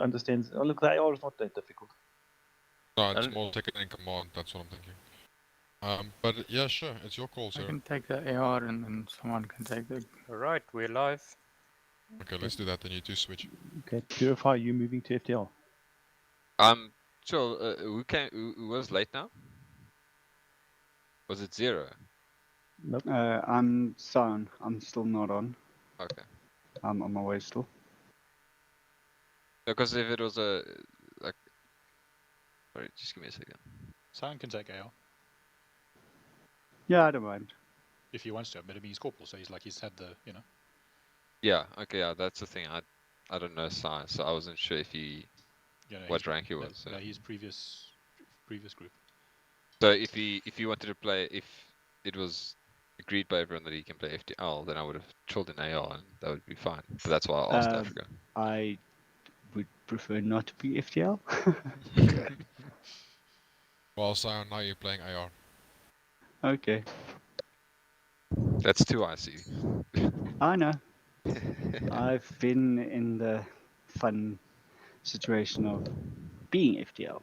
understands. Oh, look, the AR is not that difficult. No, it's more second in command, that's what I'm thinking. But yeah, sure, it's your call, I sir. can take the AR and then someone can take the... Alright, we're live. Okay, let's do that, then you two switch. Okay, Purify, you moving to FTL. Sure, who was late now? Was it 0? Nope. I'm Sion. I'm still not on. Okay. I'm on my way still. Because if it was a, like... Sorry, just give me a second. Sion can take AR. Yeah, I don't mind. If he wants to, but I mean, he's corporal, so he's had the, you know. Yeah, okay, yeah, that's the thing. I don't know science, so I wasn't sure if he... what rank he was. No, he's previous group. So if he wanted to play, if it was agreed by everyone that he can play FTL, then I would have chilled in AR and that would be fine. But that's why I asked Africa. I would prefer not to be FTL. Well, Sion, now you're playing AR. Okay. That's too icy. I know. I've been in the fun situation of being FTL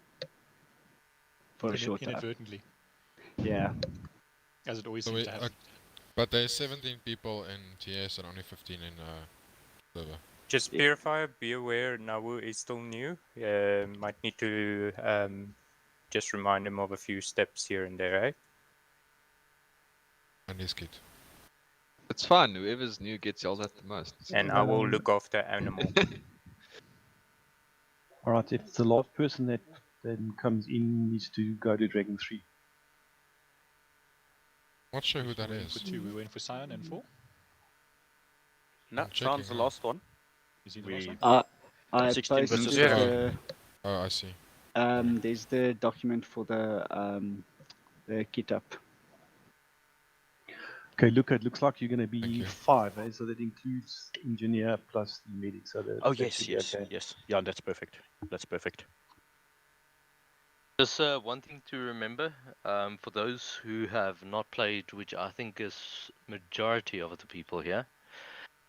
for a short time. Inadvertently. Yeah. As it always So seems to happen. but there's 17 people in TS and only 15 in server. Just Purifier, be aware Nawu is still new. Might need to just remind him of a few steps here and there, eh? And his kid. It's fine, whoever's new gets yelled at the most. And I will look after Animal. Alright, if the last person that then comes in needs to go to Dragon 3. Not sure who that is. For 2, we're waiting for Sion and 4. No, I'm checking Sion's the now. last one. Is he the last one? I 16 posted versus the, Oh, I see. there's the document for the kit up. Okay, look, it looks like you're going to Thank be you. 5, so that includes engineer plus the medic. So that, Oh that should yes, be okay. yes. Yeah, that's perfect. That's perfect. Just one thing to remember, for those who have not played, which I think is majority of the people here,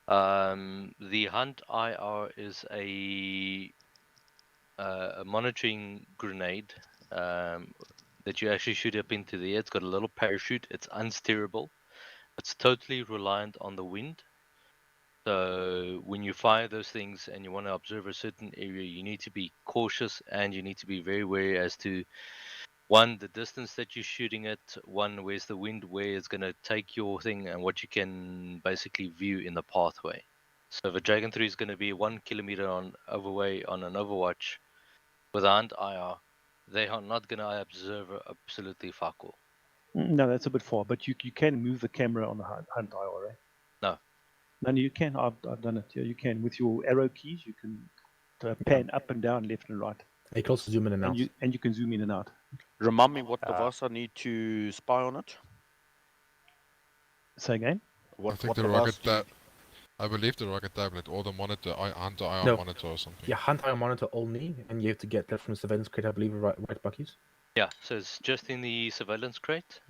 the Hunt IR is a monitoring grenade that you actually shoot up into the air. It's got a little parachute. It's unsteerable. It's totally reliant on the wind. So when you fire those things and you want to observe a certain area, you need to be cautious and you need to be very wary as to, one, the distance that you're shooting at, one, where's the wind, where it's going to take your thing, and what you can basically view in the pathway. So if a Dragon 3 is going to be 1 kilometer on overway on an overwatch with a Hunt IR, they are not going to observe absolutely fuck all. No, that's a bit far, but you can move the camera on the Hunt IR, eh? No. No, you can. I've done it. Yeah, you can. With your arrow keys, you can pan up and down, left and right. You can also zoom in and out. And you can zoom in and out. Remind me what device I need to spy on it. Say again? I think the rocket I believe the rocket tablet or the monitor, Hunter IR monitor or something. Yeah, Hunt IR monitor only, and you have to get that from the surveillance crate, I believe, right, Buckies? Yeah, so it's just in the surveillance crate.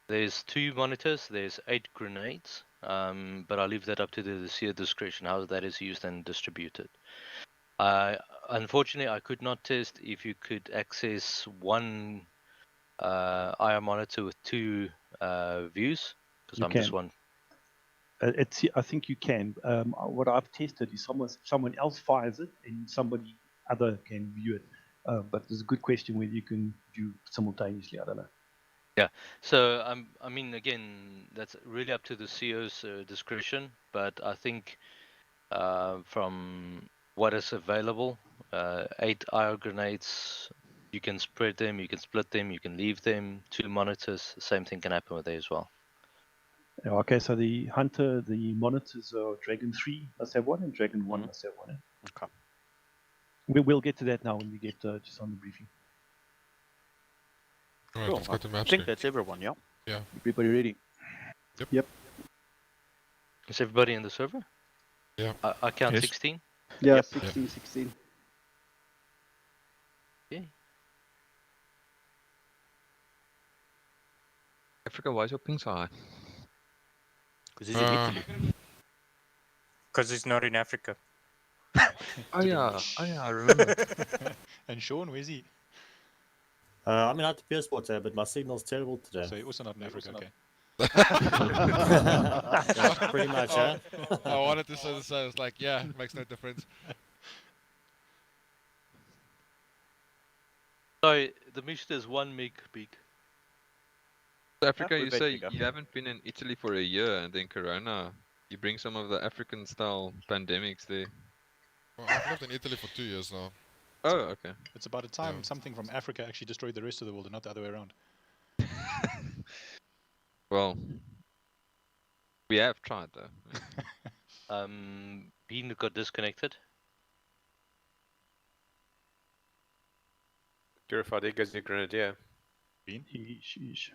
There's 2 monitors, there's 8 grenades, but I'll leave that up to the seer discretion, how that is used and distributed. Unfortunately, I could not test if you could access one IR monitor with 2 views, because I'm just one. I think you can. What I've tested is someone else fires it and somebody other can view it. But it's a good question whether you can view simultaneously. I don't know. Yeah. So I mean, again, that's really up to the CEO's discretion. But I think from what is available, 8 IR grenades, you can spread them, you can split them, you can leave them. 2 monitors, same thing can happen with there as well. Okay, so the Hunter, the monitors are Dragon 3 must have one and Dragon 1 must have one. Okay. We'll get to that now when we get just on the briefing. Alright, Cool. let's go to I think that's everyone, yeah? Yeah. Everybody ready? Yep. Is everybody in the server? Yeah. I count Yes. 16. Yeah, Yep. 16. Okay. Africa, why is your ping so high? Because he's in Italy. Because he's not in Africa. Oh yeah, I remember. And Sean, where's he? I'm in Atopia Sports there, but my signal's terrible today. So you're also not in Africa, okay. Yeah, pretty much, huh? I wanted to say the same. It's like, yeah, makes no difference. Sorry, the mission is 1 meg big. Africa, we you bet say bigger. you haven't been in Italy for a year, and then Corona. You bring some of the African-style pandemics there. Well, I've lived in Italy for 2 years now. Oh, okay. It's about a time Yeah. something from Africa actually destroyed the rest of the world and not the other way around. Well, we have tried though. Bean got disconnected. Purified Eagles, the Grenadier. Bean? Sheesh.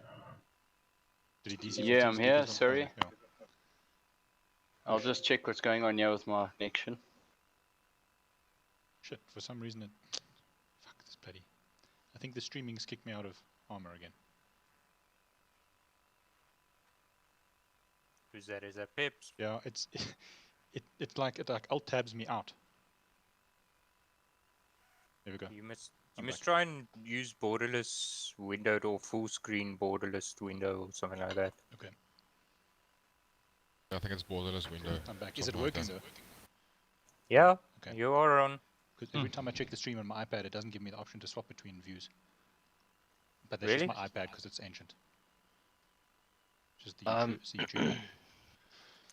Did he DC Yeah, I'm here, speakers on? sorry. Yeah. I'll just check what's going on here with my connection. Shit, for some reason it... Fuck this bloody... I think the streaming's kicked me out of Armor again. Who's that? Is that Peps? Yeah, it's... it like alt tabs me out. There we go. You must I'm back. try and use borderless windowed or full screen borderless window or something like that. Okay, I think it's borderless window. I'm back. Is it something like working that. though? Yeah, Okay. you are on. Because every time I check the stream on my iPad, it doesn't give me the option to swap between views. But that's Really? just my iPad because it's ancient. Just the YouTube. It's the YouTube.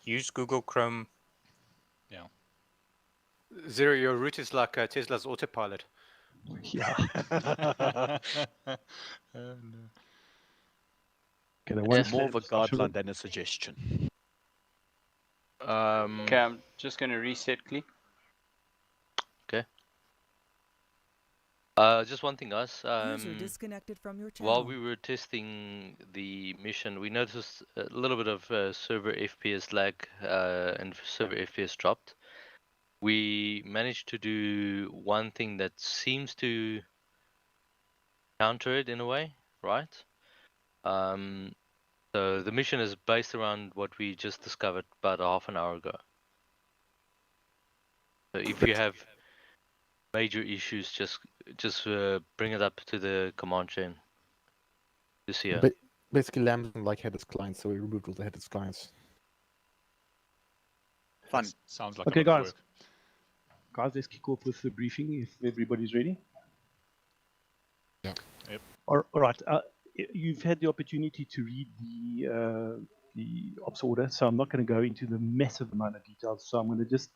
Use Google Chrome. Yeah. Zero, your route is like Tesla's autopilot. Yeah. No. Okay, the Yes, More of a Should we- guideline than a suggestion. Okay, I'm just going to reset Clee. Just one thing, guys. User disconnected from your channel. While we were testing the mission, we noticed a little bit of server FPS lag and server FPS dropped. We managed to do one thing that seems to counter it in a way, right? So the mission is based around what we just discovered about half an hour ago. So if you have major issues, just bring it up to the command chain. This here. But basically, Lamb doesn't like headless clients, so we removed all the headless clients. Fun. Sounds like Okay, a lot of guys. work. Guys, let's kick off with the briefing if everybody's ready. Yeah. Yep. All right. You've had the opportunity to read the ops order, so I'm not going to go into the massive amount of details. So I'm going to just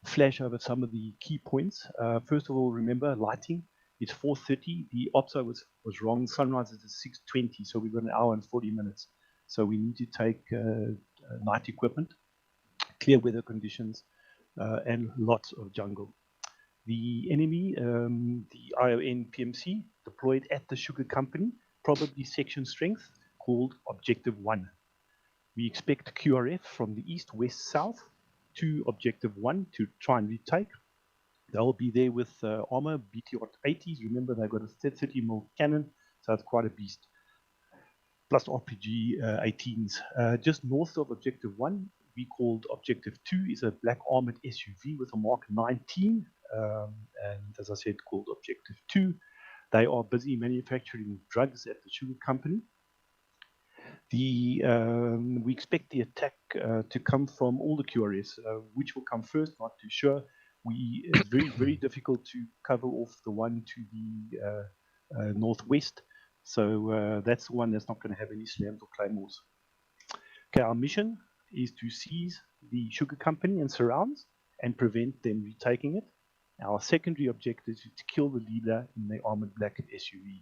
flash over some of the key points. First of all, remember lighting. It's 4:30. The OPSO was wrong. Sunrise is at 6:20, so we've got an hour and 40 minutes. So we need to take night equipment, clear weather conditions, and lots of jungle. The enemy, the ION PMC, deployed at the sugar company, probably section strength, called Objective 1. We expect QRF from the east, west, south to Objective 1 to try and retake. They'll be there with armor, BT-80s. Remember, they've got a 30mm cannon, so it's quite a beast. Plus RPG 18s. Just north of Objective 1, we called Objective 2, is a black armored SUV with a Mark 19. And as I said, called Objective 2. They are busy manufacturing drugs at the sugar company. We expect the attack to come from all the QRS. Which will come first, not too sure. It's very, very difficult to cover off the one to the northwest. So that's the one that's not going to have any slams or claymores. Okay, our mission is to seize the sugar company and surrounds and prevent them retaking it. Our secondary objective is to kill the leader in the armored black SUV.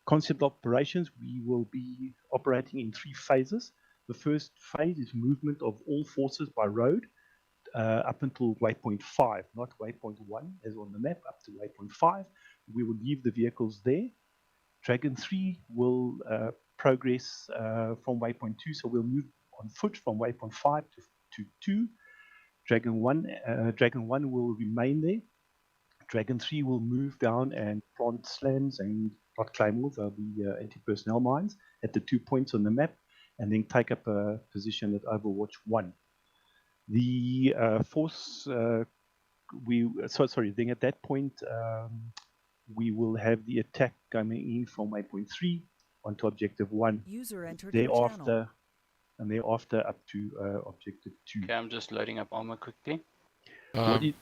Concept operations, we will be operating in 3 phases. The first phase is movement of all forces by road up until waypoint 5, not waypoint 1 as on the map, up to waypoint 5. We will leave the vehicles there. Dragon 3 will progress from waypoint 2, so we'll move on foot from waypoint 5 to 2. Dragon 1 will remain there. Dragon 3 will move down and plant slams and not claymores, they'll be anti-personnel mines at the 2 points on the map, and then take up a position at Overwatch 1. The force, then at that point, we will have the attack coming in from waypoint 3 onto objective 1. User entered your channel. And thereafter up to objective 2. Okay, I'm just loading up armor quickly. Yep,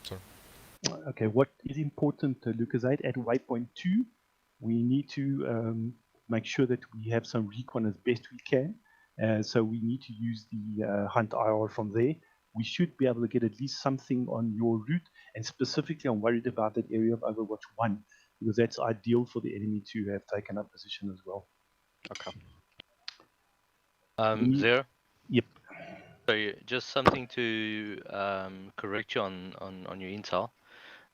sorry. Okay, what is important, Lucasite, at waypoint 2, we need to make sure that we have some recon as best we can. So we need to use the hunt IR from there. We should be able to get at least something on your route, and specifically I'm worried about that area of Overwatch 1, because that's ideal for the enemy to have taken up position as well. Okay. There. Yep. So just something to correct you on your intel.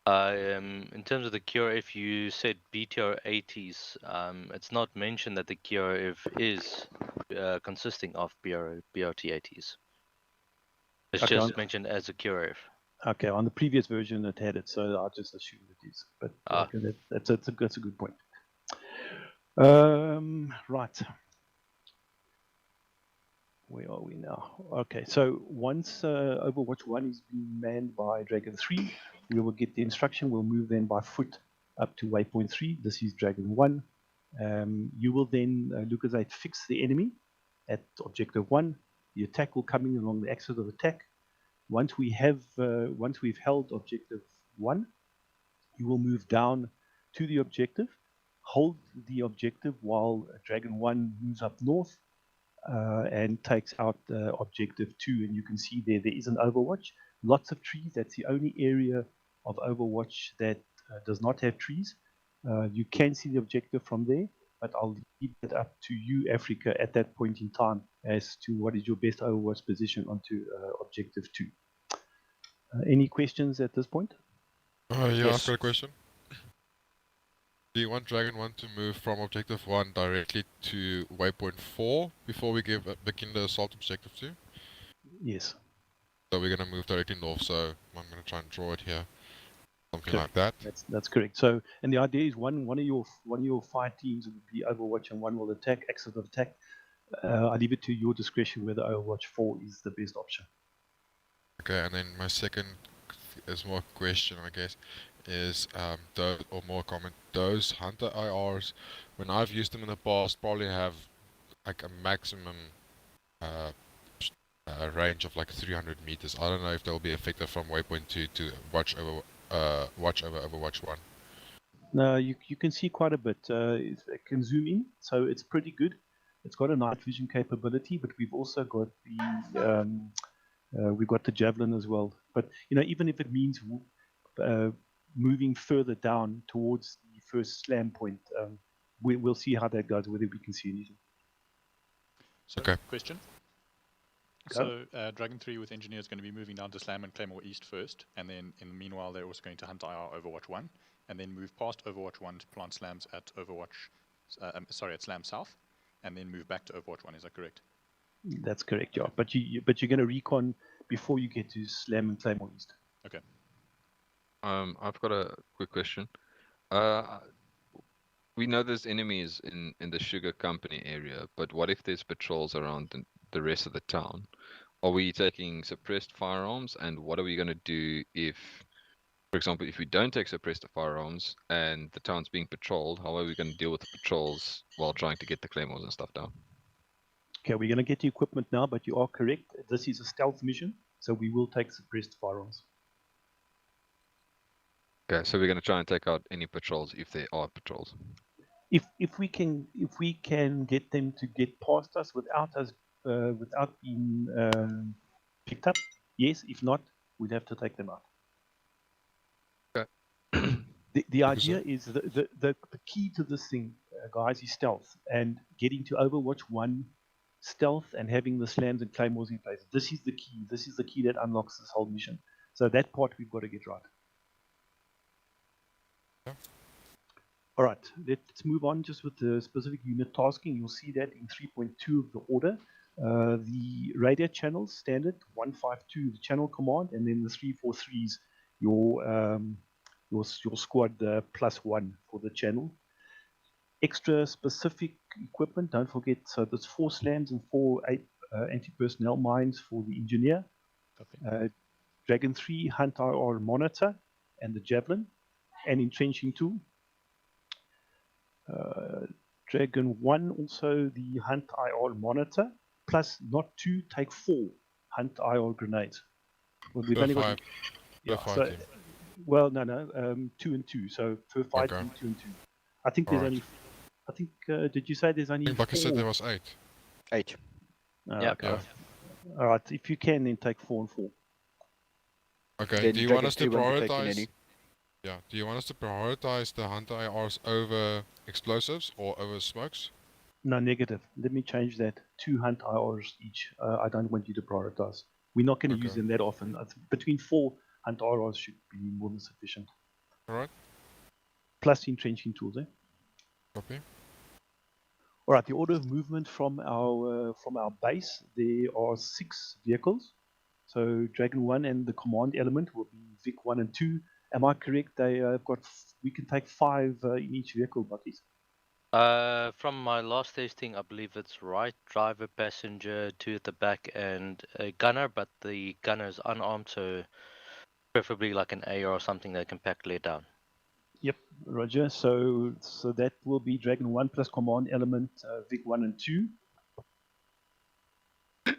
In terms of the QRF, you said BTR 80s. It's not mentioned that the QRF is consisting of BRT 80s. It's Okay, just mentioned as a QRF. Okay, on the previous version it had it, so I just assumed it is. But okay, that's a good point. Right. Where are we now? Okay, so once Overwatch 1 is being manned by Dragon 3, we will get the instruction. We'll move then by foot up to waypoint 3. This is Dragon 1. You will then, Lucasite, fix the enemy at objective 1. The attack will come in along the axis of attack. Once we've held objective 1, you will move down to the objective, hold the objective while Dragon 1 moves up north and takes out objective 2. And you can see there is an Overwatch. Lots of trees. That's the only area of Overwatch that does not have trees. You can see the objective from there, but I'll leave it up to you, Africa, at that point in time as to what is your best Overwatch position onto objective 2. Any questions at this point? Yeah, I've got a question. Do you want Dragon 1 to move from objective 1 directly to waypoint 4 before we begin the assault objective 2? Yes. So we're going to move directly north, so I'm going to try and draw it here. Something Correct. like that. That's correct. So, and the idea is one of your 5 teams will be Overwatch and one will attack, axis of attack. I leave it to your discretion whether Overwatch 4 is the best option. Okay, and then my second is more question, I guess, is those, or more comment, those Hunter IRs, when I've used them in the past, probably have like a maximum range of like 300 meters. I don't know if they'll be effective from waypoint 2 to watch over Overwatch 1. No, you can see quite a bit. It can zoom in, so it's pretty good. It's got a night vision capability, but we've also got the javelin as well. But even if it means moving further down towards the first slam point, we'll see how that goes, whether we can see anything. So, okay. Question. Go. So, Dragon 3 with Engineer is going to be moving down to Slam and Claymore East first, and then in the meanwhile they're also going to hunt IR Overwatch 1, and then move past Overwatch 1 to plant slams at at Slam South, and then move back to Overwatch 1. Is that correct? That's correct, yeah. But you're going to recon before you get to Slam and Claymore East. Okay. I've got a quick question. We know there's enemies in the Sugar Company area, but what if there's patrols around the rest of the town? Are we taking suppressed firearms, and what are we going to do if, for example, if we don't take suppressed firearms and the town's being patrolled? How are we going to deal with the patrols while trying to get the claymores and stuff down? Okay, we're going to get the equipment now, but you are correct. This is a stealth mission, so we will take suppressed firearms. Okay, so we're going to try and take out any patrols if there are patrols. If we can get them to get past us without being picked up, yes. If not, we'd have to take them out. Okay. The idea is the key to this thing, guys, is stealth and getting to Overwatch 1 stealth and having the slams and claymores in place. This is the key. This is the key that unlocks this whole mission. So that part we've got to get right. Yeah. All right, let's move on just with the specific unit tasking. You'll see that in 3.2 of the order. The radio channels, standard 152, the channel command, and then the 343s, your squad +1 for the channel. Extra specific equipment, don't forget, so there's 4 slams and 4 anti-personnel mines for the engineer. Dragon 3 Hunt IR monitor and the javelin, and entrenching tool. Dragon 1 also the Hunt IR monitor, plus not 2, take 4 Hunt IR grenades. Well, we've only got well, no, 2 and 2. So per fight, 2 and 2. I think there's only. I think did you say there's only? I think Bucky 4? said there was 8. 8. Yeah. Okay. All right. If you can, then take 4 and 4. Okay. Then Do you Dragon want us to 3 won't be taking prioritize? any. Yeah. Do you want us to prioritize the Hunter IRs over explosives or over smokes? No, negative. Let me change that. 2 Hunt IRs each. I don't want you to prioritize. We're not going to use them that often. Between 4 Hunt IRs should be more than sufficient. All right. Plus entrenching tools, eh? Copy. All right. The order of movement from our base. There are 6 vehicles. So Dragon 1 and the command element will be Vic 1 and 2. Am I correct? They have got. We can take 5 in each vehicle, Buckies. From my last tasting, I believe it's right. Driver, passenger, 2 at the back, and a gunner, but the gunner is unarmed, so preferably like an AR or something that can pack lead down. Yep, Roger. So that will be Dragon 1 plus command element Vic 1 and 2.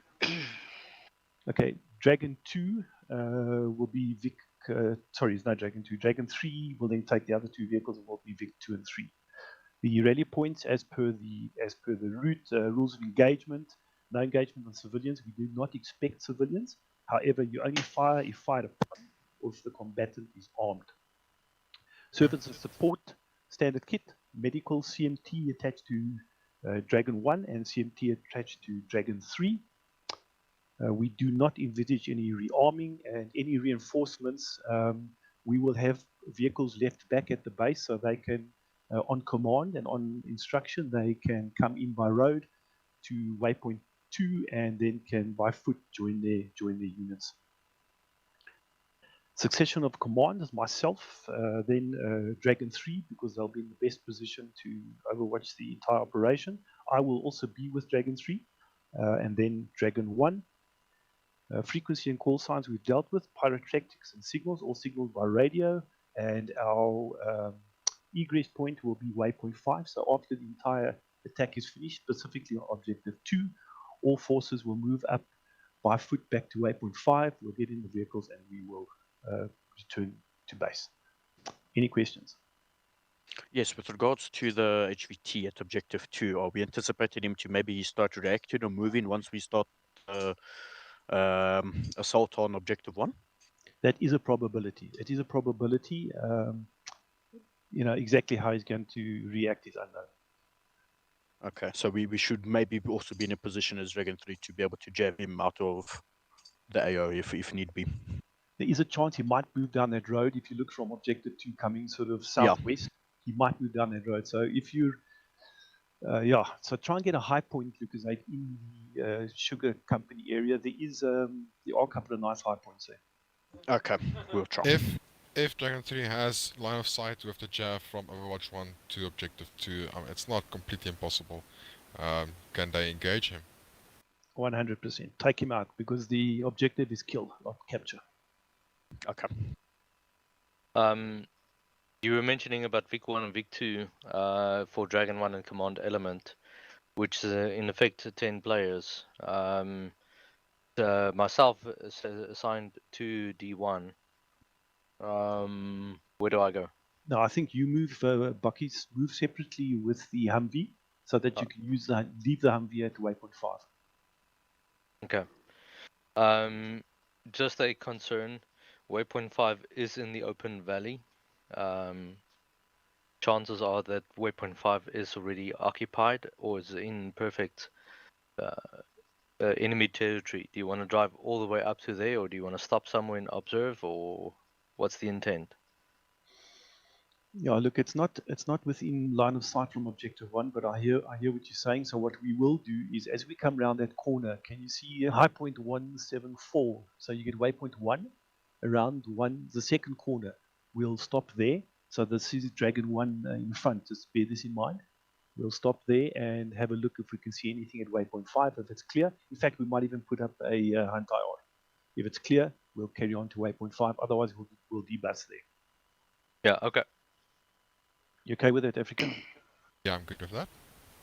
Okay, Dragon 2 will be Vic. Sorry, it's not Dragon 2. Dragon 3 will then take the other 2 vehicles and will be Vic 2 and 3. The rally points, as per the route rules of engagement, no engagement on civilians. We do not expect civilians. However, you only fire if fired upon or if the combatant is armed. Service and support, standard kit, medical CMT attached to Dragon 1 and CMT attached to Dragon 3. We do not envisage any rearming and any reinforcements. We will have vehicles left back at the base so they can, on command and on instruction, they can come in by road to waypoint 2 and then can by foot join their units. Succession of command is myself, then Dragon 3, because they'll be in the best position to overwatch the entire operation. I will also be with Dragon 3, and then Dragon 1. Frequency and call signs we've dealt with, pyrotactics and signals, all signaled by radio, and our egress point will be waypoint 5. So after the entire attack is finished, specifically on objective 2, all forces will move up by foot back to waypoint 5. We'll get in the vehicles and we will return to base. Any questions? Yes, with regards to the HVT at objective 2, are we anticipating him to maybe start reacting or moving once we start assault on objective 1? That is a probability. It is a probability. Exactly how he's going to react is unknown. Okay, so we should maybe also be in a position as Dragon 3 to be able to jab him out of the AO if need be. There is a chance he might move down that road. If you look from objective 2 coming sort of southwest, he might move down that road. So if you're, so try and get a high point, Lucas, in the sugar company area. There are a couple of nice high points there. Okay, we'll try. If Dragon 3 has line of sight with the jab from Overwatch 1 to Objective 2, it's not completely impossible. Can they engage him? 100%. Take him out, because the objective is kill, not capture. Okay. You were mentioning about Vic 1 and Vic 2 for Dragon 1 and Command Element, which is in effect 10 players. Myself assigned to D1. Where do I go? No, I think you move, Bucky's move separately with the Humvee so that you can leave the Humvee at waypoint 5. Okay. Just a concern. Waypoint 5 is in the open valley. Chances are that waypoint 5 is already occupied or is in perfect enemy territory. Do you want to drive all the way up to there, or do you want to stop somewhere and observe, or what's the intent? Yeah, look, it's not within line of sight from objective 1, but I hear what you're saying. So what we will do is, as we come around that corner, can you see high point 174? So you get waypoint 1 around the second corner. We'll stop there. So this is Dragon 1 in front. Just bear this in mind. We'll stop there and have a look if we can see anything at waypoint 5. If it's clear, in fact, we might even put up a hunt IR. If it's clear, we'll carry on to waypoint 5. Otherwise, we'll debus there. Yeah, okay. You okay with it, African? Yeah, I'm good with that.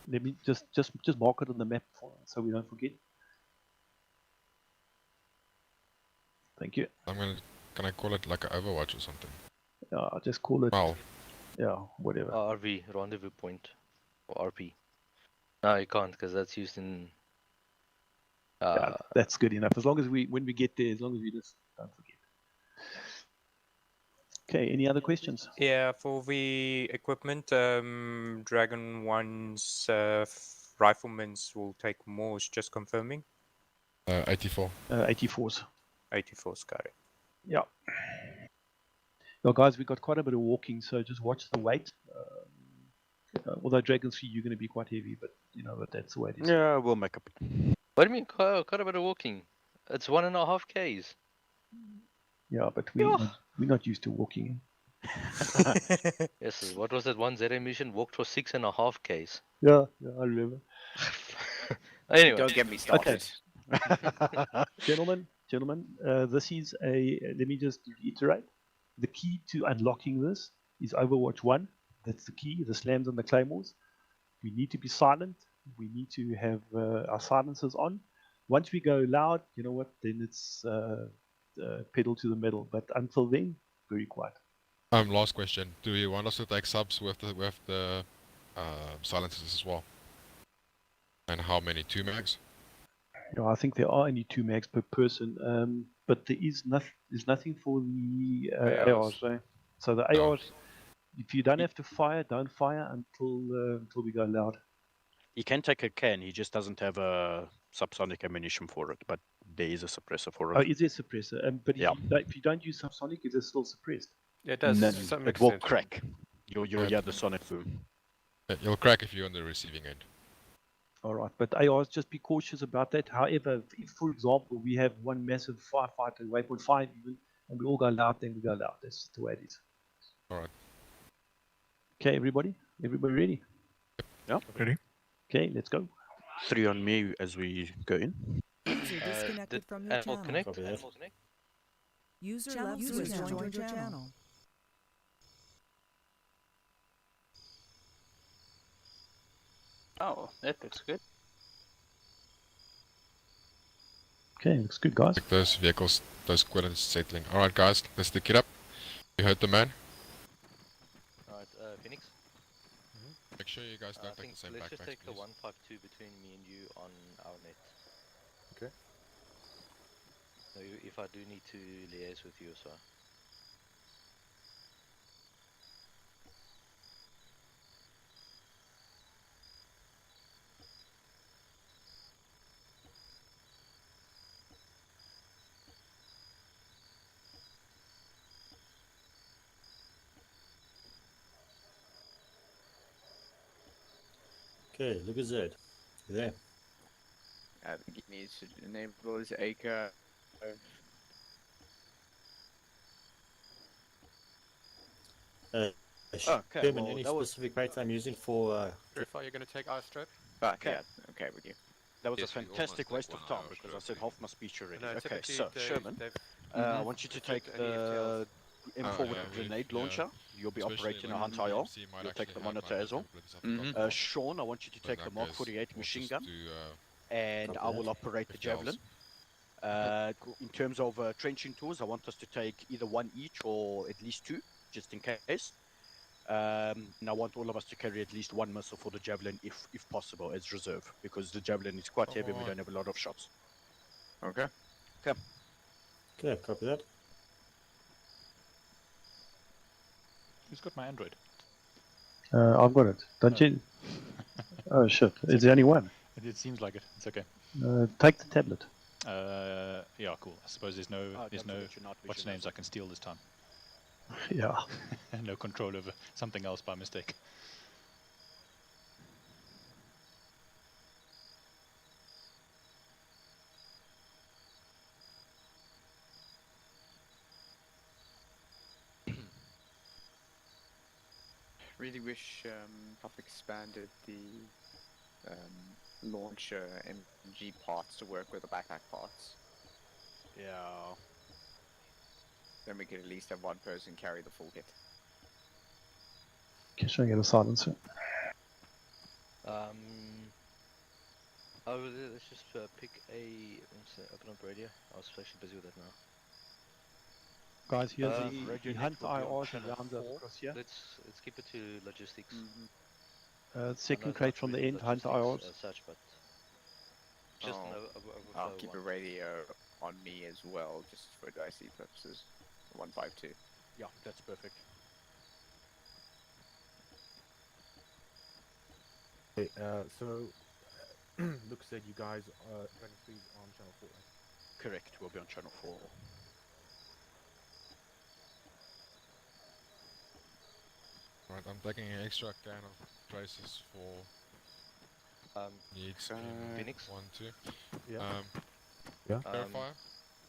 Let me just mark it on the map so we don't forget. Thank you. Can I call it like an Overwatch or something? I'll just call it. Well, yeah, whatever. RV, rendezvous point, or RP. No, you can't because that's used in. Yeah, that's good enough. As long as when we get there, as long as we just don't forget. Okay, any other questions? Yeah, for the equipment, Dragon 1's riflemen's will take more, just confirming. 84. 84s. 84's, got it. Yeah. Well, guys, we got quite a bit of walking, so just watch the weight. Although Dragon's for you, you're going to be quite heavy, but you know, but that's the way it is. Yeah, we'll make up. What do you mean, quite a bit of walking? It's 1.5 Ks. Yeah, but we're not used to walking. Yes, what was that one ZA mission? Walked for 6.5 Ks. Yeah, I remember. Anyway. Don't get me started. Okay. Gentlemen, this is let me just reiterate. The key to unlocking this is Overwatch 1. That's the key, the slams and the claymores. We need to be silent. We need to have our silencers on. Once we go loud, you know what, then it's pedal to the metal. But until then, very quiet. Last question. Do you want us to take subs with the silencers as well? And how many? 2 mags? Yeah, I think there are only 2 mags per person, but there's nothing for the ARs. Right? So the ARs, if you don't have to fire, don't fire until we go loud. He can take a can. He just doesn't have a subsonic ammunition for it, but there is a suppressor for it. Oh, is there a suppressor? But if you don't use subsonic, is it still suppressed? Yeah, it does. No, to some it will extent. crack. You'll hear the sonic boom. You'll crack if you're on the receiving end. All right, but ARs, just be cautious about that. However, if, for example, we have one massive firefighter, waypoint 5 even, and we all go loud, then we go loud. That's just the way it is. All right. Okay, everybody ready? Yeah, ready. Okay, let's go. 3 on me as we go in. User disconnected from your channel. Connect. User left switch joined your channel. Oh, that looks good. Okay, looks good, guys. Like those vehicles, those squadrons settling. All right, guys, let's stick it up. You heard the man. Alright, Phoenix. Make sure you guys don't I take think the same let's backpacks, just take the please. 152 between me and you on our net. Okay. So if I do need to liaise with you, so. Okay, look at Zed. You there? I think he needs to enable his acre. Okay, Okay, any that was specific rate I'm using for... Are you going to take our strip? okay. Yeah, okay with you. That was Yes, a we almost fantastic take waste of 1 time hour because I straight said half my speech already. No, Okay, typically so they- Sherman, they've- I want you to take put any the M4 with yeah, the grenade launcher. You'll be Especially operating a like Hunt the IR. DMC might You'll take actually the have monitor as well. capabilities of the cop. Sean, I want you to But take the that Mark goes 48 more machine just gun, to, and Copy I will that. operate the if else. javelin. In terms of trenching tools, I want us to take either 1 each or at least 2, just in case. And I want all of us to carry at least 1 missile for the javelin, if possible, as reserve, because the javelin is quite heavy and we don't have a lot of shots. Okay. Okay. Okay, copy that. Who's got my Android? I've got it. Don't you? Oh shit! It's the only one. It seems like it. It's okay. Take the tablet. Yeah, cool. I suppose there's no don't forget your night watch vision names as I can steal this time. Yeah. No control over something else by mistake. Really wish Puff expanded the launcher MG parts to work with the backpack parts. Yeah. Then we could at least have one person carry the full kit. Okay, should I get a silencer? Let's just pick a. Open up radio. I was actually busy with that now. Guys, here's radio the hunt net will be on IRs channel around 4. across here. Let's keep it to logistics. Second not crate from the really end, hunt logistics IRs. as such, but just an overflow I'll keep one. a radio on me as well, just for dicey purposes. 152. Yeah, that's perfect. Okay, so looks said you guys are running free on channel 4, right? Correct, we'll be on channel 4. Right, I'm taking an extra can of traces for needs in Phoenix? 1, 2. Yeah. Yeah. Yeah. Verifier?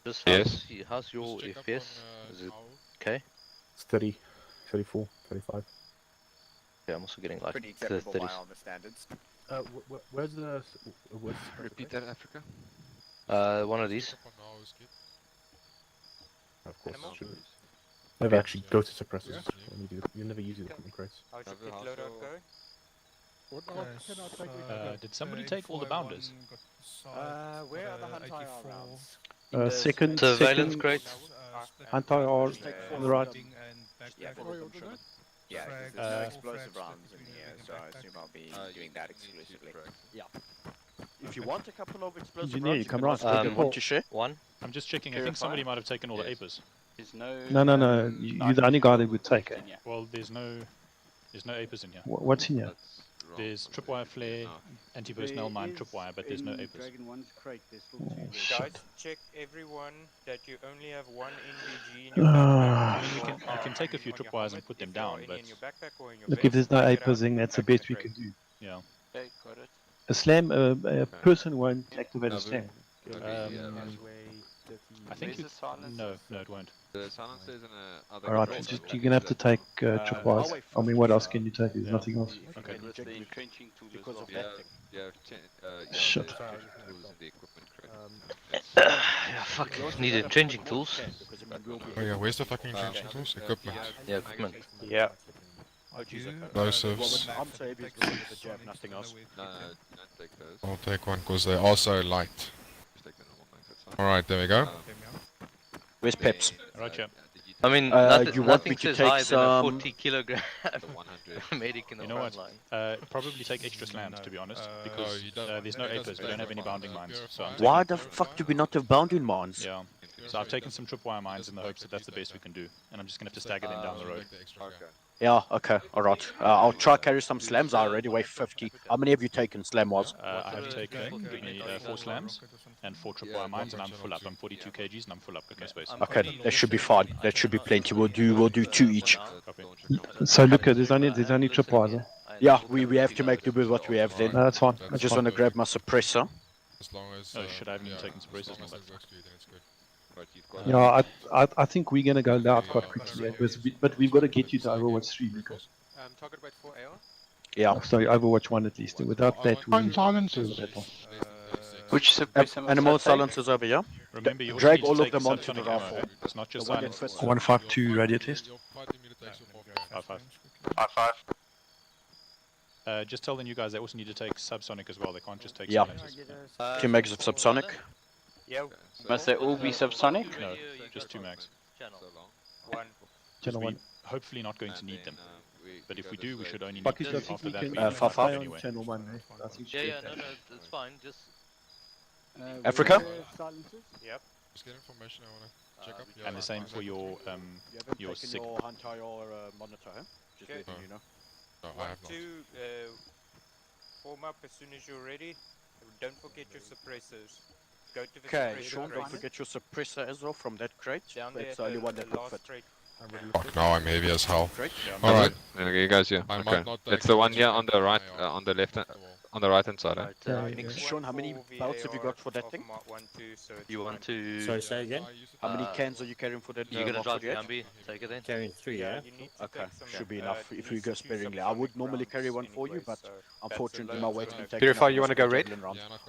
Just Yes. how's your Just check up FPS? on, Is it how- okay? It's 30, 34, 35. Yeah, I'm also getting like Pretty acceptable by 30s. Arma standards. Where's the... Where's Repeat that, Africa. One of these. Check up on Nao's kit. Of course, Animal? should be. Never actually go to suppressors Yeah. when you do. You never use the equipment crates. How's your Cover kit also- loadout going? Did somebody take all the bounders? Where are the hunt IR rounds? Second, Surveillance second crate. hunt IR Just take on the right. Yeah, All of them, Sherman. yeah, 'cause there's no explosive rounds in here, so I assume I'll be doing that exclusively. Yeah. If you want a couple of explosive Engineer, rounds, you come can right. ask Greg and Paul. want to share. One. I'm just checking. I think somebody might have taken all the APAs. There's no. No. You're the only guy that would take it. Well, there's no APAs in here. What's in here? There's tripwire flare, anti-personnel mine tripwire, but there's no APAs. Dragon 1's crate, there's still Oh, 2 shit. Guys, check everyone that you only have one NVG in your backpack. You can take a few tripwires and put them down, but in your backpack or in your Look, vest, if there's no take it out APAs, then and that's the pack in best we crate. can do. yeah. Okay, got it. A slam, a person won't activate a slam. I think Where's the silencer? no, it won't. The silencer is in a other Alright, control you're gonna have to take tripwires. I mean, what else can you take? There's Yeah. nothing else. Okay. And with the entrenching tool because as of well. that thing. Shit. there's tools in the equipment crate. Yeah, fuck. Need entrenching tools. Oh yeah, where's the fucking entrenching tools? Equipment. Yeah, equipment. Yeah. Explosives. I'm so heavy with the jab, nothing else. No, don't take those. I'll take one because they're also light. Just take the normal ones, that's fine. Alright, there we go. Where's Peps? Right, yeah. I mean, you want me nothing to says take higher than a some- 40 kilogram The 100. medic in the You know front what? line. Probably take extra slams, to be honest, because you don't- there's no it doesn't APAs. We don't have any specify. bounding mines. So I'm Why taking- the fuck do we not have bounding mines? Yeah. So I've taken some tripwire mines in the hopes that that's the best we can do, and I'm just gonna have to stagger them down the road. Yeah, okay, alright. I'll try carry some slams. I already weigh 50. How many have you taken slam-wise? I have taken 4 slams and 4 tripwire mines, and I'm full up. I'm 42 kgs and I'm full up. Okay, space. Okay, that should be fine. That should be plenty. We'll do 2 each. Copy. So look, there's only tripwires. Huh? Yeah, we have to make do with what we have then. No, that's fine. I That's just fine. want to grab my suppressor. As long as. Oh shit, I haven't even taken as suppressors long as now. that works for you, then it's good. Right, you've got Yeah, I think we're gonna go loud quite quickly, but we've got to get you to Overwatch 3 because. Target weight 4 AR. Yeah. Sorry, Overwatch 1 at least. Without that, we. silencers. Which suppressor Animal silencers over here. Remember, you also Drag need to all of take them onto the subsonic ammo, rifle. It's not just The one in silence. fist. 152 radio test. 5-5. Just telling you guys they also need to take subsonic as well. They can't just take Yeah. silencers. 2 mags of subsonic. Yeah. Must they all be subsonic? No, just 2 mags. One. Channel 1. Hopefully not going to need them. But if we do, we should only need Bucky, them I think after we that. can We need Far, them far. anyway. Channel 1. Eh? I think Yeah, no, that's fine. Just Africa? Yep. Just get information I wanna check up. And the same for your You haven't your taken sick. your anti-or monitor, huh? Just Okay. letting you know. No, I One, have not. two, form up as soon as you're ready. Don't forget your suppressors. Go to the Okay, suppressor Sean, don't crate. forget your suppressor as well from that crate. Down there, That's the only one that would last fit. crate. Fuck, now I'm heavy as hell. Great. Alright. Okay, you guys, yeah. I Okay. might not take It's the one the here on the right, AR on the left hand. on the right hand side. Right, Next, Sean, how many belts have you got for that thing? You want to? Sorry, say again? How many cans are you carrying for that? You're gonna Mark drive the 48? Humvee. Take it then. Carrying 3, yeah? Okay, should be enough if we go sparingly. I would normally carry one for you, but unfortunately my weight's been taken. Purify, you want to go red?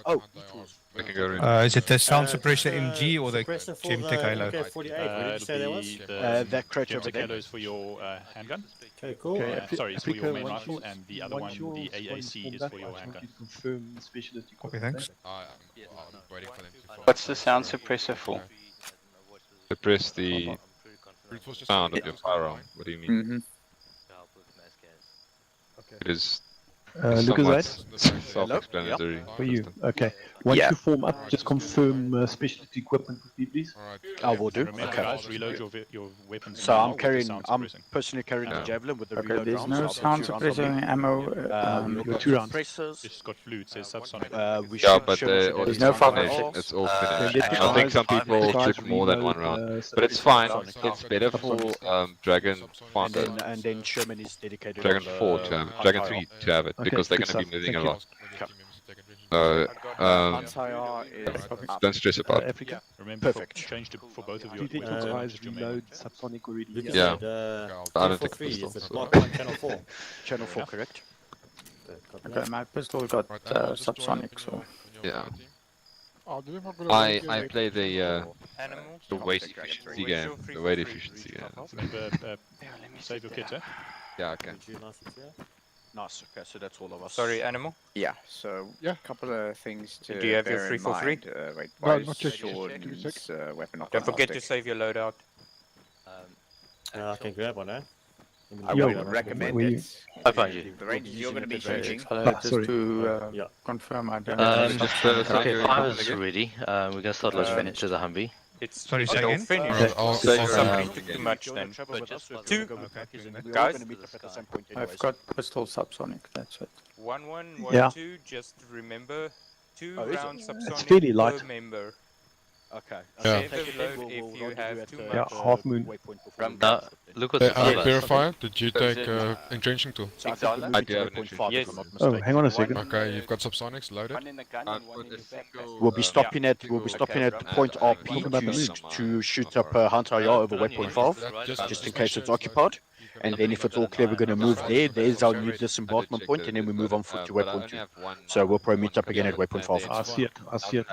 Oh, We can go red. Is it the sound suppressor MG or the suppressor for Gem Tech Halo? Okay, 48. What did you say that was? that crate Gem over Tech there. Halo is for your handgun. Okay, cool. Sorry, it's for your main rifle, yours- and the other one, once yours the is AAC, is formed for up, your I just want handgun. you to confirm the specialist Okay, equipment thanks. I'm waiting for them to What's the sound suppressor for? Suppress the sound of your firearm. What do you mean? Mm-hmm. It is Lucas, somewhat self-explanatory. For you, okay. Once Yeah. you form up, just confirm specialist equipment with me, please. I will do. Remember, Okay. guys, reload your weapons. So now I'm with the carrying, sound I'm suppressing. personally carrying the javelin with the Okay, reload there's rounds. no so I'll sound put 2 rounds on me. suppressor ammo. We've got got 2 rounds. suppressors. It's got flute, it says subsonic. We Yeah, should but show There's no fire. fire. it's all Okay, finished. let I think guys- some people let guys took more than one reload, round, so but that it's fine. Subsonic. It's better for Dragon And then Sherman is dedicated Dragon on the 4 to have it, Dragon 3 to have it, Okay, because they're good going to be stuff. moving Thank a you. lot. So, Anti-R is up. don't stress about it. Africa? Remember, Perfect. change for both of Do you. you think you guys reload subsonic already? Lucas Yeah. said, I don't think 3, pistol, is it so- Mark 1, Channel 4? Channel 4, correct? Okay, my pistol got subsonic, so. Yeah. Oh, I play the weight efficiency game. The weight efficiency game. Remember, save your kit, eh? Yeah, okay. Nice. Okay, so that's all of us. Sorry, Animal. Yeah, so a couple of things to Do you have your bear 3 in for 3? mind. Wait, No, why not is yet. Sean's weapon not Don't forget to plastic? save your loadout. I can grab one, eh? I Yo, would recommend we- it. I find you. The ranges you're going to be shooting. Just sorry. to Yeah. confirm, I don't Just Okay, okay. I was ready. We're gonna start listening to the Humvee. It's Sorry, say all again? finished. I'll Somebody um, took too much then. Two. Guys? I've got pistol subsonic, that's it. 1112, Yeah. just remember 2 Oh, is it? rounds It's subsonic fairly per light. member. Okay. Yeah. Save the load if you have too Yeah, much. half moon. Look at Hey, the others. Purifier, did you take entrenching tool? So I think we I moved do to have an 1.5 Yes. if I'm not Oh, mistaken. hang on a second. Okay, you've got subsonics loaded. One in the gun and one in your backpack. We'll be stopping at point RP about the to shoot up Hunter Yar over waypoint 5, just in case it's occupied. And then if it's all clear, we're going to move there. There's our new disembarkment point, and then we move on foot to waypoint 2. So we'll probably meet up again at waypoint 5. I see it. I see it.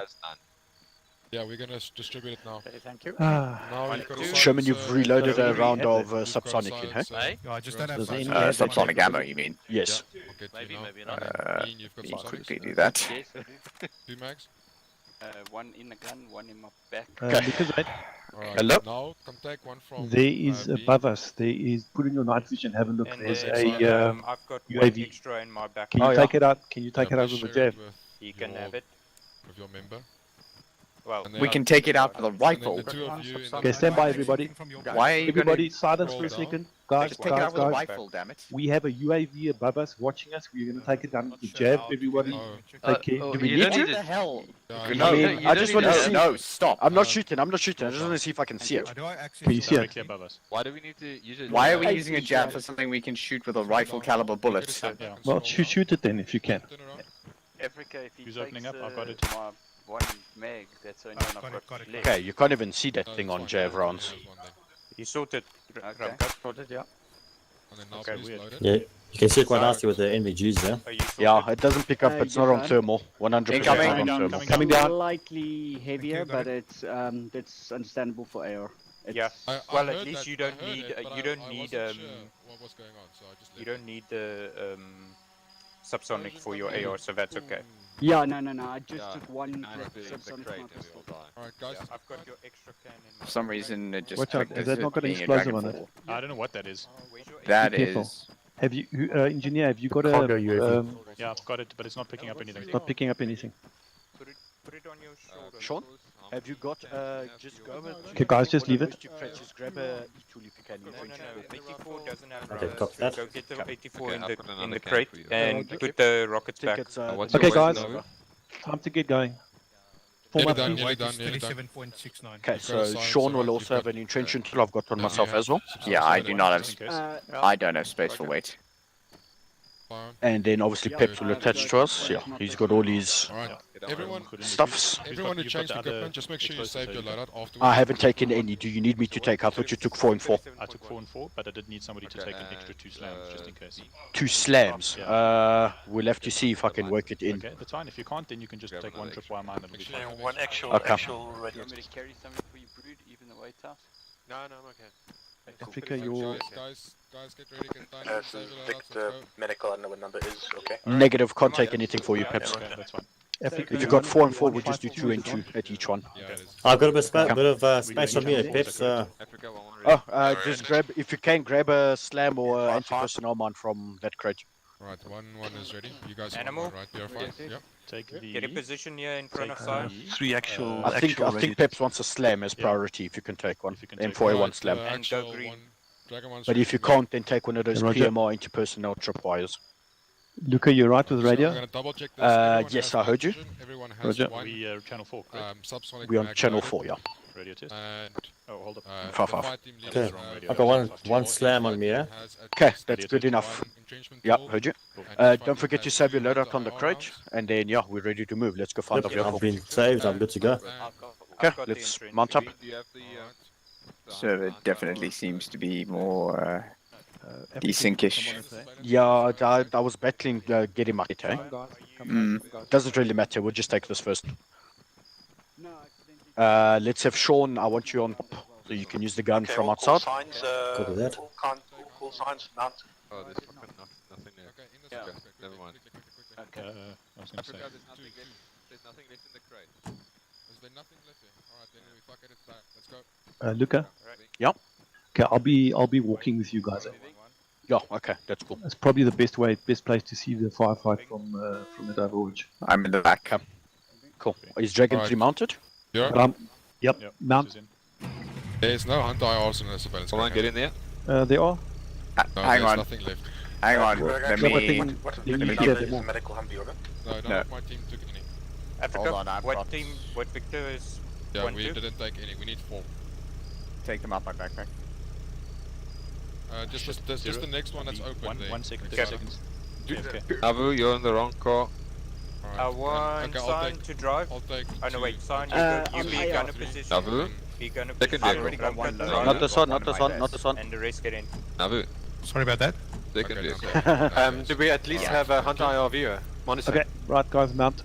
Yeah, we're gonna distribute it now. Okay, thank you. Ah, Now you've got all Sherman, sides, you've reloaded a already round have of it. subsonic in, hey? Hey? Yeah, I just don't have Does subsonic. any- Subsonic ammo, you mean? Yes. Okay, Maybe, now. maybe not. Ian, you've got Let me subsonics. quickly do that. 2 mags. One in the gun, one in my back. because wait, Alright, Hello? now come take one from there is B. above us. There is. Put in your night vision. Have a look. And There's then, a. I've got UAV. 1 extra in my back. Can you take it out? Can you take it out with a share it jab? with You can your- have it. with your member. Well, And then- We can take it out with a and then rifle. the 2 of you in the Okay, stand by, everybody. Why are you going Everybody, to silence for a roll down? second, guys. take it out with a Guys. rifle, damn it? We have a UAV above us watching us. We're going to take it down with the jab. Everybody, Oh, take care. Do we you need don't to? need What the it. hell? yeah, I you No, mean, don't- you I don't just need want to to- see. No, stop. I'm not shooting. I'm not shooting. I just want to see if I can see it. How do I access Can you see it? Directly above us. Why do we need to use it? Why are we using a jab for something we can shoot with a rifle caliber bullet? Yeah. Well, shoot it then if you can. Turn around. Africa, if he Who's takes opening up? I've got it. my one mag, that's the only one I've got left. Okay, you can't even see that No, thing it's on fine. Jav rounds. There's one there. you sorted. Okay. Sorted, yeah. And then now Okay, please weird. load it. Yeah, you can see it quite nicely with the NVGs there. Are you sorted? Yeah, it doesn't pick up. It's not on thermal. 100% Incoming. not on Down, thermal. coming down. Slightly heavier, got but it's understandable for AR. Yeah. I Well, heard at least that- you I don't heard need. it, but You don't I need. wasn't sure what was going on, so I just You left don't need the subsonic for your AR, so that's okay. Yeah, no. I just Yeah, took one and the subsonic from my crate and we pistol. all die. Alright, guys. I've got your extra cannon. For some reason, it just Watch out, clicked as that's it not got an being a explosive Dragon on it. 4. I don't know what that is. Where's your That Be careful. is... Have you, engineer? Have you got Cargo a? UAV. Yeah, I've got it, but it's not picking up anything. It's not picking up anything. Put it on your shoulder. Sean, have you got just go over? Okay, guys, just leave it. Just grab a e-tool if you can. No. 84 doesn't have Okay, rounds. copy that. Go get the 84 Okay, in I'll the put in another the can crate for you. and Okay. put the rockets back. Tickets. what's Okay, your guys. weight, Noah? Time to get going. Form Nearly up, done, please. nearly Weight done, is nearly done. 37.69. Okay, You've got so a science Sean will alright, also you've have got- an entrenching tool. I've got on myself as well. Yeah, I do not have... Just in case. I don't have space for weight. And then obviously Peps will attach to us. Yeah, he's got all his stuffs. Everyone who changed equipment, just make sure you save your loadout afterwards. I haven't taken any. Do you need me to take? I thought you took 4 and 4. I took 4 and 4, but I did need somebody to take an extra 2 slams just in case. 2 slams. We'll have to see if I can work it in. Okay, that's fine. If you can't, then you can just take 1 tripwire mine. That'll be fine. One actual Do radio. you want me to carry something for you, Brood, even the way tough? No, I'm okay. Africa, your Guys, get ready, get done. So Victor, medical, I know what number is, okay? Negative, can't take anything for you, Peps. Okay, that's fine. Africa, If you got 4 and 4, we'll just do 2 and 2 at each one. I've got a bit of space on me at Peps. Just grab, if you can, grab a slam or anti-personnel mine from that crate. Right, one is ready. You guys Animal. right? You're fine. Yep. Take the. Get a position here in front of side. 3 actual. I think Peps wants a slam as priority if you can take one. M4A1 slam. And go green. But if you can't, then take one of those PMR anti-personnel tripwires. Luca, you're right with radio? I'm gonna double check this. Yes, I heard you. Everyone has Roger. one. We channel 4, correct? Subsonic We're on mag channel loaded. 4, yeah. Radio test. And Oh, hold up. Far. the fight team leaders Okay, from I've got one slam on me, yeah? has Okay, at that's least good enough. one entrenchment Yeah, tool, heard you. and Don't forget to save your loadout on the crate, and then yeah, we're ready to move. Let's go find Yep, our vehicle. I've been saved, I'm good to go. Okay, let's mount up. Server definitely seems to be more desync-ish. Yeah, I was battling getting my hit, eh? Doesn't really matter, we'll just take this first. Let's have Sean, I want you on top, so you can use the gun from outside. Signs, Copy that. all signs, mount. Oh, there's fucking nothing there. Okay, never mind. I was going to say. There's nothing left in the crate. Is there nothing left there? Alright, then we fuck it, it's back. Let's go. Luca? Yeah. Okay, I'll be walking with you guys. Yeah, okay, that's cool. It's probably the best place to see the firefight from the Overwatch. I'm in the back. Cool. Is Dragon 3 mounted? Yeah. Yep, mount. There's no hunter IRs in the surveillance. Hold on, get in there. They are. No, Hang there's on. nothing left. Hang on. Let me. What Let me number get is them. the medical Humvee order? No, none No. of my team took any. Africa, Hold on, I've what got- team, what Victor is? Yeah, 1, we 2? didn't take any. We need 4. Take them out my backpack. Just the next one that's open there. 1 second, Okay. 30 seconds. Okay. Abu, you're in the wrong car. Alright, One okay, I'll sign take- to drive. I'll take Oh no, wait, sign, you be I- gunner position. Abu, Be gunner Second position. vehicle. Gun One cut load. Not this one, not this My one, best. not this one. And the rest get in. Abu, Sorry about that. second Okay, vehicle. Do we at least have a hunter IR viewer? Monitor. Okay, right guys, mount.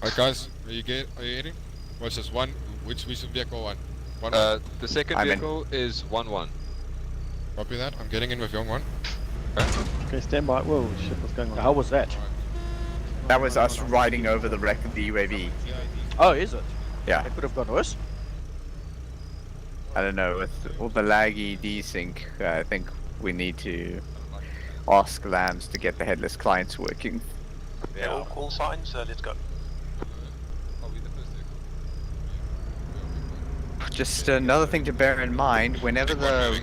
Alright guys, are you getting? What's this one? Which vehicle one? One. The second I'm in. vehicle is 1-1. Copy that. I'm getting in with young one. Okay, stand by. Whoa, shit, what's going on? How was that? That was us riding over the wreck of the UAV. Oh, is it? Yeah. It could have gone worse. I don't know, with all the laggy desync, I think we need to ask Lambs to get the headless clients working. Yeah, all call signs, let's go. I'll be the first vehicle. Just another thing to bear in mind, whenever the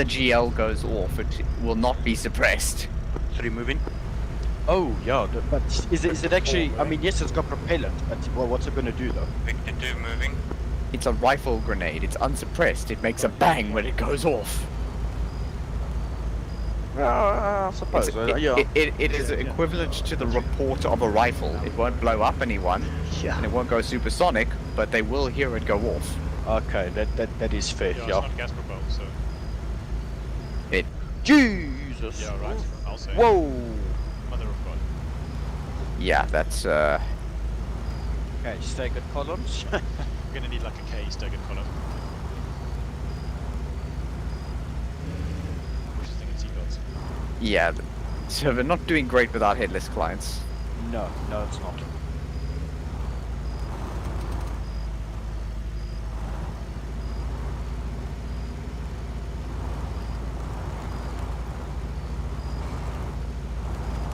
GL goes off, it will not be suppressed. 3 moving. Oh, yeah, but is it actually, I mean, yes, it's got propellant, but well, what's it going to do though? Victor 2 moving. It's a rifle grenade, it's unsuppressed, it makes a bang when it goes off. I suppose, yeah. It is equivalent to the report of a rifle. It won't blow up anyone, and it won't go supersonic, but they will hear it go off. Okay, that is fair, Yeah, it's yeah. not gas propelled, so. Jesus! Yeah, right. I'll say. Whoa! Mother of God. Yeah, that's Okay, staggered columns. We're gonna need like a K staggered column. Which is thinking seatbelts. yeah. So we're not doing great without headless clients. No, it's not.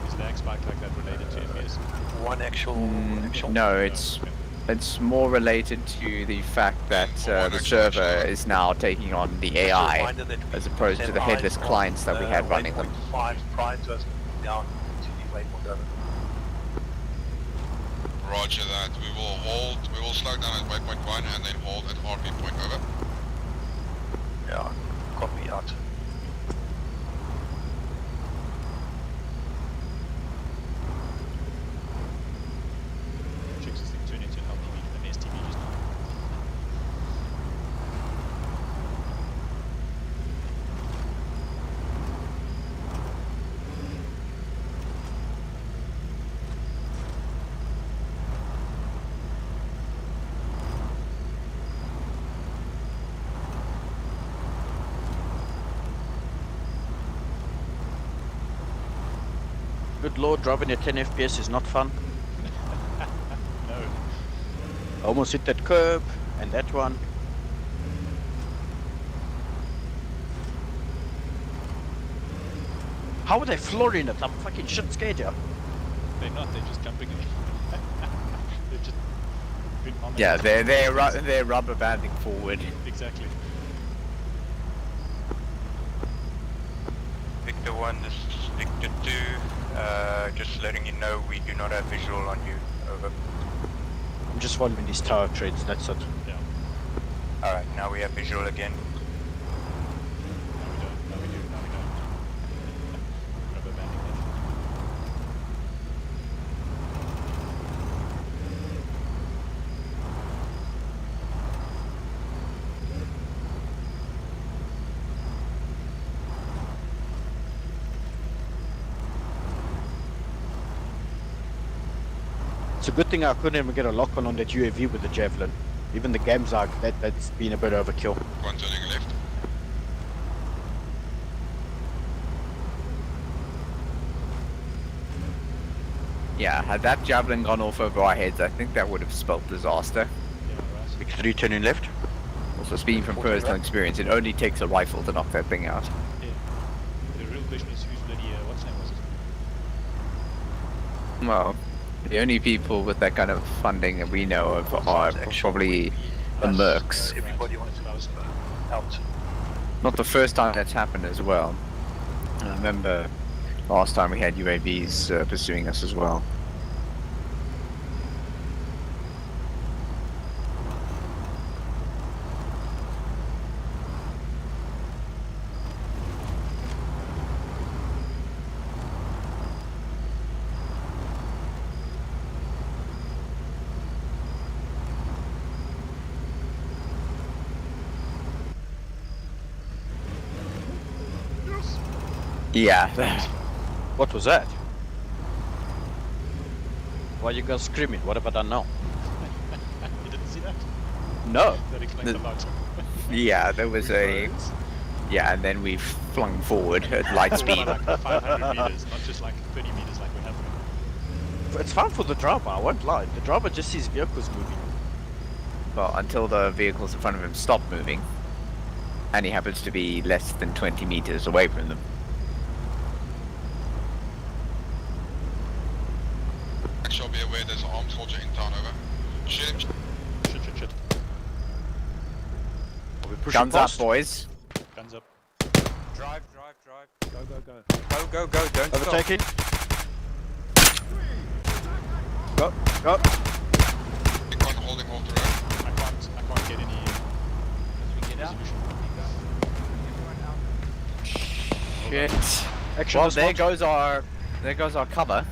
Is lag spike like that related to FPS? One actual. No, it's more related to the fact that the server is now taking on the AI as opposed to the headless clients that we had running them. 5 prior to us down to the waypoint over. Roger that. We will slow down at waypoint 1 and then hold at RP point over. Yeah, copy out. Good lord, driving at 10 FPS is not fun. No. I almost hit that curb and that one. How are they flooring it? I'm fucking shit scared here. They're not, they're just jumping in. They're just been on Yeah, they're rubber banding forward. Exactly. Victor 1, this is Victor 2. Just letting you know we do not have visual on you. Over. I'm just following these tower trades, that's it. Yeah. Alright, now we have visual again. Now we do. Rubber banding it. It's a good thing I couldn't even get a lock on that UAV with the Javelin. Even the Gamzag, that's been a bit overkill. One turning left. Yeah, had that javelin gone off over our heads, I think that would have spelled disaster. Victor 3 turning left. Also, speaking from personal experience, it only takes a rifle to knock that thing out. Yeah. The real question is whose bloody, what's name was it? Well, the only people with that kind of funding that we know of are probably the Mercs. Everybody wants to out. Not the first time that's happened as well. I remember last time we had UAVs pursuing us as well. Yeah. What was that? Why are you guys screaming? What have I done now? You didn't see that? No. That explains a lot. Yeah, there was a... Yeah, and then we flung forward at light speed. Like 500 meters, not just like 30 meters like we have. It's fine for the driver, I won't lie. The driver just sees vehicles moving. Well, until the vehicles in front of him stop moving. And he happens to be less than 20 meters away from them. Shall be aware there's an armed soldier in town, over. Shoot him. Shit. Guns up, boys. Guns up. Drive. Go. Don't Overtaking. stop. Go. You can't hold him off the road. I can't get any resolution. Shit. Action Well, response. there goes our cover.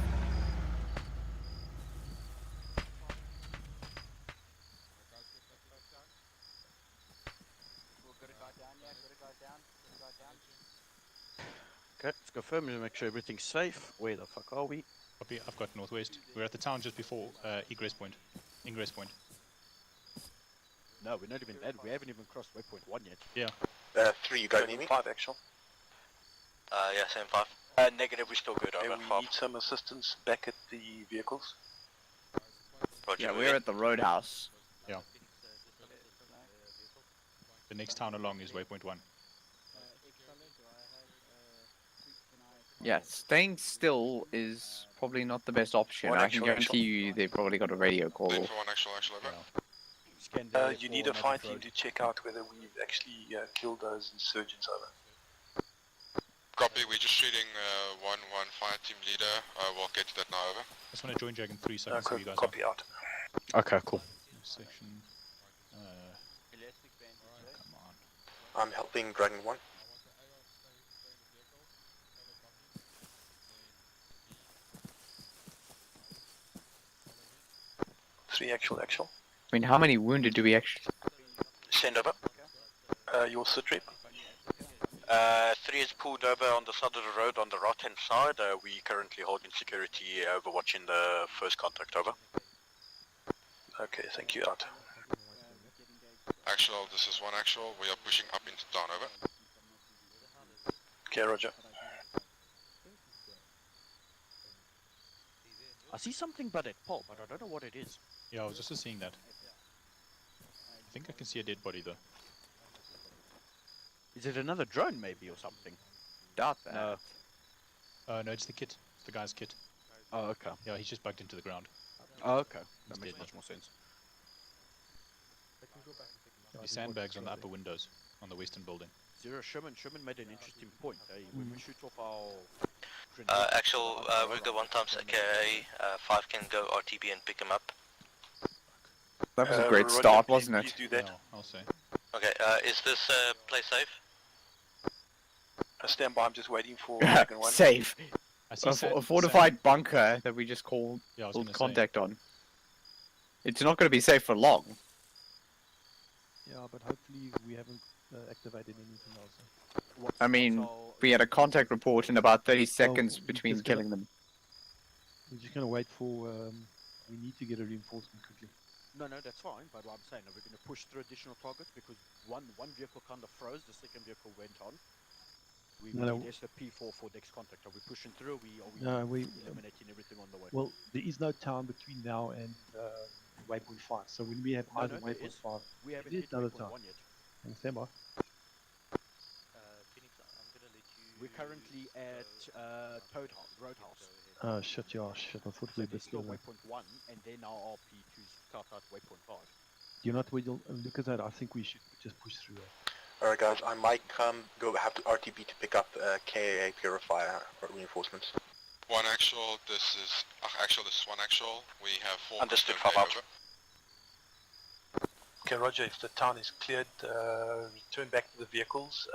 Okay, let's confirm and make sure everything's safe. Where the fuck are we? Copy, I've got northwest. We're at the town just before ingress point. No, we're not even there. We haven't even crossed waypoint 1 yet. Yeah. 3, you got me? 5 actual. Yeah, same 5. Negative, we're still good. Okay, we need some assistance back at the vehicles. Roger, Yeah, we're at the roadhouse. Yeah. The next town along is waypoint 1. Yeah, staying still is probably not the best option. One I can actual, guarantee you they've probably got a radio call. Left for one actual, over. You need a fire team to check out whether we've actually killed those insurgents, over. Copy, we're just shooting 1-1 fire team leader. We'll get to that now, over. I just want to join Dragon 3 so I can see you guys. Copy out. Okay, cool. Section. Come on. I'm helping Dragon 1. Three actual. I mean, how many wounded do we actually... Send over. Your sit rep. 3 is pulled over on the side of the road on the right hand side. We currently holding security overwatching the first contact, over. Okay, thank you, out. Actual, this is one actual. We are pushing up into town, over. Okay, roger. see something but at pole, but I don't know what it is. Yeah, I was just seeing that. I think I can see a dead body though. Is it another drone maybe or something? Doubt that. No. No, it's the kit. It's the guy's kit. Oh, okay. Yeah, he's just bugged into the ground. Oh, okay. That He's makes dead much more sense. The sandbags on the upper windows on the western building. Zero, Sherman made an interesting point. When we shoot off our... Actual, we've got 1 times AKA, 5 can go RTB and pick him up. That was a great start, wasn't it? Please do that. No, I'll say. Okay, is this place safe? Stand by, I'm just waiting for the second one. Safe. I see A fortified bunker that we just called Yeah, I was gonna contact on. It's not going to be safe for long. Yeah, but hopefully we haven't activated anything else. I mean, we had a contact report in about 30 seconds between just gonna- killing them. We're just going to wait for... we need to get a reinforcement quickly. No, that's fine, but what I'm saying, are we going to push through additional targets? Because one vehicle kind of froze, the second vehicle went on. We No, need SOP for next contact. Are we pushing through? Are we No, we... eliminating everything on the way? Well, there is no town between now and waypoint 5. So when we have either there waypoint is. 5, We haven't there is hit another waypoint town. 1 yet. And stand by. Phoenix, I'm gonna let you... We're currently at Roadhouse. Oh, shit, yeah, shit. I thought we were Still still... waypoint 1, and then our RP to scout out waypoint 5. You know what, we'll look at that. I think we should just push through that. Alright guys, I might have to RTB to pick up KAA Purifier reinforcements. One actual, this is one actual. We have 4 Understood, confirmed come out. over. Okay, Roger, if the town is cleared, return back to the vehicles.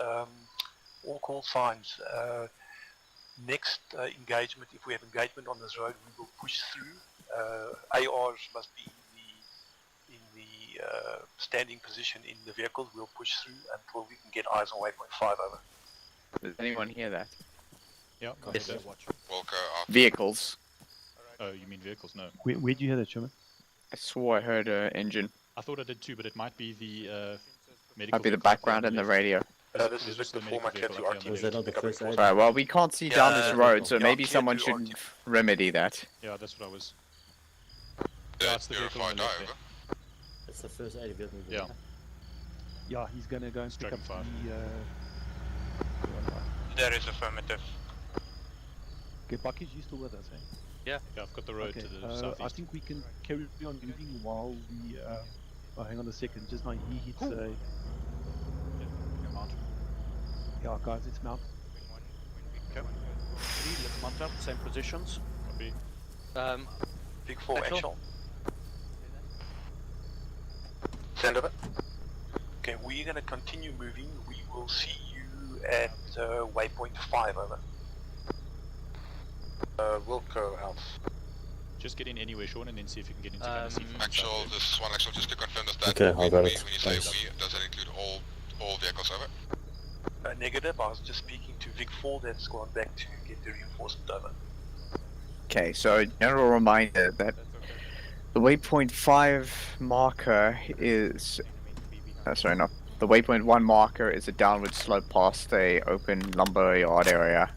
All call signs. Next engagement, if we have engagement on this road, we will push through. ARs must be in the standing position in the vehicles. We'll push through until we can get eyes on waypoint 5 over. Does anyone hear that? Yeah, Yes. Wilco up. Vehicles. Oh, you mean vehicles? No. Where'd you hear that, Sherman? I swore I heard an engine. I thought I did too, but it might be the medical. Might be the vehicle up background there and the left. radio. This is just Victor the medical 4, my vehicle to up here on RTB. the Was that not the Pick up first report. aid? Alright, well, we can't see down this road, so yeah, maybe clear someone to should RTB. remedy that. Yeah, that's what I was. Yeah, it's the vehicle on Purified the left over. It's the first aid vehicle. Yeah. Yeah, he's going to go and pick up Dragon 5. the... There is affirmative. Okay, Bucky's, you still with us, eh? Yeah, I've got the road Okay, to the I southeast. think we can carry on moving while we... oh, hang on a second, just now he hits a... Yeah, guys, it's mount. Okay. 3, let's mount up, same positions. Copy. Big 4 Actual. actual. Send over. Okay, we're going to continue moving. We will see you at waypoint 5 over. Wilco out. Just get in anywhere, Sean, and then see if you can get into kind of see from the Actual, south this is one actual, just to confirm this, that Okay, I got when it. you say Thanks. we, does that include all vehicles over? Negative, I was just speaking to Vic 4 that's gone back to get the reinforcement over. Okay, so general reminder that the waypoint 5 marker is... sorry, no. The waypoint 1 marker is a downward slope past a open lumber yard area.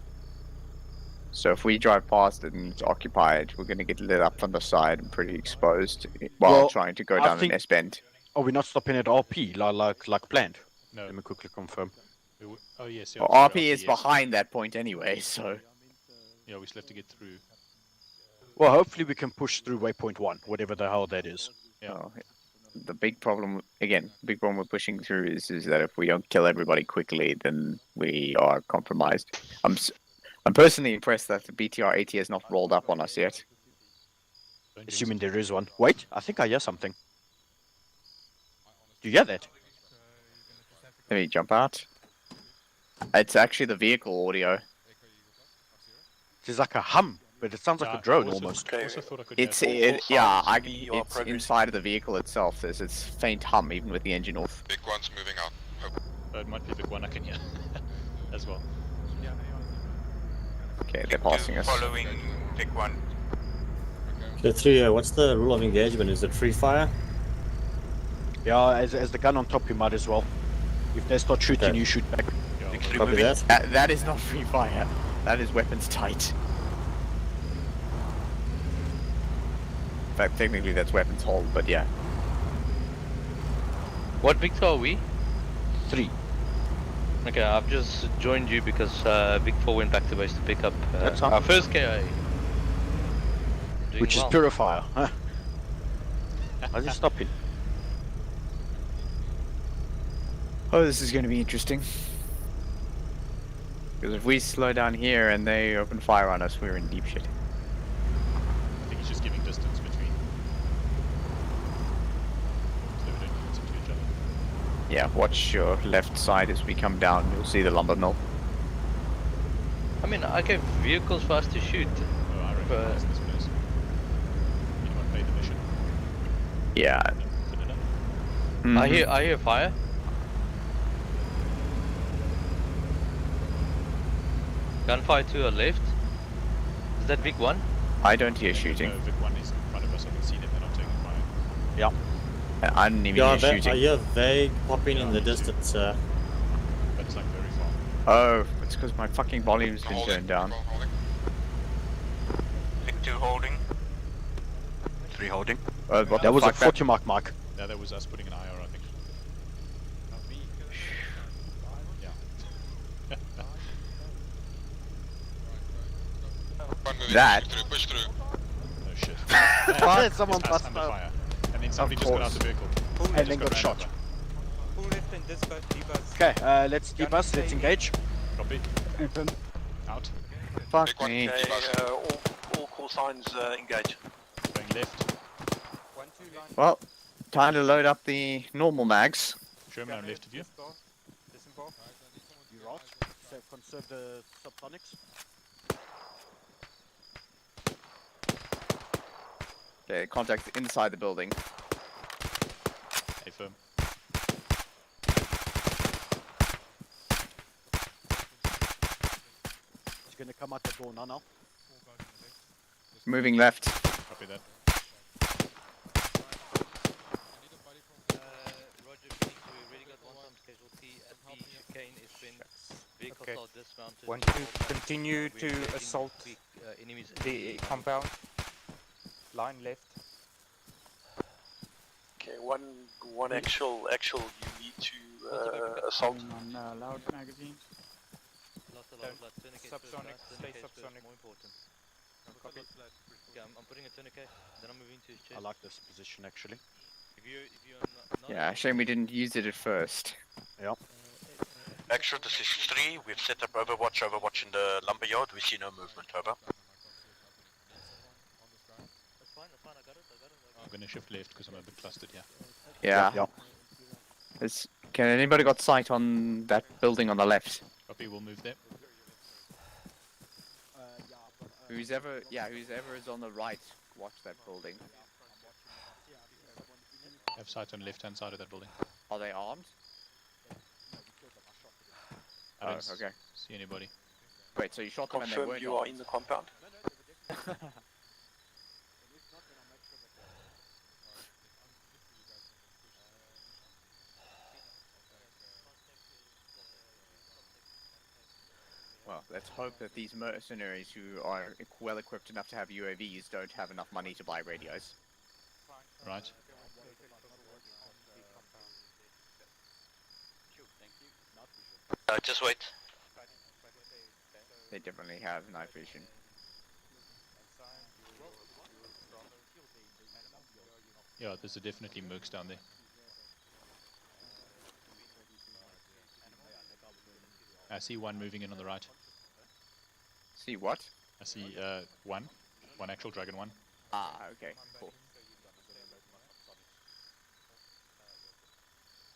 So if we drive past it and it's occupied, we're going to get lit up from the side and pretty exposed while Well, trying to go I down the think- S bend. Are we not stopping at RP like planned? No. Let me quickly confirm. Oh yes, yeah. Well, sorry, RP is yes. behind that point anyway, so... Yeah, we still have to get through. Well, hopefully we can push through waypoint 1, whatever the hell that is. Yeah. Oh, the big problem, again, big problem with pushing through is that if we don't kill everybody quickly, then we are compromised. I'm personally impressed that the BTR 80 has not rolled up on us yet. Assuming there is one. Wait, I think I hear something. Do you hear that? Let me jump out. It's actually the vehicle audio. It's like a hum, but it sounds like Yeah, a drone also- almost. also thought I could It's hear- yeah, signs it's progressing. inside of the vehicle itself. There's this faint hum even with the engine off. Big one's moving out. It might be the one I can hear as well. Okay, they're passing us. Following pick 1. Okay, 3, what's the rule of engagement? Is it free fire? Yeah, as the gun on top, you might as well. If they start shooting, Okay. you shoot back. Copy that. That is not free fire. That is weapons tight. fact, technically that's weapons hold, but yeah. What Victor are we? 3. Okay, I've just joined you because Vic 4 went back to base to pick up That's our first KI. Which is well. Purifier. Huh? How's he stopping? Oh, this is going to be interesting. Because if we slow down here and they open fire on us, we're in deep shit. I think he's just giving distance between. So we don't get into each other. Yeah, watch your left side as we come down. You'll see the lumber mill. I mean, I gave vehicles for us to shoot. Oh, I recognize this place. Anyone pay the mission? Yeah. Put it up. I hear fire. Gunfire to our left. Is that Vic 1? I don't hear shooting. No, Vic 1 is in front of us. I can see them. They're not taking fire. Yeah. I didn't even hear shooting. I hear vague popping in the distance, But it's like very far. Oh, it's because my fucking volume's been turned down. Vic 2 holding. 3 holding. What That was a fuck, 40 mark. Yeah, that was us putting an IR, I think. Yeah. That. Push through. Oh shit. Someone It's us passed under out. fire. And then somebody just got out the vehicle. And then got shot. Pull left and debus. Okay, let's debus, let's engage. Copy. Open. Out. Fuck me. Okay, all call signs engage. Going left. Well, time to load up the normal mags. Sherman on left of you. You right. So conserve the subsonics. Okay, contact inside the building. Hey, firm. He's gonna come out the door now. Moving left. Copy that. Roger, Phoenix, we already got one times casualty at the chicane. It's been vehicles are dismounted. Want to continue to assault enemies the compound. Line left. Okay, one actual. You need to assault. On loud magazine. Lost a lot of blood. Tourniquet first, Subsonic, last stay tourniquet first, subsonic. more important. Copy. Okay, I'm putting a tourniquet, then I'm moving to his chest. I like this position actually. If you're not Yeah, shame we didn't use it at first. Yep. Extra, this is 3. We've set up Overwatch in the lumberyard. We see no movement, over. That's fine, I got it. I'm gonna shift left because I'm a bit clustered here. Yeah. Yep. Can anybody got sight on that building on the left? Copy, we'll move there. Who's ever is on the right, watch that building. Have sight on the left hand side of that building. Are they armed? I don't okay. see anybody. Wait, so you shot them and they Confirm weren't you are armed? in the compound. Well, let's hope that these mercenaries who are well equipped enough to have UAVs don't have enough money to buy radios. Right. Just wait. They definitely have night vision. Yeah, there's definitely mercs down there. I see one moving in on the right. See what? I see one actual dragon one. Ah, okay, cool.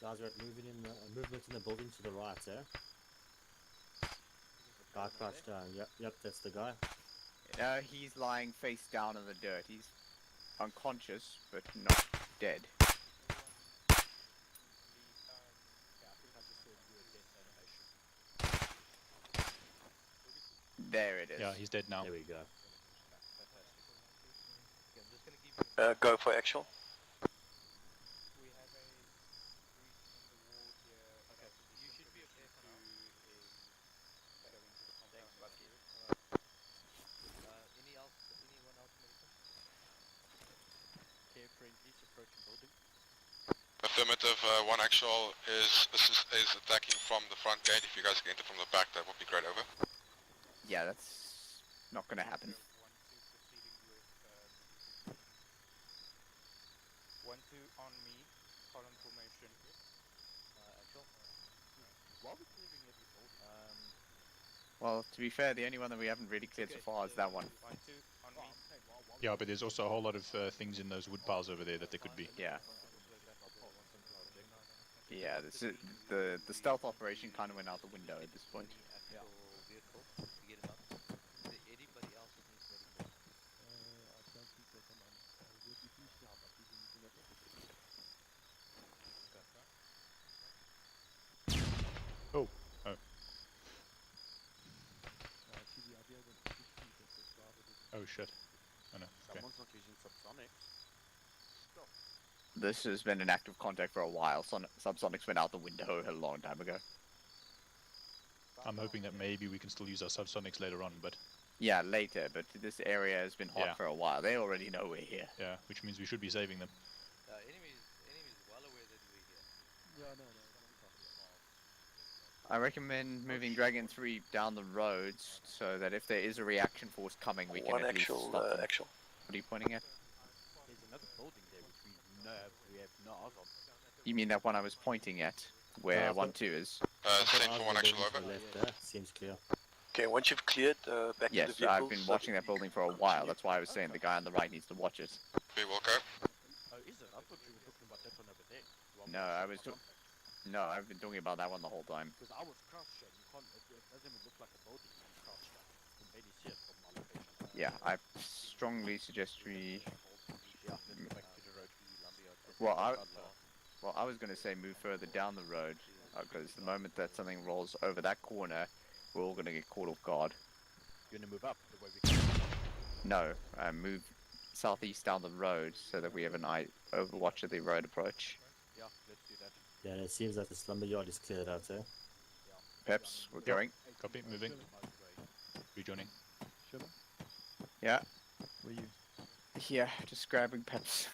Guys are moving in the movement in the building to the right, eh? Guy crouched down. Yep, that's the guy. He's lying face down in the dirt. He's unconscious, but not dead. There it is. Yeah, he's dead now. There we go. Go for actual. Affirmative, one actual is attacking from the front gate. If you guys can enter from the back, that would be great, over. Yeah, that's not gonna happen. 1-2 on me, column formation. Actual. While we're clearing every building, Well, to be fair, the only one that we haven't really cleared so far is that one. 1-2 on me. Yeah, but there's also a whole lot of things in those wood piles over there that there could be. Yeah. Yeah, this is, the stealth operation kind of went out the window at this point. Oh. Oh. Oh shit. Oh no. Okay. Someone's not using subsonics. Stop. This has been in active contact for a while. Subsonics went out the window a long time ago. I'm hoping that maybe we can still use our subsonics later on, but... Yeah, later, but this area has been hot for a while. They already know we're here. Yeah, which means we should be saving them. Enemies well aware that we're here. Yeah, no. I recommend moving Dragon 3 down the roads so that if there is a reaction force coming, we can at least stop them. Actual. What are you pointing at? There's another building there which we have no eyes on. You mean that one I was pointing at, where 1-2 is? Same for one actual, over. Seems clear. Okay, once you've cleared, back Yes, to the vehicles. I've been watching that building for a while. That's why I was saying the guy on the right needs to watch it. Be Wilco. Oh, is it? I thought you were talking about that one over there. No, No, I've been talking about that one the whole time. Because I was crouched and you can't, it doesn't even look like a building when you crouched down. You can barely see it from my location. Yeah, I strongly suggest we... Yeah, let's go back to the road for you, Lumberyard. Well, I was going to say move further down the road, because the moment that something rolls over that corner, we're all going to get caught off guard. You're going to move up the way we came. No, move southeast down the road so that we have an overwatch of the road approach. Yeah, let's do that. Yeah, it seems that the slumber yard is cleared out there. Peps, we're going. Copy, moving. Rejoining. Yeah. Were you? Yeah, just grabbing Peps.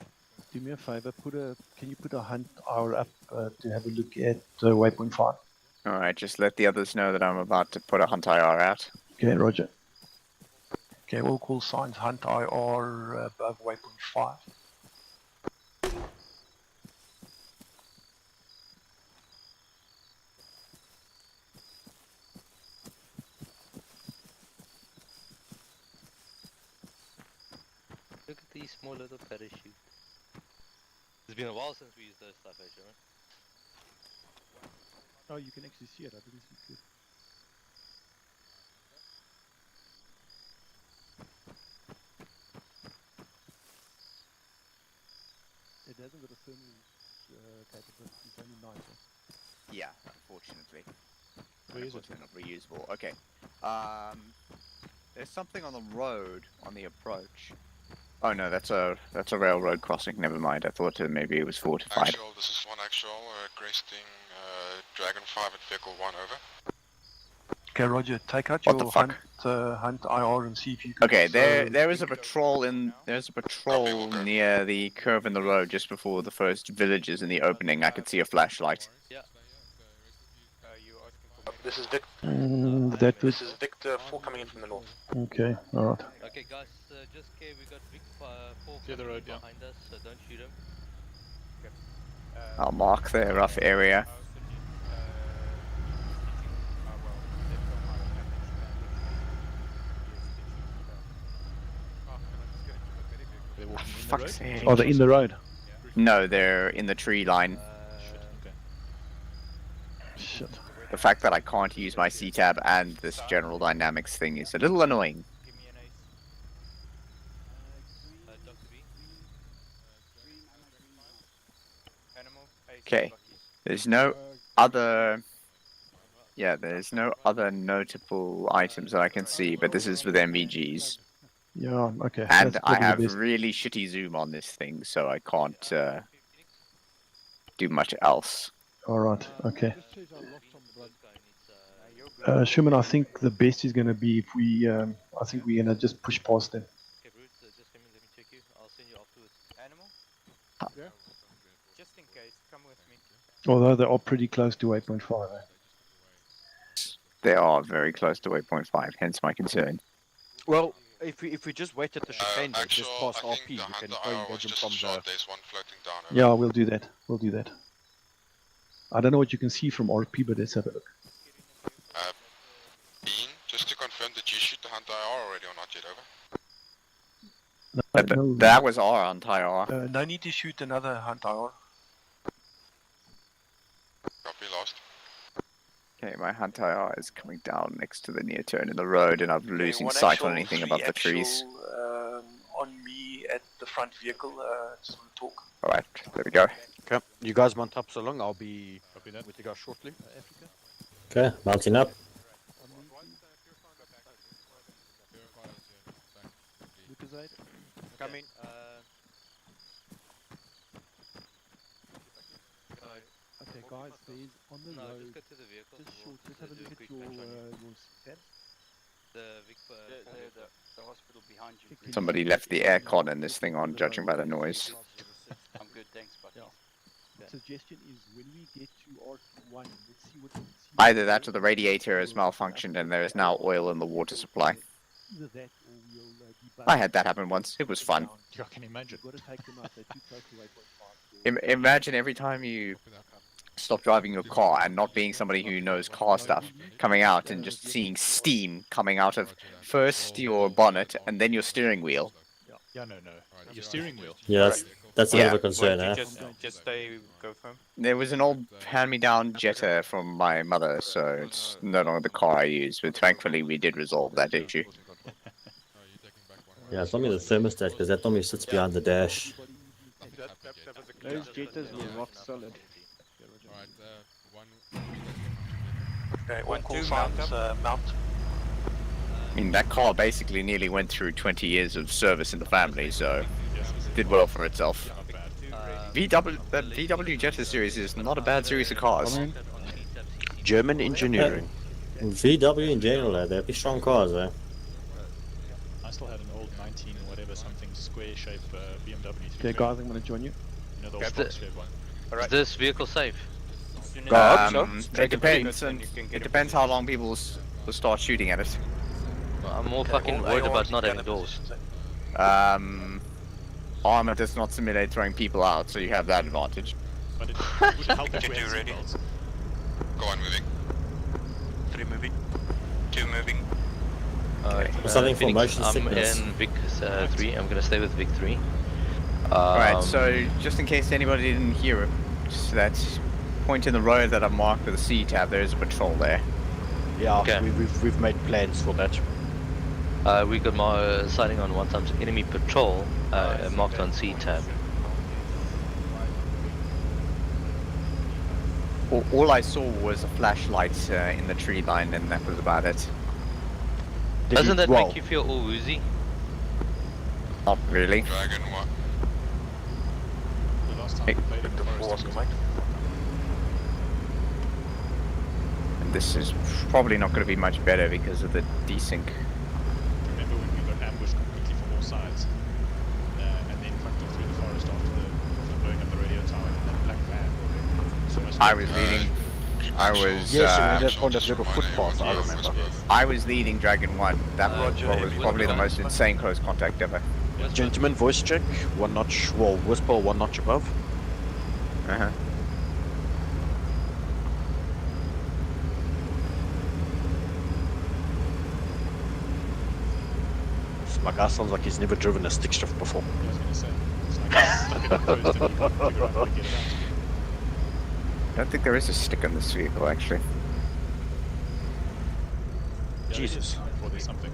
Do me a favor, can you put a hunt hour up to have a look at waypoint 5? Alright, just let the others know that I'm about to put a hunt IR out. Okay, roger. Okay, we'll call signs hunt IR above waypoint 5. Look at these small little parachutes. It's been a while since we used those stuff, actually, right? Oh, you can actually see it. I didn't see it. It hasn't got a thermal capability. It's only 9. Yeah, unfortunately. Where is it? They're not reusable. Okay. There's something on the road on the approach. Oh no, that's a railroad crossing. Never mind. I thought maybe it was fortified. Actual, this is one actual, cresting Dragon 5 at vehicle 1, over. Okay, roger. Take out What your the fuck? hunt IR and see if you can... Okay, there is a patrol there's a patrol near the curve in the road just before the first villages in the opening. I could see a flashlight. Yeah. This is Victor. That This is Victor 4 coming in from the north. Okay, alright. Okay, guys, just care. We got Vic 4 Clear the road, yeah. behind us, so don't shoot him. I'll mark the rough area. Fuck's sake. Oh, they're in the road. No, they're in the tree line. Shit. The fact that I can't use my C-tab and this general dynamics thing is a little annoying. Okay, there's no other... Yeah, there's no other notable items that I can see, but this is with MVGs. Yeah, okay. And That's I probably the have best. really shitty zoom on this thing, so I can't do much else. Alright, okay. Schumann, I think the best is going to be if we, I think we're going to just push past them. Okay, Brute, just come in, let me check you. I'll send you afterwards. Animal? Huh. Yeah. Just in case, come with me. Although they are pretty close to 8.5. They are very close to 8.5, hence my concern. Well, if we just wait at the chicane there, just past RP, we can go engage them from the... Yeah, we'll do that. We'll do that. I don't know what you can see from RP, but let's have a look. Bean, just to confirm, did you shoot the Hunter IR already or not yet? Over. No, that was our entire No need to shoot another hunt IR. Copy, lost. Okay, my hunt IR is coming down next to the near turn in the road, and I'm losing sight on anything above the trees. On me at the front vehicle, just want to talk. Alright, there we go. Okay, you guys mount up so long, I'll be with you guys shortly. Okay, mounting up. Coming. Okay, guys, there's on the road. Just go to the vehicle. Just short. Just have a look at your steps. The hospital behind you. Somebody left the aircon in this thing on, judging by the noise. I'm good, thanks, buddy. Suggestion is when we get to R1, let's see what. Either that or the radiator has malfunctioned and there is now oil in the water supply. Either that or we'll I had that happen once. It was fun. I can imagine. You've got to take them out. They're too close to 8.5. Imagine every time you stop driving your car and not being somebody who knows car stuff, coming out and just seeing steam coming out of first your bonnet and then your steering wheel. Yeah, no. Your steering wheel. Yeah, that's a bit of a concern, eh? Just stay, go for him. There was an old hand-me-down Jetta from my mother, so it's no longer the car I use, but thankfully we did resolve that issue. Yeah, it's normally the thermostat, because that normally sits behind the dash. Those Jettas were rock solid. Okay, one call signs, mount. I mean, that car basically nearly went through 20 years of service in the family, so did well for itself. The VW Jetta series is not a bad series of cars. German engineering. VW in general, they're pretty strong cars, eh? I still had an old 19 whatever something square shape BMW. Okay, guys, I'm going to join you. You know, the old box shaped one. Is this vehicle safe? It depends. It depends how long people will start shooting at it. I'm more fucking worried about not having doors. Armor does not simulate throwing people out, so you have that advantage. But it wouldn't help if Can we do had ready. seatbelts. Go on, moving. 3 moving. 2 moving. Something for Phoenix, motion I'm sickness. in Vic 3. I'm gonna stay with Vic 3. Alright, so just in case anybody didn't hear it, just that point in the road that I've marked with a C tab, there is a patrol there. Yeah, Okay. we've made plans for that. We got my sighting on 1x enemy patrol, marked on C tab. All I saw was a flashlight in the tree line, and that was about it. Doesn't that make you feel all woozy? Not really. Dragon one. The last time we played in the forest, it was And this is probably not going to be much better because of the desync. remember when we got ambushed completely from all sides, and then fucked off through the forest after blowing up the radio tower in that black van. So I was leading. I was. Yes, on that little footpath, I remember. I was leading Dragon 1. That was probably the most insane close contact ever. Gentlemen, voice check. 1 notch, well, whisper 1 notch above. Uh-huh. So my guy sounds like he's never driven a stick shift before. I was going to say, it's like stuck in a post and you can't figure out how to get it out. I don't think there is a stick on this vehicle, actually. Yeah, Jesus. Or there's something.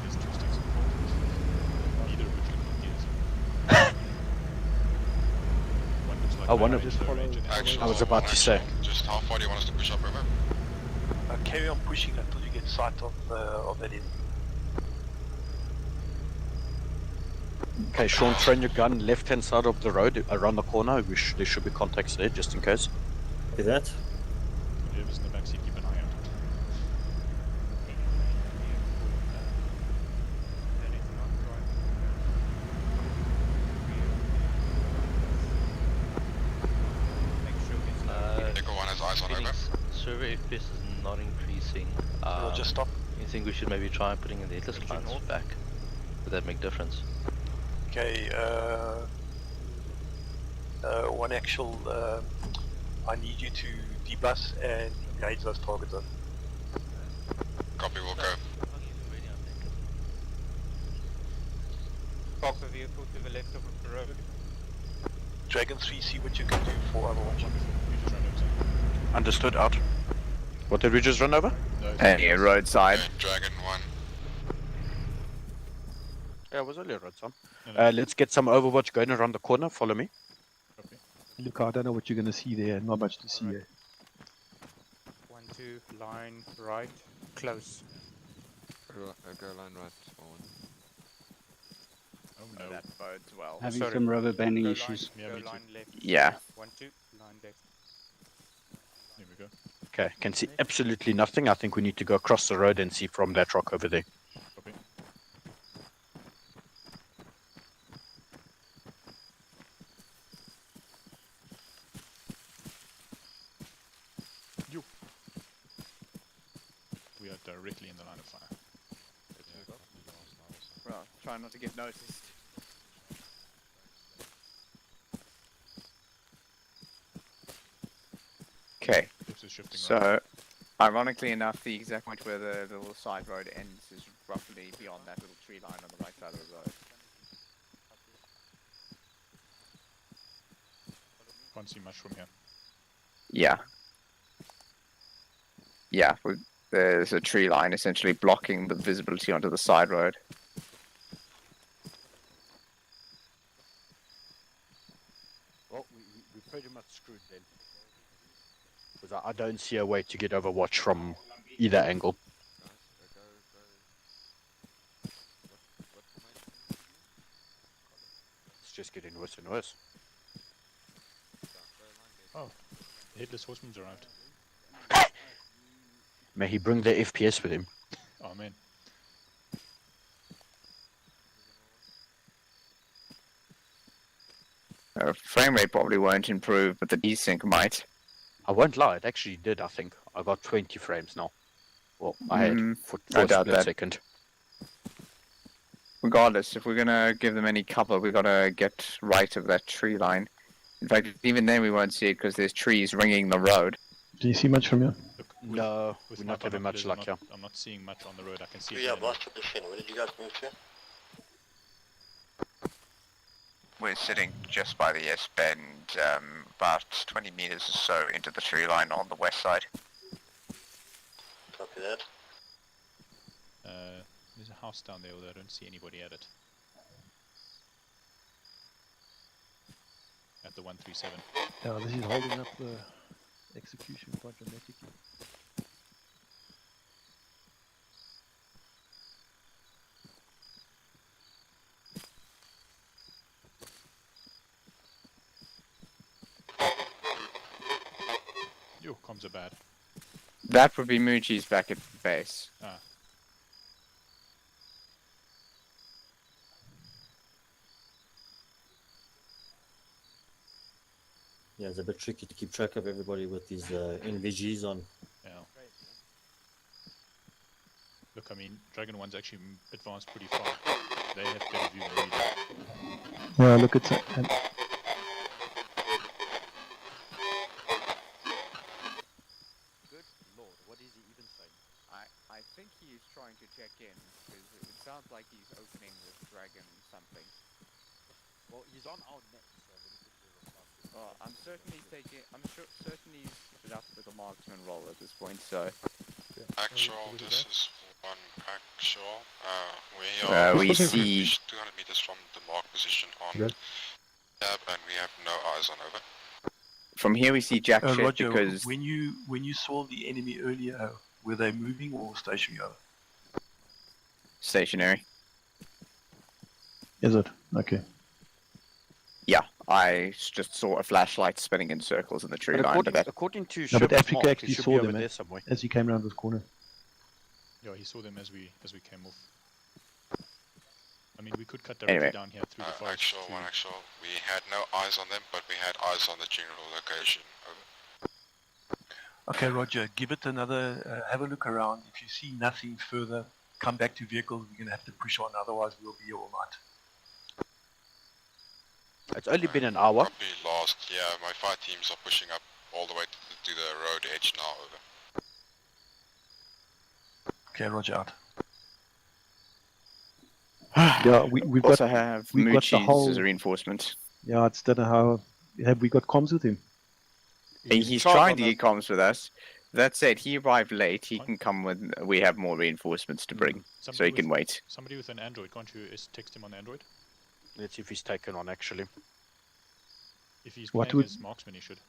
There's 2 sticks involved. Neither of which look like gears. One looks like Oh, one a of- range low range and Actually, I was about to say. Just how far do you want us to push up, over? Carry on pushing until you get sight of that enemy. Okay, Sean, train your gun left-hand side of the road around the corner. There should be contacts there, just in case. Is that? Whoever's in the backseat, keep an eye out. server FPS is not increasing. We'll just stop. You think we should maybe try putting in the Ettus clients back? Would that make difference? Okay, one actual, I need you to debus and engage those targets on. Copy, we'll go. Park the vehicle to the left of the road. Dragon 3, see what you can do for Overwatch. Understood, out. What did we just run over? Any roadside. Dragon 1. Yeah, it was only a roadside. Let's get some Overwatch going around the corner. Follow me. Look, I don't know what you're going to see there. Not much to see here. 1, 2, line right, close. Go line right forward. Oh no. That bodes well. Having some rubber banding Go issues. Line, go line left. Yeah. 1, 2, line left. Here we go. Okay, can see absolutely nothing. I think we need to go across the road and see from that rock over there. Copy. You. We are directly in the line of fire. Well, try not to get noticed. Okay, so ironically enough, the exact point where the little side road ends is roughly beyond that little tree line on the right side of the road. Can't see much from here. Yeah. Yeah, there's a tree line essentially blocking the visibility onto the side road. Well, we pretty much screwed then. Because I don't see a way to get Overwatch from either angle. It's just getting worse and worse. Oh, the Headless Horseman's arrived. May he bring the FPS with him. Oh man. Frame rate probably won't improve, but the desync might. I won't lie, it actually did, I think. I got 20 frames now. Well, I had for I a doubt split that. second. Regardless, if we're gonna give them any cover, we gotta get right of that tree line. In fact, even then we won't see it because there's trees ringing the road. Do you see much from here? No, With we're my not having much binoculars, luck here. I'm not seeing much on the road. I can see it. We have lost position. Where did you guys move to? We're sitting just by the S-bend, about 20 meters or so into the tree line on the west side. Copy that. There's a house down there, although I don't see anybody at it. At the 137. Yeah, this is holding up the execution quite dramatically. Yo, comms are bad. That would be Muji's back at base. Ah. Yeah, it's a bit tricky to keep track of everybody with these NVGs on. Yeah. Look, I mean, Dragon 1's actually advanced pretty far. They have better view than we do. Yeah, look at that. Good lord, what is he even saying? I think he is trying to check in, because it sounds like he's opening with Dragon something. Well, he's on our net, so let me quickly reply to him. Well, I'm certain he's certain he's put up with a marksman role at this point, so... Actual, this is one actual. we see 200 meters from the mark position on Good. tab, and we have no eyes on over. From here we see Jack shit Roger, because... when you saw the enemy earlier, were they moving or stationary? Stationary. Is it? Okay. Yeah, I just saw a flashlight spinning in circles in the tree line. But according to No, but Sherman's Africa mark, he actually should saw be them over there somewhere. as he came around this corner. Yeah, he saw them as we came off. I mean, we could cut directly Anyway. down here through the forest. Actual, one actual. We had no eyes on them, but we had eyes on the general location. Okay, Roger. Give it another. Have a look around. If you see nothing further, come back to vehicles. We're gonna have to push on. Otherwise, we'll be here all night. It's only been an hour. Copy lost. Yeah, my fire teams are pushing up all the way to the road edge now. Over. Okay, Roger out. Yeah, we've also got have we've got the Moochies whole as a reinforcement. Yeah, I just don't know how. Have we got comms with him? He's trying to get comms with us. That said, he arrived late. He can come when we have more reinforcements to bring, so he can wait. Somebody with an Android, can't you text him on Android? Let's see if he's taken on actually. If he's What playing would- as marksman, he should.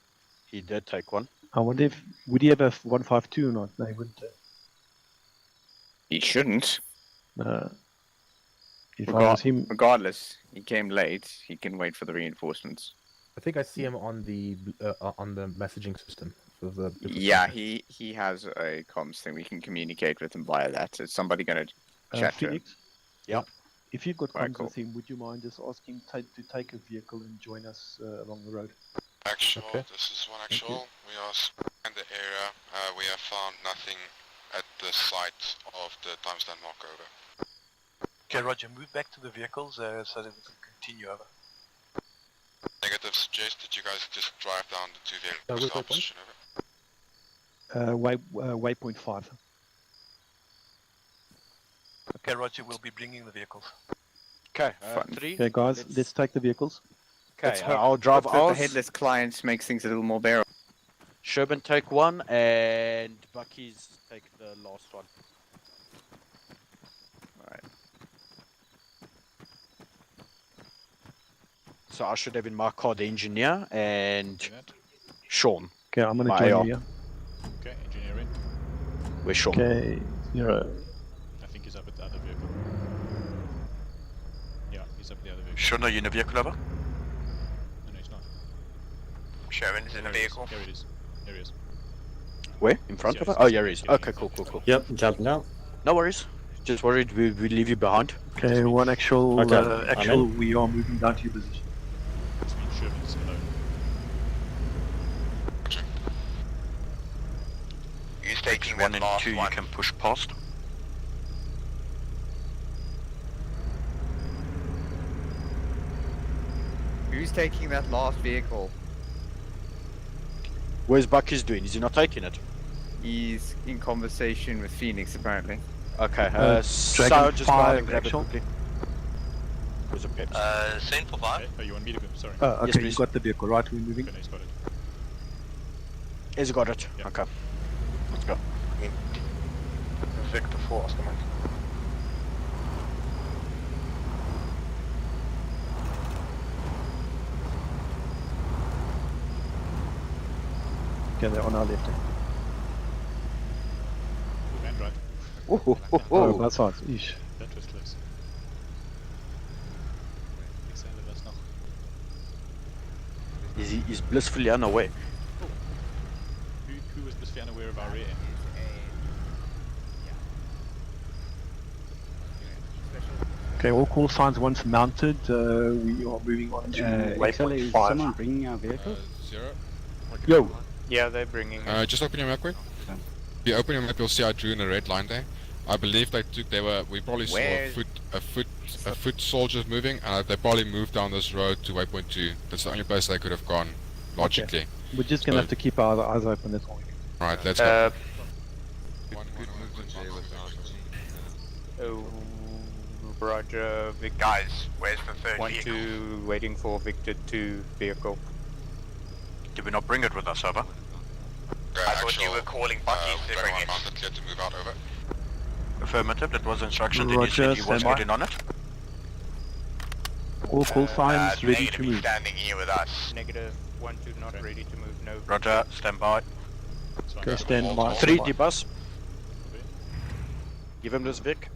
He did take one. I wonder if would he have a 152 or not? No, he wouldn't. He shouldn't. If I was him, Regardless, he came late. He can wait for the reinforcements. I think I see him on the messaging system. For the Yeah, he has a comms thing. We can communicate with him via that. Is somebody going to chat to him? Phoenix. Yeah. If you've got Alright, comms cool. with him, would you mind just asking to take a vehicle and join us along the road? Actual, Okay. this is one Thank you. actual. We are in the area. We have found nothing at the site of the timestamp mark. Over. Okay, Roger. Move back to the vehicles so that we can continue over. Negative. Suggest that you guys just drive down the two vehicles. wait, to our position. Over. Waypoint 5. Okay, Roger. We'll be bringing the vehicles. Okay, Fun. 3. Okay, guys, let's take the vehicles. Okay, I'll drive Hope that the ours. headless client makes things a little more bearable. Sherman take one, and Bucky's take the last one. Alright. So I should have in my car the engineer and Sean. Okay, I'm gonna My join AR. you. Okay, engineer in. Where's Sean? Okay, 0. I think he's up at the other vehicle. Yeah, he's up at the other vehicle. Sean, are you in a vehicle, over? No, he's not. Sharon is in a vehicle. Here it is. Here he is. Where? In front of us? Oh, yeah, he is. Okay, cool. Yep, jumping out. No worries. Just worried we leave you behind. Okay, one actual. Okay, I'm Actual. in. We are moving down to your position. This means Sherman's alone. Who's taking that last one? You can push past. Who's taking that last vehicle? Where's Bucky's doing? Is he not taking it? He's in conversation with Phoenix, apparently. Okay, so Dragon just go ahead and 5 grab it actual. quickly. Where's the Peps? Send for 5. Okay. Oh, you want me to go? Sorry. Okay, Yes, you've please. got the vehicle, right? We're moving. Okay, he's got it. He's got it. Yeah. Okay. Let's go. Victor 4, Oscar. Okay, they're on our left. Man, right. Oh, both sides. Eesh. That was close. Ik zei er was nog. He's blissfully unaware. Who was blissfully unaware of our rear end? Okay, all call signs once mounted. We are moving on to Excel, waypoint is 5. someone bringing our vehicle? 0. Yo. Yeah, they're bringing. Just open your map quick. If you open your map, you'll see I drew in a red line there. I believe we probably saw Where- a foot soldiers moving, and they probably moved down this road to waypoint 2. That's the only place they could have gone, logically. We're just gonna have to keep our eyes open. That's all we can. Right, let's go. Oh, Roger, Victor. Guys, where's the third 1-2, waiting for Victor 2 vehicle. Did we not bring it with us, over? I thought you were calling Bucky to bring it. Mounted, clear to move out, over. Affirmative, that was the instruction. Did you Roger, say you was standby. getting on it? All call signs ready to negative, move. standing here with us. Negative 1-2, not ready to move. No. Roger, stand by. Okay, stand by. 3 D-bus. Give him this Vic.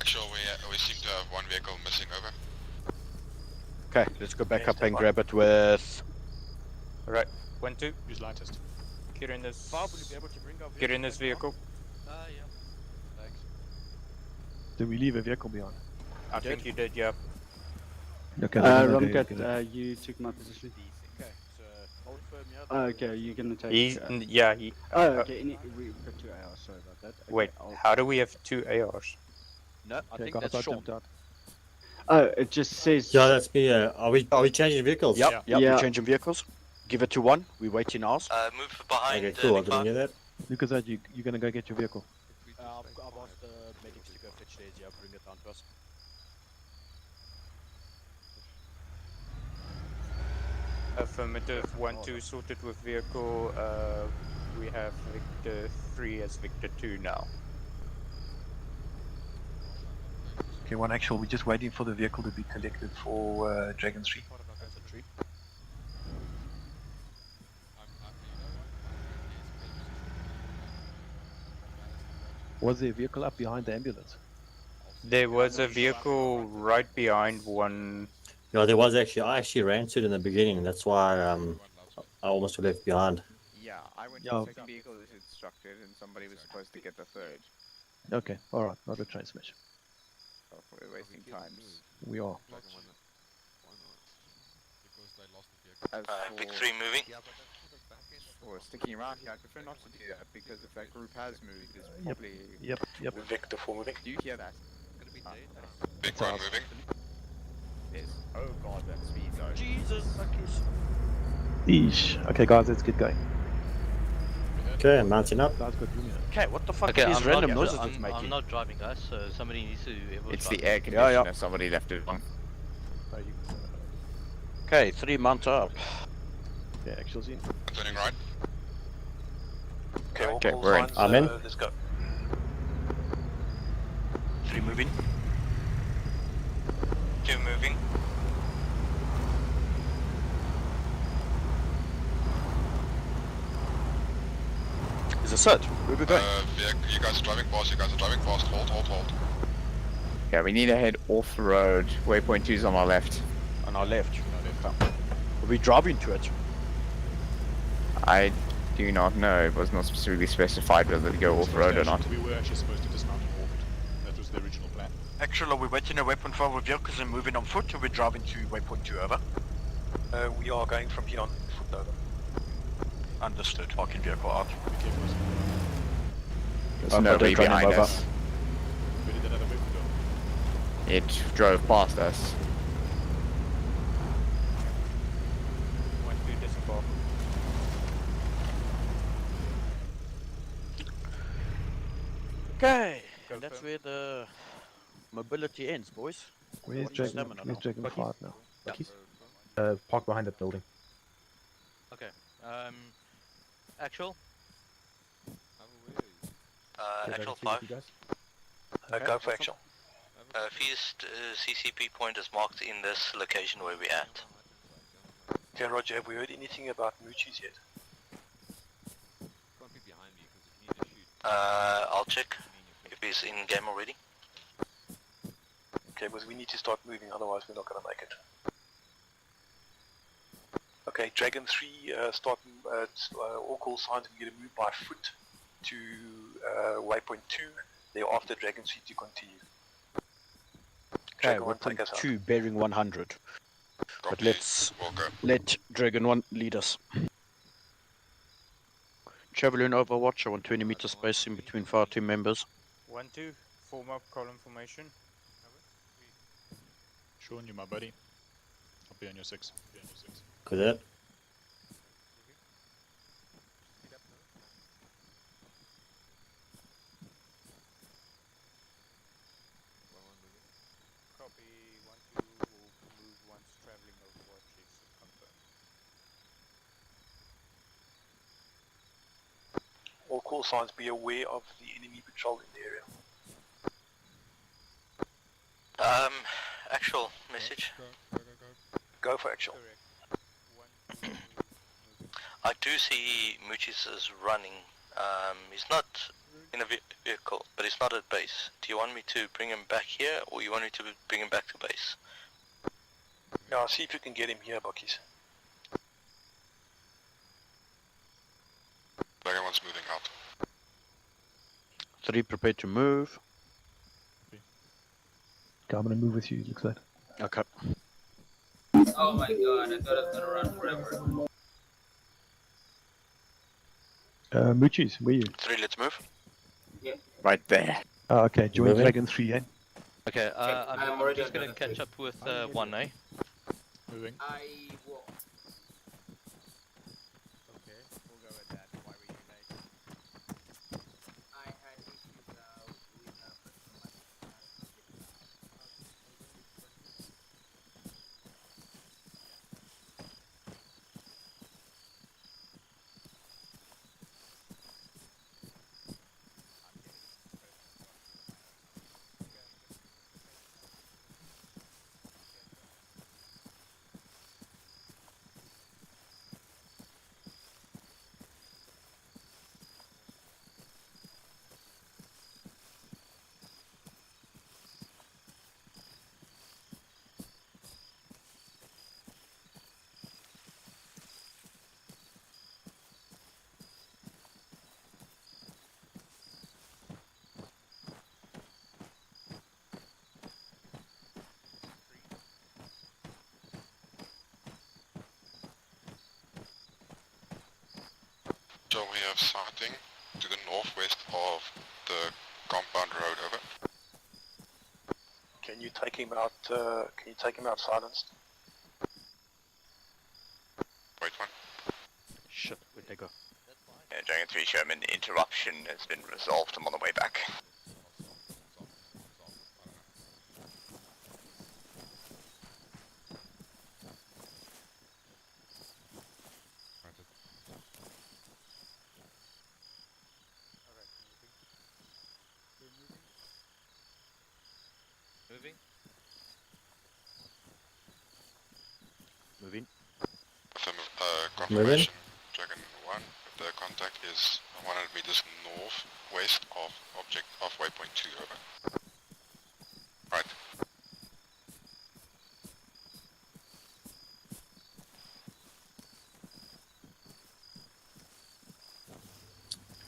Actually, we seem to have one vehicle missing, over. Okay, let's go back up and grab it with... Alright, 1-2. Who's lightest? Get in this. Bob, will you be able to bring our Get in this vehicle. Yeah. Thanks. Did we leave a vehicle behind? I think you did, yeah. Okay, then Ron okay, Cat, okay. you took my position. Okay, so hold first. Oh, okay, you're gonna take. He's yeah. Oh, okay. We've got 2 ARs. Sorry about that. Okay, Wait, how do we have 2 ARs? No, I Okay, think guys, that's I Sean. jumped out. Oh, it just says. Yeah, that's me. Are we changing vehicles? Yep, Yeah. we're changing vehicles. Give it to 1. We wait in ours. Move behind. Okay, cool. I didn't hear that. Lucas, you're gonna go get your vehicle. I've asked the medics to go fetch theirs. Yeah, bring it down to us. Affirmative 1-2 sorted with vehicle. We have Victor 3 as Victor 2 now. Okay, one actual. We're just waiting for the vehicle to be collected for Dragon 3. Was there a vehicle up behind the ambulance? There was a vehicle right behind one. Yeah, there was actually. I actually ran to it in the beginning. That's why I almost left behind. Yeah, I went Yeah. to the second vehicle as instructed, and somebody was supposed to get the third. Okay, alright, not a train smash. So we're wasting times. We are. As Pick 3 moving. for sticking around here, I prefer not to do that because if that group has moved, it's Yep, probably. yep. Victor 4 moving. Do you hear that? Big one moving. Yes. Oh god, that speed though. Jesus, Eesh. Okay, guys, let's get going. Okay, I'm mounting up. Guys, got room here. Okay, what the fuck Okay, are these I'm random not, noises I'm, it's making? I'm not driving, guys, so somebody needs to. It's drive. the air conditioner. Somebody left it on. Okay, 3 mount up. Yeah, actual's in. Turning right. Okay, all Okay, call we're in. signs, I'm in. Let's go. 3 moving. 2 moving. Is it set? Where we going? You guys are driving fast. You guys are driving fast. Hold. Yeah, we need to head off the road. Waypoint 2 is on our left. On our left. Okay. Are we driving to it? I do not know. It was not specifically specified whether to go off road or not. We were actually supposed to dismount and walk it. That was the original plan. Actually, are we waiting at waypoint 5 with vehicles and moving on foot, or we're driving to waypoint 2 over? We are going from here on foot over. Understood. Parking vehicle out. There's nobody behind us. Where did that other vehicle go? It drove past us. 1-2 disembark. Okay, and that's where the mobility ends, boys. Where's Watch your Dragon, stamina where's now. Dragon 5 now? Park behind that building. Okay. Actual. Actual 5. Go for actual. First CCP point is marked in this location where we're at. Okay, Roger, have we heard anything about Moochies yet? I'll check if he's in game already. Okay, because we need to start moving, otherwise we're not going to make it. Okay, Dragon 3, start all call signs, we're going to move by foot to waypoint 2, thereafter Dragon 3 to continue. Okay, Dragon 1 take us waypoint out. 2 bearing 100. But Copy. let's We'll go. let Dragon 1 lead us. Traveling Overwatch, I want 20 meter space in between fire team members. 1-2, form up column formation. Sean, you my buddy. I'll be on your 6. Good that. Copy 1-2 will move once traveling Overwatch is confirmed. All call signs, be aware of the enemy patrol in the area. Actual message. Go for actual. I do see Moochies is running. He's not in a vehicle, but he's not at base. Do you want me to bring him back here, or you want me to bring him back to base? Yeah, I'll see if you can get him here, Buckies. Dragon 1's moving out. 3 prepared to move. Okay, I'm going to move with you, it looks like. Okay. Oh my god, I thought it was gonna run forever. Moochies, where are you? 3, let's move. Right there. Oh, okay, join Moving. Dragon 3, eh? Okay, I'm just gonna catch up with 1, eh? Moving. So we have sighting to the northwest of the compound road, over. Can you take him out? Can you take him out silenced? Wait one. Shit, where'd they go? Dragon 3 Sherman, the interruption has been resolved. I'm on the way back. Moving. Moving. Confirmation, Dragon 1, the contact is 100 meters northwest of object of waypoint 2, over. Right.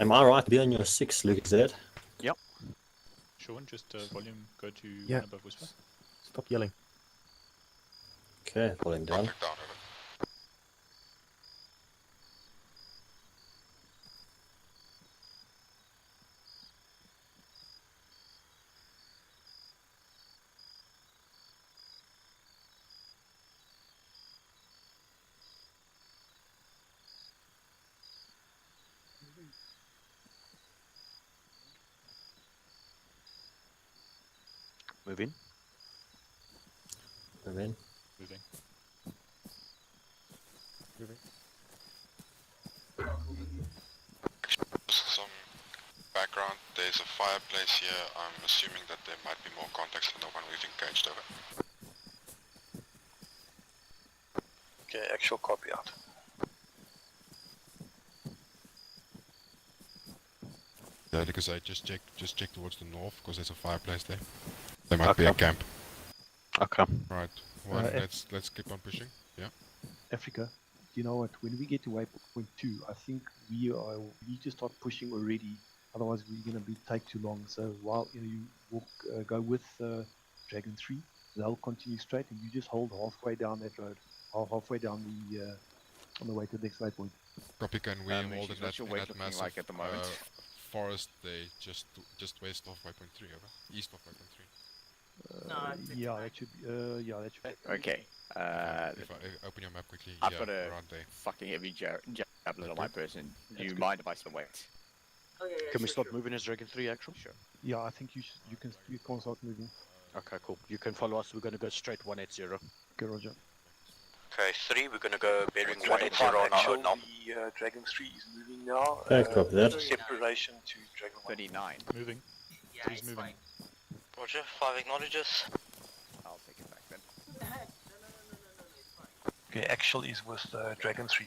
Am I right to be on your 6, Luke? Is that? Yep. Sean, just volume go to Yeah. 1 above whisper. Stop yelling. Okay, volume down. Contact down, over. Moving. Moving. Moving. Moving. Some background, there's a fireplace here. I'm assuming that there might be more contacts than the one we've engaged, over. Okay, actual copy out. Yeah, because I just check towards the north, because there's a fireplace there. There might be a camp. Okay. Right, one, let's keep on pushing, yeah. Africa, you know what? When we get to waypoint 2, I think we need to start pushing already. Otherwise, we're going to take too long. So while you walk, go with Dragon 3, they'll continue straight, and you just hold halfway down that road, halfway down the on the way to the next waypoint. Copy, can we hold in what's that, your in weight that looking massive like at the moment? forest there, just west of waypoint 3, over. East of waypoint 3. Yeah, that should be. Yeah, that should be. Okay. If I open your map quickly, I've yeah, got a around there. fucking heavy javelin on my person. Do you good. mind if I spend weight? Can we start moving as Dragon 3 actual? Sure. Yeah, I think you can start moving. Okay, cool. You can follow us. We're going to go straight 180. Okay, Roger. Okay, 3, we're gonna go bearing Dragon 180 on actual, our now. the Dragon 3 is moving now. Okay, copy that. Separation to Dragon 1. 39. Moving. Yeah, He's it's moving. fine. Roger, 5 acknowledges. I'll take it back then. Okay, actual is with Dragon 3.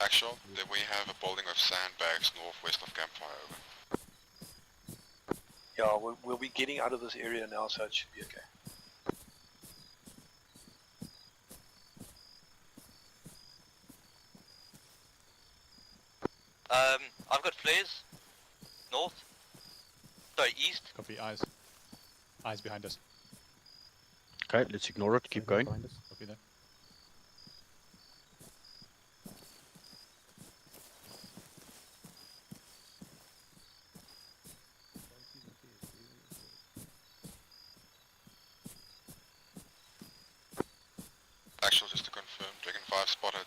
Actual, then we have a building of sandbags northwest of campfire, over. Yeah, we'll be getting out of this area now, so it should be okay. I've got flares. North. Sorry, east. Copy, eyes. Eyes behind us. Okay, let's ignore it. Keep going. Copy that. Actual, just to confirm, Dragon 5 spotted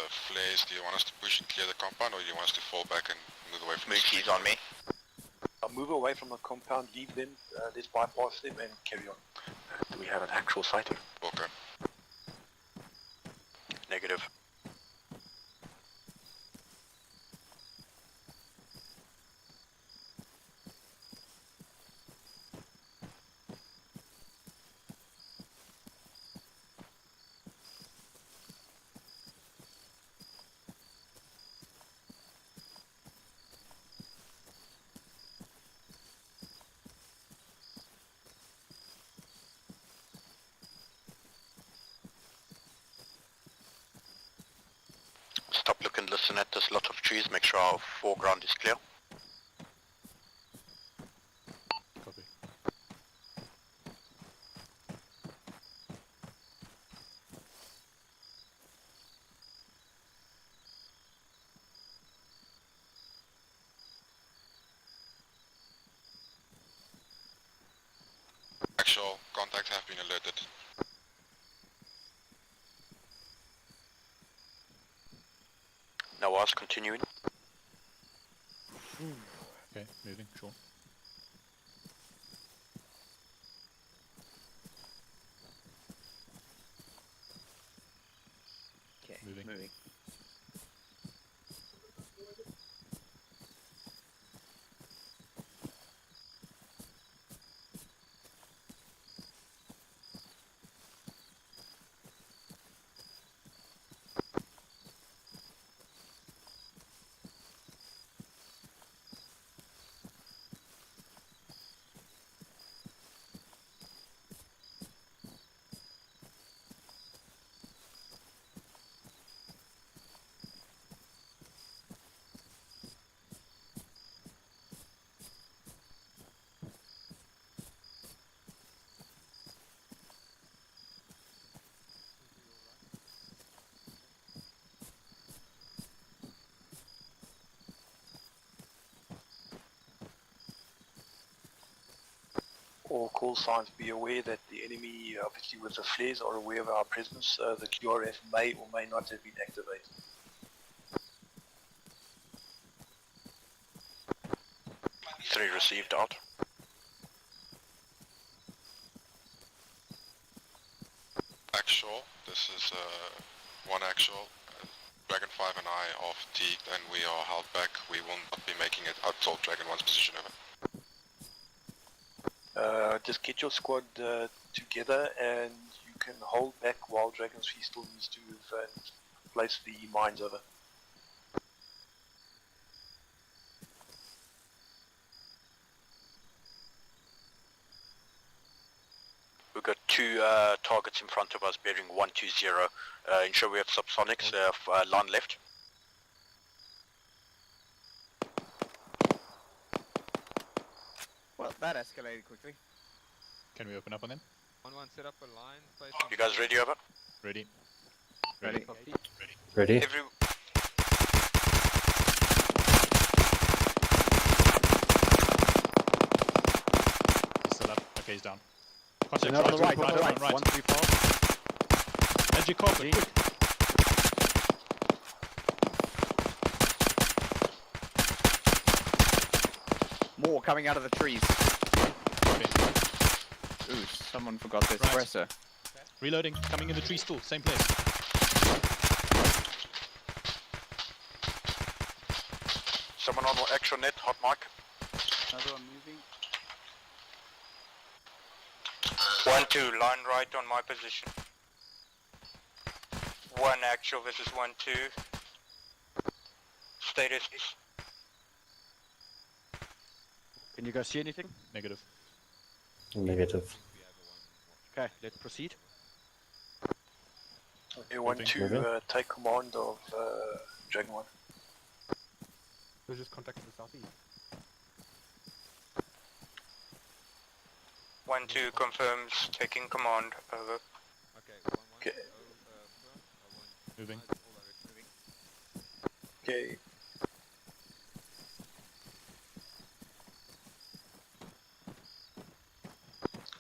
flares. Do you want us to push and clear the compound, or do you want us to fall back and move away from Miki's on me. I'll move away from the compound, leave them, let's bypass them and carry on. Do we have an actual sighting? Okay. Negative. Stop, look and listen at this lot of trees, make sure our foreground is clear. Copy. Actual, contacts have been alerted. Now us continuing. Okay, moving, sure. Okay, moving. All call signs, be aware that the enemy, obviously with the flares, are aware of our presence. The QRF may or may not have been activated. Three received out. Actual, this is one actual. Dragon 5 and I are fatigued and we are held back. We will not be making it out till Dragon 1's position over. Just get your squad together and you can hold back while Dragon's Feast still needs to place the mines over. We've got two targets in front of us bearing 120. Ensure we have subsonics, line left. Well, that escalated quickly. Can we open up on them? 1-1, set up a line. You guys ready over? Ready. Ready. Ready? He's still up. Okay, he's down. Contact No, on the right, on the right. right. 135. Edgy carpet, quick. More coming out of the trees. Okay. Ooh, someone forgot their suppressor. Reloading, coming in the tree still, same place. Someone on extra net, hot mic. Another one moving. 1-2, line right on my position. 1 actual, this is 1-2. Status is... Can you guys see anything? Negative. Negative. Okay, let's proceed. Okay, 1-2, take command of Dragon 1. We'll just contact the southeast. 1-2 confirms taking command. Over. Okay. Moving. Okay.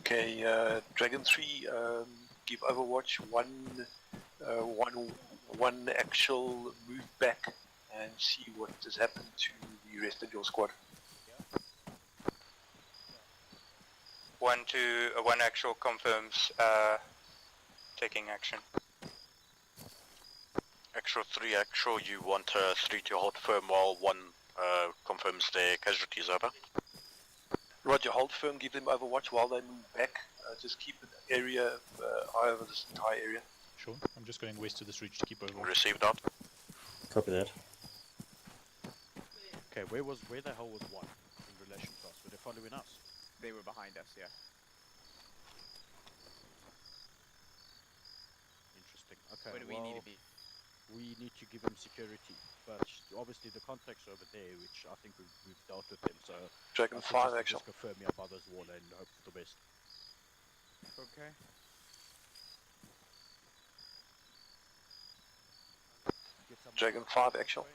Okay, Dragon 3, give Overwatch one actual move back and see what has happened to the rest of your squad. 1 actual confirms taking action. Actual 3 actual, you want 3 to hold firm while 1 confirms their casualties. Over. Roger, hold firm, give them Overwatch while they move back. Just keep the area eye over this entire area. Sure, I'm just going west to this ridge to keep Overwatch. Received out. Copy that. Okay, where the hell was one in relation to us? Were they following us? They were behind us, yeah. Interesting. Okay, Where do we need to be? We need to give them security, but obviously the contacts over there, which I think we've dealt with them. So Dragon 5 actual. Just confirm me about this wall and hope for the best. Okay. Dragon 5 actual.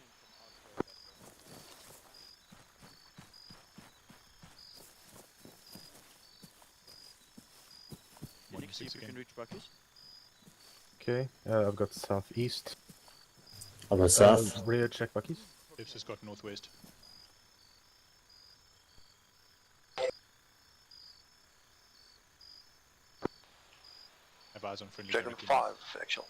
Miki, see if you can reach Bucky's. Okay, I've got southeast. I've got south. Rear check Bucky's. Peps has got northwest. Have eyes on friendly. Dragon 5 actual.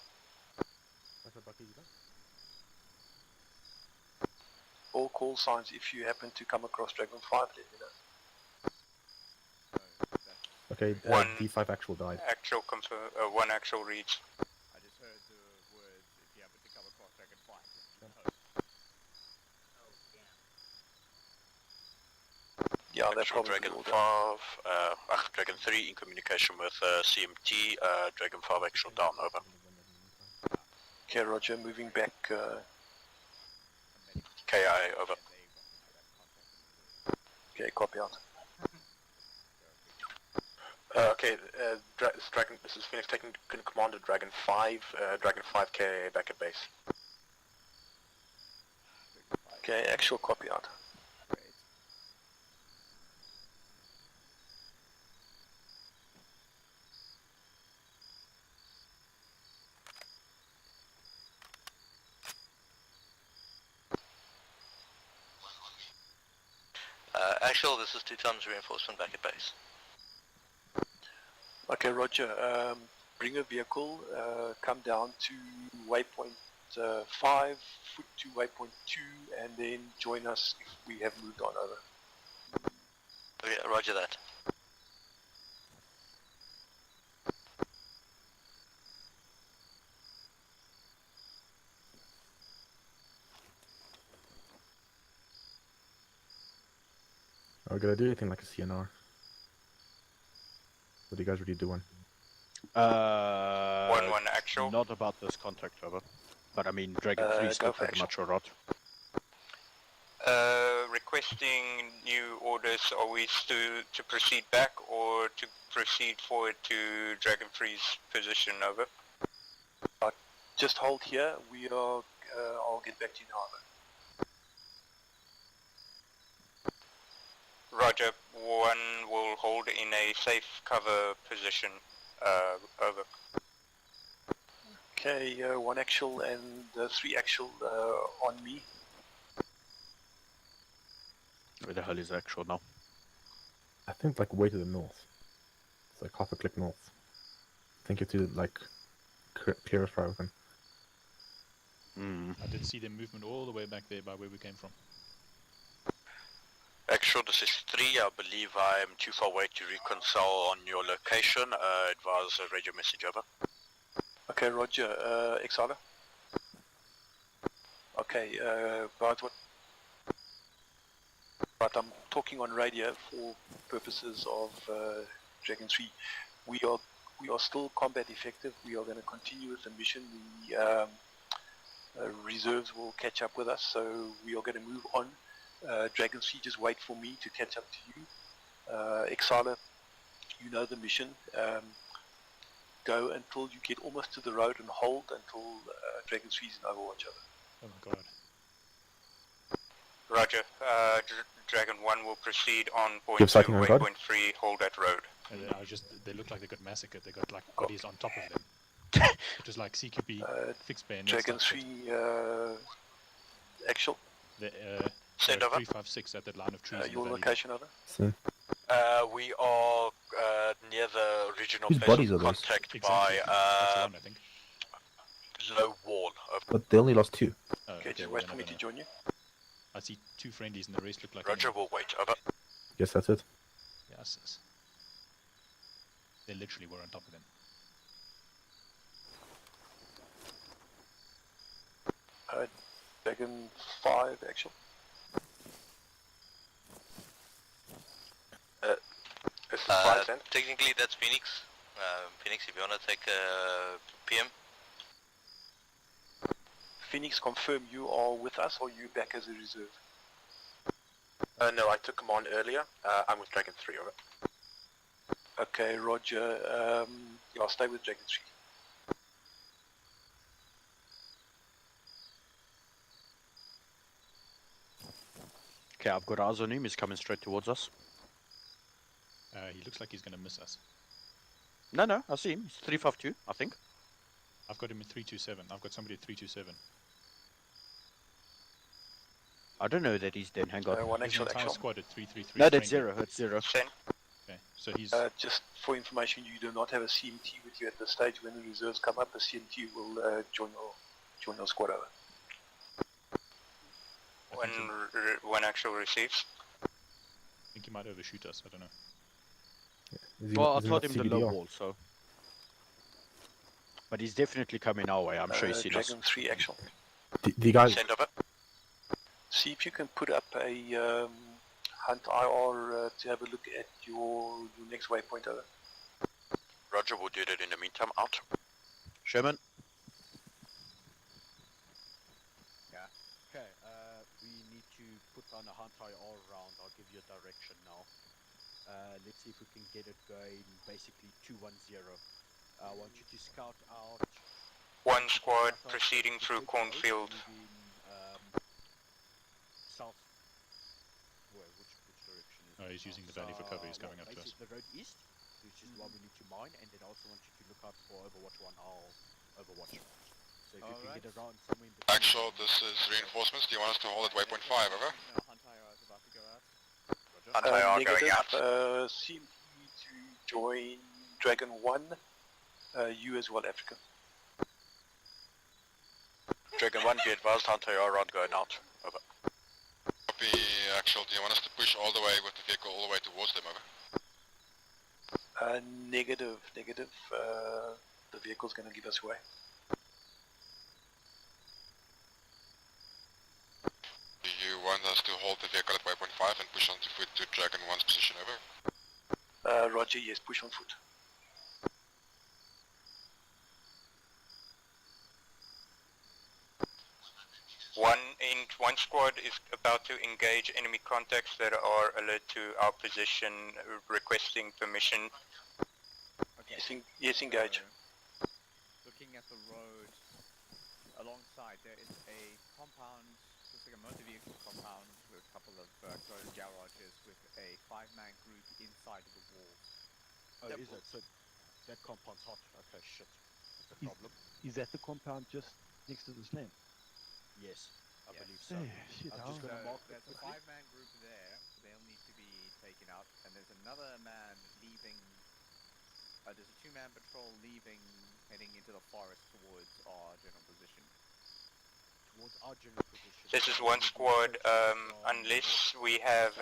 All call signs if you happen to come across Dragon 5, let me know. Okay, One D5 actual died. Actual confirm. 1 actual reads. I just heard the words if you happen to come across Dragon 5. Yeah, they're Actual probably Dragon all 5, Dragon 3 in communication with CMT, Dragon 5 actual down. Over. Okay, Roger, moving back. KI. Over. Okay, copy out. Okay, this is Phoenix taking command of Dragon 5, Dragon 5 KIA back at base. Okay, actual copy out. Actual, this is 2 times reinforcement back at base. Okay, Roger. Bring a vehicle, come down to waypoint 5, foot to waypoint 2, and then join us if we have moved on over. Okay, roger that. Are we gonna do anything like a CNR? What are you guys really doing? 1-1 actual. Not about this contact, over. But I mean, Dragon 3 is still pretty much alright. Requesting new orders. Are we to proceed back or to proceed forward to Dragon 3's position? Over. Just hold here. We are. I'll get back to you now. Over. Roger. 1 will hold in a safe cover position. Over. Okay, 1 actual and 3 actual on me. Where the hell is actual now? I think like way to the north. It's like half a click north. I think you have to like clear a fire with them. I did see the movement all the way back there by where we came from. Actual, this is 3. I believe I am too far away to reconcile on your location. Advise a radio message. Over. Okay, Roger. Exada. Okay, but what? But I'm talking on radio for purposes of Dragon 3. We are still combat effective. We are going to continue with the mission. The reserves will catch up with us, so we are going to move on. Dragon 3, just wait for me to catch up to you. Exala, you know the mission. Go until you get almost to the road and hold until Dragon 3 is in Overwatch over. Oh my god. Roger. Dragon 1 will proceed on point Give 2, sighting on guard. waypoint 3, hold that road. And they look like they got massacred. They got like bodies on top of them. It was like CQB fixed bayonet Dragon stuff, 3 actual. Send over. 356 at that line of trees. in the Your valley. location over. Seen. We are near the regional Whose base bodies of are those? contact Exactly. by That's the one, I think. low wall. But they only lost 2. Oh, Okay, just well, wait then for I me don't to know. join you. I see 2 friendlies and the rest look like Roger, enemy. we'll wait. Over. Guess that's it. Yes. They literally were on top of them. Dragon 5 actual. This is technically that's Phoenix. Phoenix, if you wanna take a PM. Phoenix, confirm you are with us or you back as a reserve? No, I took command earlier. I'm with Dragon 3, over. Okay, Roger. Yeah, I'll stay with Dragon 3. Okay, I've got eyes on him. He's coming straight towards us. He looks like he's gonna miss us. No, I see him. He's 352, I think. I've got him at 327. I've got somebody at 327. I don't know that he's then. Hang on. One There's an actual, entire actual. squad at 333. No, that's friendly. 0. That's 0. Send. Okay, so he's... Just for information, you do not have a CMT with you at this stage. When the reserves come up, a CMT will join your squad over. When actual receives. I think he might overshoot us. I don't know. Is he, Well, I is he told not him the low CBDR? wall, so. But he's definitely coming our way. I'm sure he's seen us. Dragon 3 actual. The guy... Send over. See if you can put up a Hunt IR to have a look at your next waypoint over. Roger, we'll do that in the meantime. Out. Sherman. Yeah. Okay, we need to put on a Hunt IR round. I'll give you a direction now. Let's see if we can get it going. Basically 210. I want you to scout out. One squad proceeding through cornfield. South. Where? Which direction is Oh, he's using the valley for cover. He's coming up to us. The road east, which is what we need to mine, and then I also want you to look out for Overwatch 1. I'll Overwatch. So if you can get around somewhere in between. Actual, this is reinforcements. Do you want us to hold at waypoint 5, over? Hunt-IR is about to go out. Hunt-IR going Negative, out. CMT to join Dragon 1, you as well, African. Dragon 1, be advised. Hunt-IR round going out. Over. Copy, actual. Do you want us to push all the way with the vehicle all the way towards them, over? Negative. The vehicle's going to give us away. Do you want us to hold the vehicle at waypoint 5 and push on to foot to Dragon 1's position, over? Roger, yes, push on foot. One squad is about to engage enemy contacts that are alert to our position, requesting permission. Okay. Yes, engage. Looking at the road alongside, there is a compound, looks like a motor vehicle compound with a couple of closed garages with a 5-man group inside of the walls. Oh, is it? So that compound's hot. Okay, shit. That's a problem. Is that the compound just next to the slam? Yes, I believe so. Shit, I'm just So gonna mark there's that a quickly. 5-man group there, so they'll need to be taken out, and there's another man leaving. There's a 2-man patrol leaving, heading into the forest towards our general position. Towards our general position. This is one squad, unless we have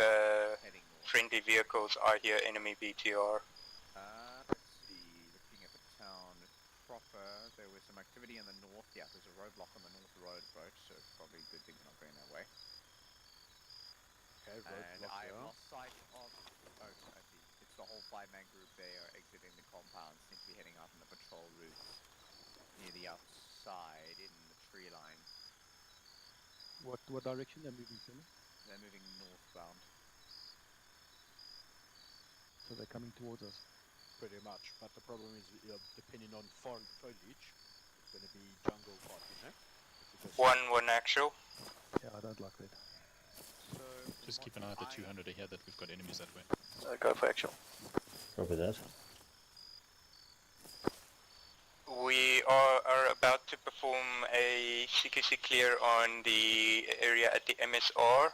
friendly vehicles, I hear enemy BTR. Let's see, looking at the town proper, there was some activity in the north. Yeah, there's a roadblock on the north road approach, so it's probably a good thing we're not going that way. Okay, And roadblock I there. lost sight of... Oh, I see. It's the whole 5-man group. They are exiting the compound, seem to be heading out on the patrol routes near the outside in the tree line. What direction they're moving from? They're moving northbound. So they're coming towards us. pretty much. But the problem is, depending on foliage, it's going to be jungle part, you know? If you go 1 actual. Yeah, I don't like that. So Just keep an eye at the 200 ahead that we've got enemies that way. Go for actual. Copy that. We are about to perform a CQC clear on the area at the MSR.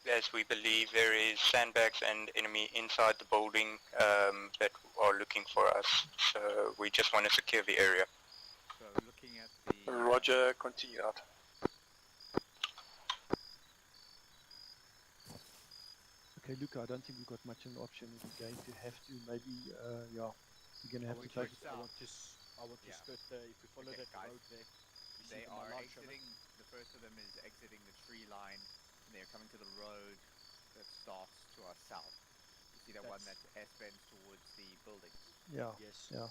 As we believe there is sandbags and enemy inside the building that are looking for us. So we just want to secure the area. So looking at the Roger, continue out. Okay, Luca, I don't think we've got much of an option. We're going to have to maybe, yeah, we're going to have to take it. I want to skirt if we follow that road there. You They see them are on large, exiting, the first of them is exiting the tree line, and they're coming to the road that starts to our south. You see that one that S-bends towards the buildings? Yeah. Yes. Yeah.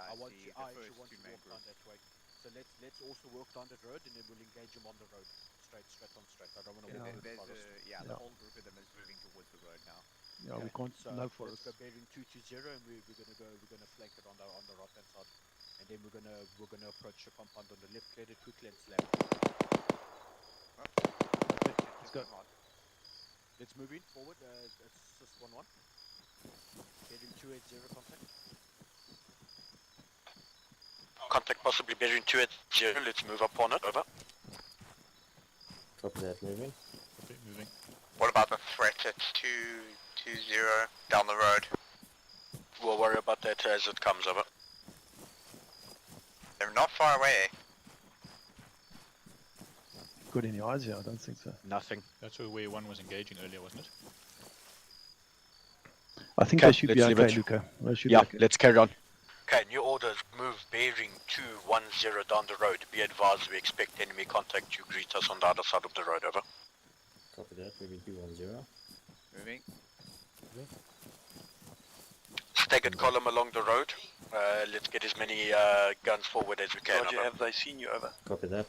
I see the actually first want two to main walk down groups. that way. So let's also walk down that road, and then we'll engage them on the road. Straight on straight. I don't want to walk in the forest. The whole group of them is moving towards the road now. Yeah, we can't. So No let's forest. go bearing 220, and we're gonna flank it on the right hand side, and then we're gonna approach the compound on the left, clear it quickly and slam. Let's go. Let's move in forward. It's just 1-1. Bearing 280 contact. Contact possibly bearing 280. Let's move upon it. Over. Copy that, moving. Copy, moving. What about the threat at 220 down the road? We'll worry about that as it comes over. They're not far away. Got any eyes here? I don't think so. Nothing. That's where one was engaging earlier, wasn't it? I think they should be okay, Luca. They should be okay. Let's carry on. Okay, new orders. Move bearing 210 down the road. Be advised we expect enemy contact to greet us on the other side of the road. Over. Copy that, moving 210. Moving. Staggered column along the road. Let's get as many guns forward as we can. Roger, over. have they seen you? Over. Copy that.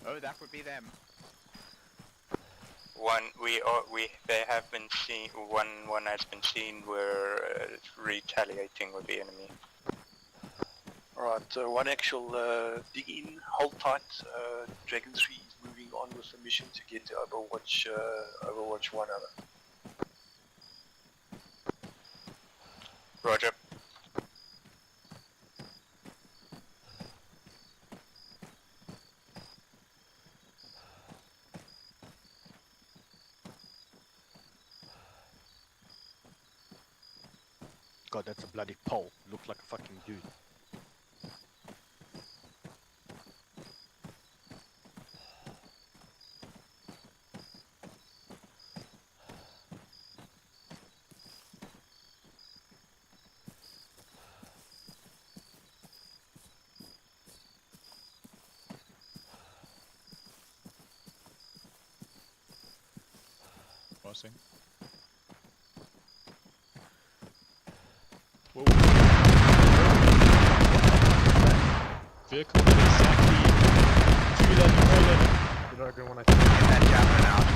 Oh, that would be them. They have been seen. One has been seen. We're retaliating with the enemy. Alright, one actual dig in, hold tight. Dragon 3 is moving on with the mission to get to Overwatch 1 over. Roger. God, that's a bloody pole. Looks like a fucking dude. Passing. Whoa. Vehicle exactly to that Dragon when I Get that javelin out.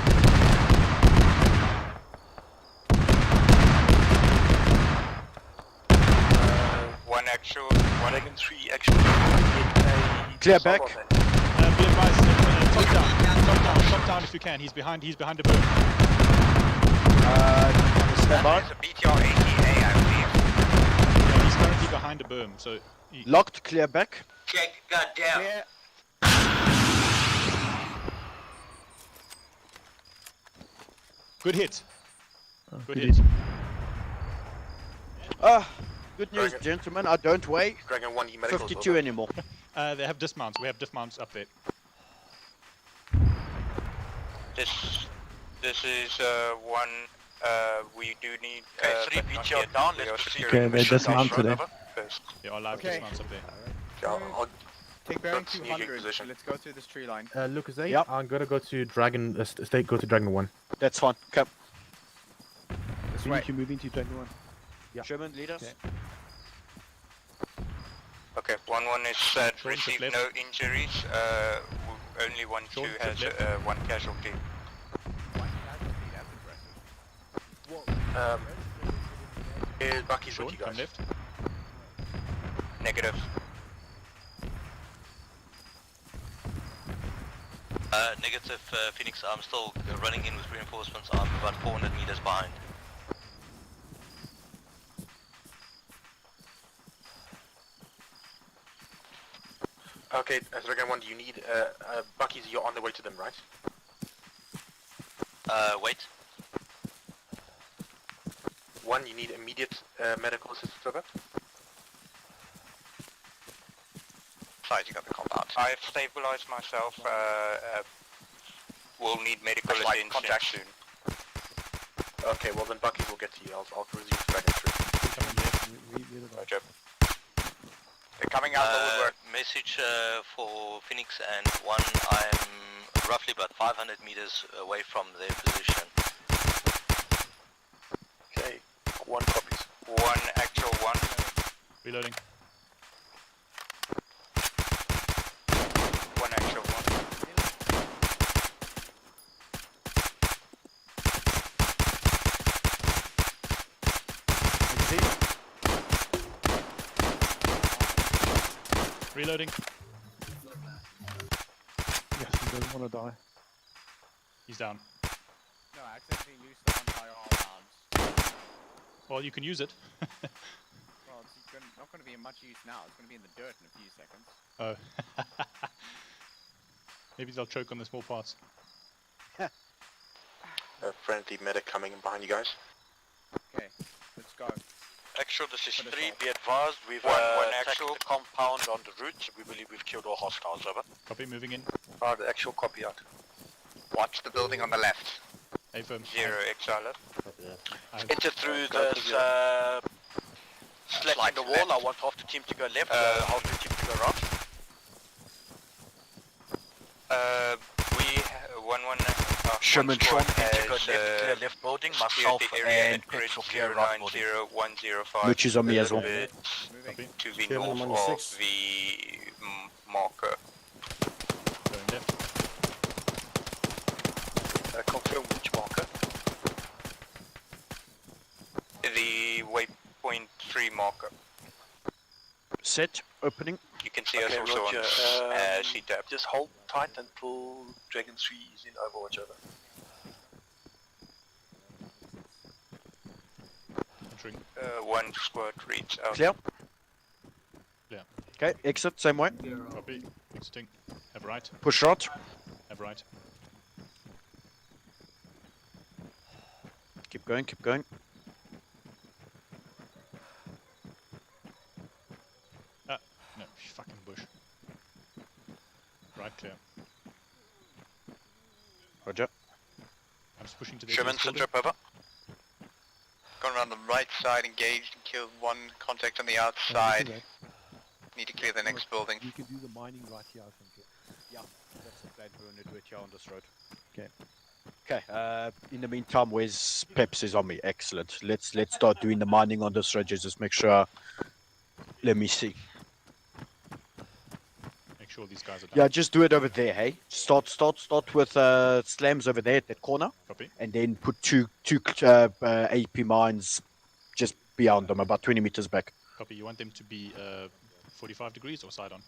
One actual. One Dragon 3 actually get a Clear back. assault on that. Be advised, top down if you can. He's behind the boom. Stand by. There's a BTR 80A, I believe. Yeah, he's currently behind the boom, so Locked, clear back. Check, goddamn. Clear. good hit. Good Good hit. Good news, gentlemen. I don't weigh Dragon 1 medicals. 52 anymore. They have dismounts. We have dismounts up there. This is one. We do need. Okay, 3 but not BTR yet. down. We are Let's proceed. securing Okay, they mission dismounted down it. road, first. Yeah, our live Okay. dismounts up there. I'll Take bearing That's usually 200. position. Let's go through this tree line. Lucas, Yep. I'm gonna go to Dragon. Go to Dragon 1. That's fine. Okay. We need to move into Dragon 1. Yeah. Sherman, lead us. Okay. Okay, 1-1 is said. Sean, Received left. no injuries. Only 1-2 Sean, has left. 1 casualty. One casualty, that's Is Bucky's Sean, with you come guys? left. Negative. Negative, Phoenix. I'm still running in with reinforcements. I'm about 400 meters behind. Okay, Dragon 1, do you need, Bucky's, you're on the way to them, right? Wait. 1, you need immediate medical assistance over? Sighting of the compound. I've stabilized myself. We'll need medical attention soon. Okay, well then Bucky will get to you. I'll resume Dragon 3. Roger. They're coming out of the woodwork. Message for Phoenix and 1. I'm roughly about 500 meters away from their position. Okay, 1 copies. 1 actual 1. Reloading. 1 actual 1. Reloading. Yes, he doesn't want to die. He's down. No, I accidentally used the anti-R rounds. Well, you can use it. Well, it's not going to be in much use now. It's going to be in the dirt in a few seconds. Oh. Maybe they'll choke on the small parts. A friendly medic coming in behind you guys. Okay, let's go. Actual, this is Put us 3, on. be advised, we've One attacked actual. the compound on the route. We believe we've killed all hostiles, over. Copy, moving in. Alright, the actual copy out. Watch the building on the left. Affirm. 0 exile. Enter through this slat in the wall. left. I want half the team to go left, half the team to go right. We 1-1. Sherman, Sean, has, enter go left, clear left building. Myself and Peps will clear right building. 090-105. Which is on me as well. Copy. To the Sherman, north I'm on of 6. the marker. Going left. Confirm which marker. The waypoint 3 marker. Set, opening. You can see us Okay, also Roger. on C-Tab. Just hold tight until Dragon 3 is in Overwatch, over. Entering. 1 squad reads out. Clear. Yeah. Okay, exit, same way. Copy. Exiting. Have right. Push right. Have right. Keep going, keep going. Ah, no, fucking bush. Right, clear. Roger. I'm just pushing to the Sherman, edge of this center building. up, over. Going around the right side, engaged and killed 1 contact on the outside. Need to clear the next building. You can do the mining right here, I think. Yeah, that's the plan. We're gonna do it here on this road. Okay. Okay. In the meantime, where's Peps is on me? Excellent. Let's start doing the mining on this road. Just make sure. Let me see. Make sure these guys are down. Yeah, just do it over there. Hey, start with slams over there at that corner, Copy. and then put two AP mines just beyond them, about 20 meters back. Copy. You want them to be 45 degrees or side on?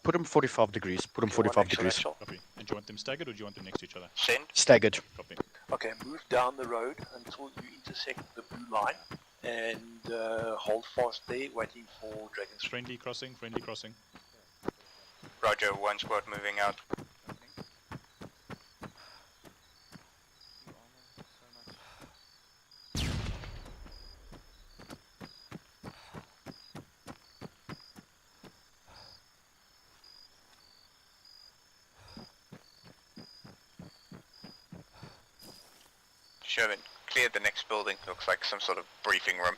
Put them 45 degrees. Put them 45 degrees. Copy. And do you want them staggered or do you want them next to each other? Send. Staggered. Copy. Okay, move down the road until you intersect the blue line and hold fast there, waiting for Dragon 3. Friendly crossing, friendly crossing. Roger, 1 squad moving out. Sherman, clear the next building. Looks like some sort of briefing room.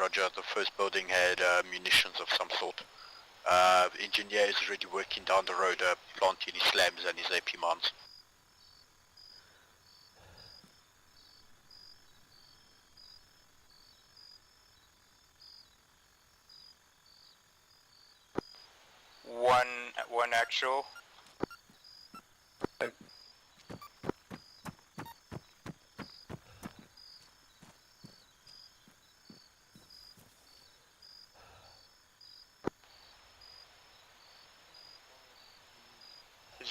Roger, the first building had munitions of some sort. Engineer is already working down the road, planting his slams and his AP mines. One actual.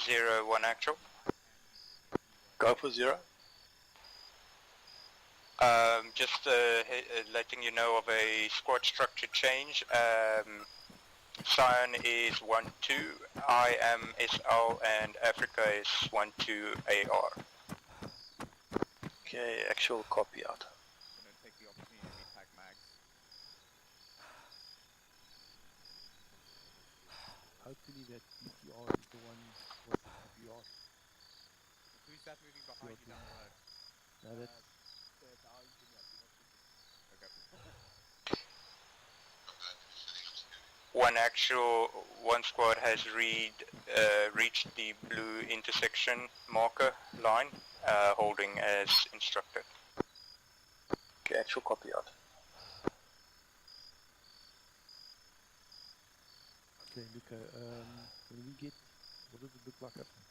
0, 1 actual. Go for 0. Just letting you know of a squad structure change. Cyan is 1-2, I am SL, and Africa is 1-2 AR. Okay, actual copy out. Gonna take the opportunity to repack mags. Hopefully that BTR is the one with the BR. Who's that moving behind you down the road? No, that's our engineer. Do not shoot him. Okay. 1 actual, 1 squad has reached the blue intersection marker line, holding as instructed. Okay, actual copy out. okay. Luca, when we get, what does it look like up there?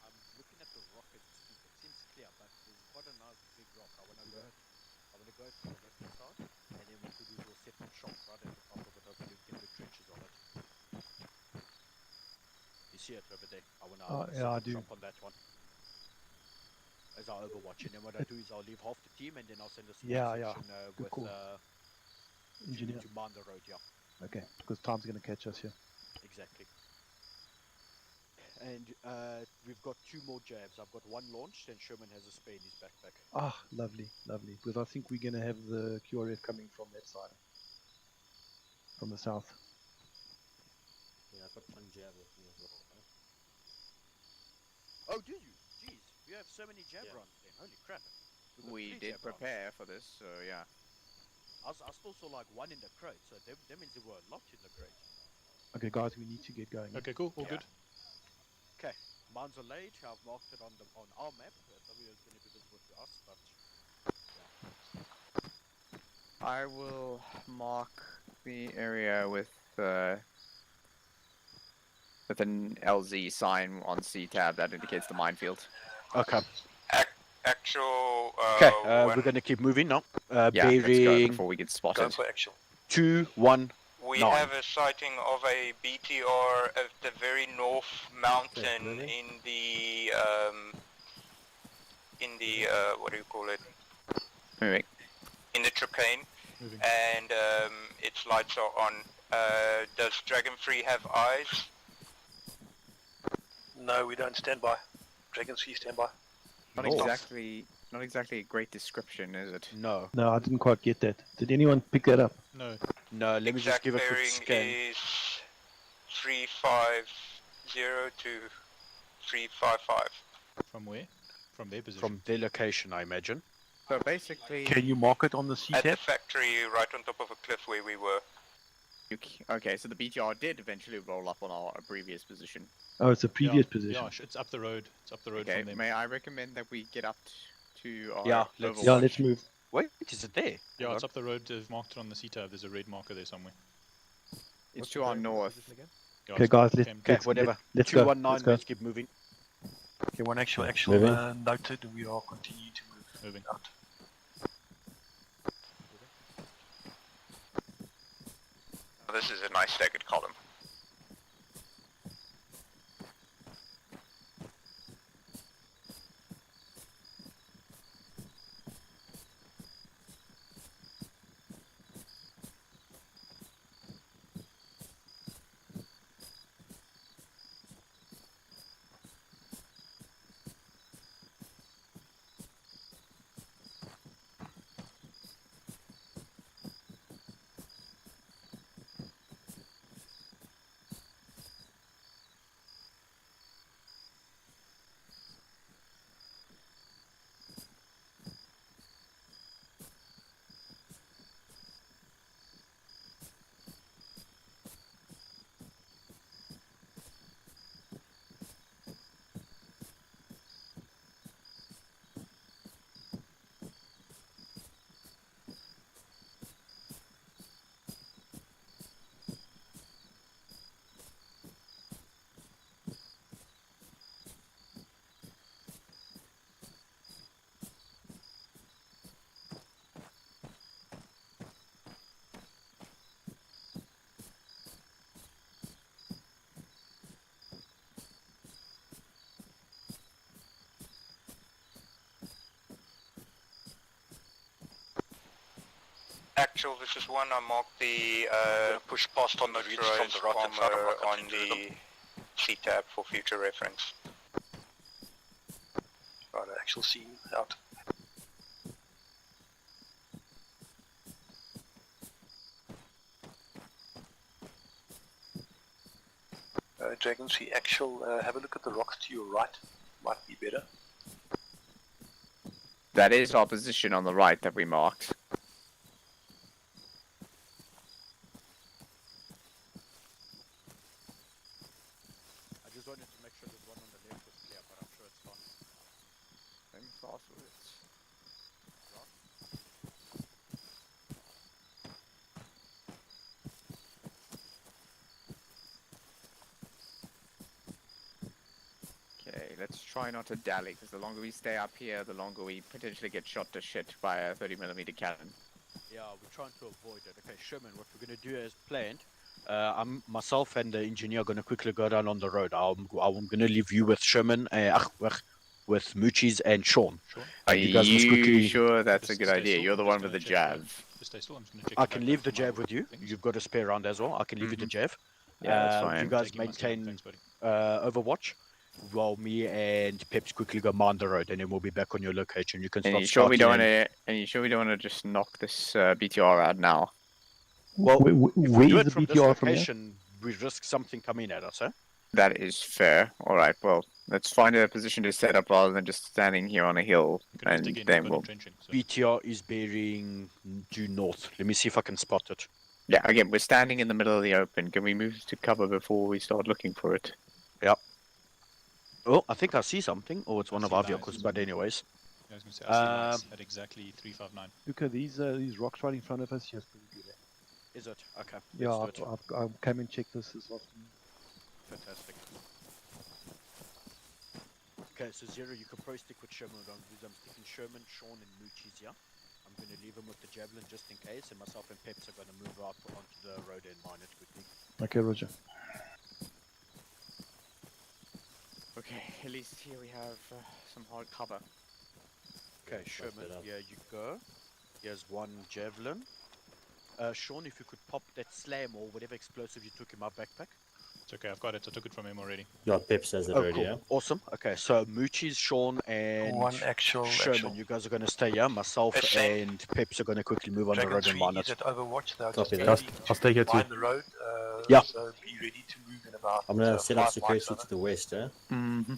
I'm looking at the rock as we speak. It seems clear, but there's quite a nice big rock. I wanna go to the left hand side, and then we could do a set shot right at the top of it. Hopefully we can put trenches on it. You see it over there? I wanna yeah, I do. drop on that one. As our Overwatch, and then what I do is I'll leave half the team, and then I'll send a small section Good with call. Engineer. to man the road. Yeah, Okay, because time's going to catch us here. exactly. And we've got 2 more jabs. I've got 1 launched, and Sherman has a spare in his backpack. Ah, lovely, lovely. Because I think we're going to have the QRF coming from that side, from the south. Yeah, I've got 1 jab with me as well. Oh, do you? Jeez, you have so many jab rounds then. Holy crap. We did prepare for this, so yeah. I still saw like 1 in the crate, so that means there were a lot in the crate. Okay, guys, we need to get going. Okay, cool. All good. Okay, mines are laid. I've marked it on our map. W is going to be visible to us, but yeah. I will mark the area with an LZ sign on C tab that indicates the minefield. Okay. Actual. Okay, we're going to keep moving now. Yeah, let's go bearing before we get Go spotted. for actual. 2, 1, We 9. have a sighting of a BTR at the very north mountain in the what do you call it? Moving. In the Trocane, and its lights are on. Does Dragon Free have eyes? No, we don't stand by. Dragon's Free stand by. Not exactly a great description, is it? No. No, I didn't quite get that. Did anyone pick that up? No. No, let me just give a quick Bearing scan. is 350 to 355. From where? From their position. From their location, I imagine. So basically... Can you mark it on the At the C-tab? factory, right on top of a cliff where we were. Okay, so the BTR did eventually roll up on our previous position. Oh, it's a previous position. Yeah, it's up the road. It's up the road Okay, from them. may I recommend that we get up to our let's Overwatch? move. Wait, is it there? Yeah, it's up the road. They've marked it on the C-tab. There's a red marker there somewhere. It's to our north. Yeah, Okay, it's guys, okay. Whatever. let's go. 219, let's keep moving. Okay, 1 actual Moving. noted. We are continuing to move. Moving. Out. This is a nice staggered column. Actual, this is one. I marked the push past on the reach from the right hand side. I'm not on going to do the C-tab for future reference. Right, actual scene out. Dragon, see actual, have a look at the rocks to your right. Might be better. That is our position on the right that we marked. I just wanted to make sure the one on the left was clear, but I'm sure it's fine. Same as afterwards. Okay, let's try not to dally, because the longer we stay up here, the longer we potentially get shot to shit by a 30mm cannon. Yeah, we're trying to avoid it. Okay, Sherman, what we're going to do as planned, myself and the engineer are going to quickly go down on the road. I'm going to leave you with Sherman, with Moochies and Sean. Are you guys must quickly... sure that's a good idea? You're the one with the jav. I can leave the jav with you. You've got a spare round as well. I can leave you the jav. Yeah, that's fine. You guys maintain Overwatch, while me and Peps quickly go man the road, and then we'll be back on your location. You can And start you sure we don't want starting to? And you sure we don't want to just knock this BTR out now? Well, Where if we do is it the from this BTR from here? location, we risk something coming at us, eh? That is fair. All right. Well, let's find a position to set up rather than just standing here on a hill, and then we'll. BTR is bearing due north. Let me see if I can spot it. Yeah. Again, we're standing in the middle of the open. Can we move to cover before we start looking for it? Yep. Oh, I think I see something. Oh, it's one of our vehicles. But anyways. I was going to say, I see lights at exactly 359. Look at these rocks right in front of us. Yes, pretty good. Is it? Okay. Yeah, let's do it. I've come and checked this afternoon. Fantastic. Okay, so Zero, you can pro stick with Sherman. I'm sticking Sherman, Sean, and Moochies here. I'm going to leave him with the javelin just in case, and myself and Peps are going to move out onto the road and mine it quickly. Okay, Roger. Okay, at least here we have some hard cover. Okay, Sherman, here you go. Here's one javelin. Sean, if you could pop that slam or whatever explosive you took in my backpack. It's okay, I've got it. I took it from him already. Yeah, Peps has it already, cool. yeah. Awesome. Okay, so Moochies, Sean, and One actual. Sherman, you guys are going to stay here. Myself and Peps are going to quickly move on the road and mine is it. at Overwatch. They're Copy just that. ready I'll stay here to too. mind the road. Yeah. So be ready to move in about. I'm gonna set up 5 security miles to the west, eh? Mm-hmm.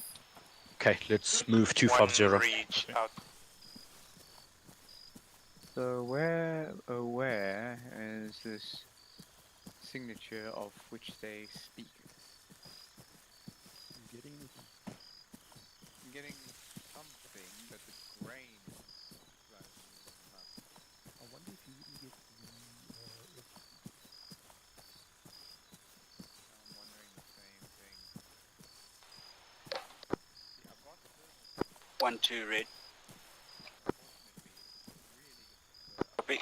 Okay, let's move 250. Reach out. So where is this signature of which they speak? I'm getting something, but the grain is I wonder if you wouldn't get the. I'm wondering the same thing. See, I've got 1-2 red. Copy.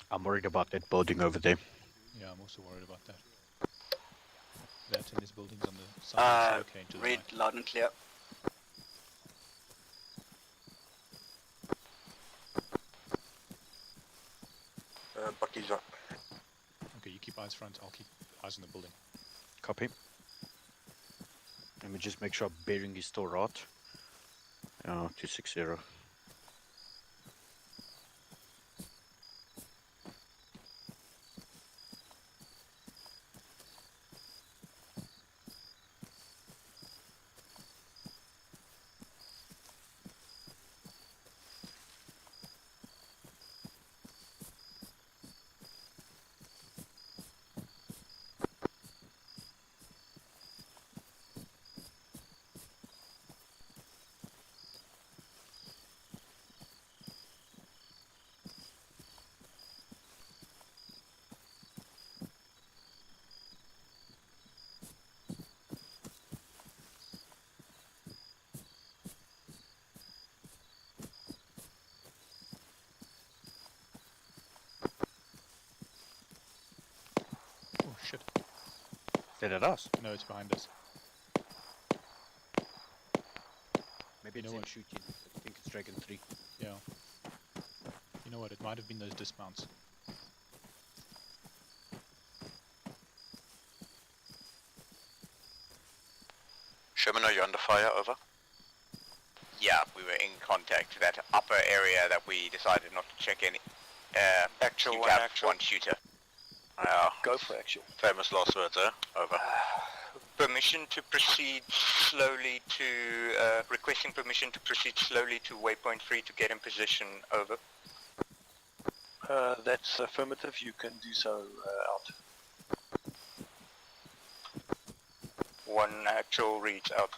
I'm worried about that building over there. Yeah, I'm also worried about that. That and these buildings on the side. Okay, to the Red, right. loud and clear. Bucky's up. Okay, you keep eyes front, I'll keep eyes on the building. Copy. Let me just make sure bearing is still right. 260. Oh shit. Is that at us? No, it's behind us. Maybe it's know him what? shooting. I think it's Dragon 3. Yeah. You know what? It might have been those dismounts. Sherman, are you under fire? Over. Yeah, we were in contact to that upper area that we decided not to check any. Actual you one, have actual. one shooter. Go for actual. Famous last words, Over. Permission to proceed slowly to, requesting permission to proceed slowly to waypoint 3 to get in position, over. That's affirmative, you can do so out. One actual reads out.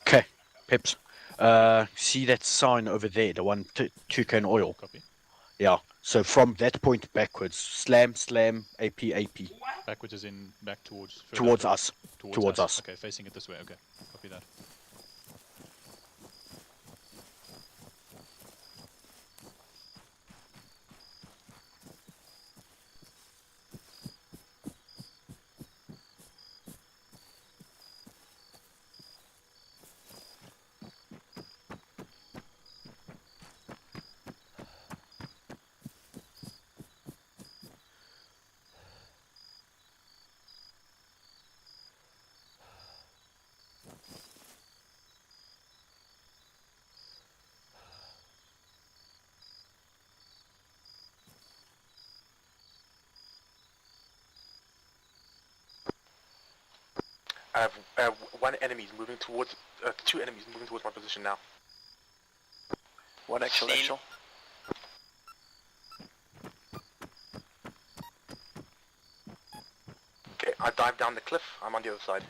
Okay, Peps. See that sign over there, the one toucan oil? Copy. Yeah, so from that point backwards, slam, AP, AP. Backwards is in back towards... Towards us. Towards us. Okay, facing it this way, okay. Copy that. I have one enemy moving towards, two enemies moving towards my position now. One actual. Okay, I dive down the cliff, I'm on the other side.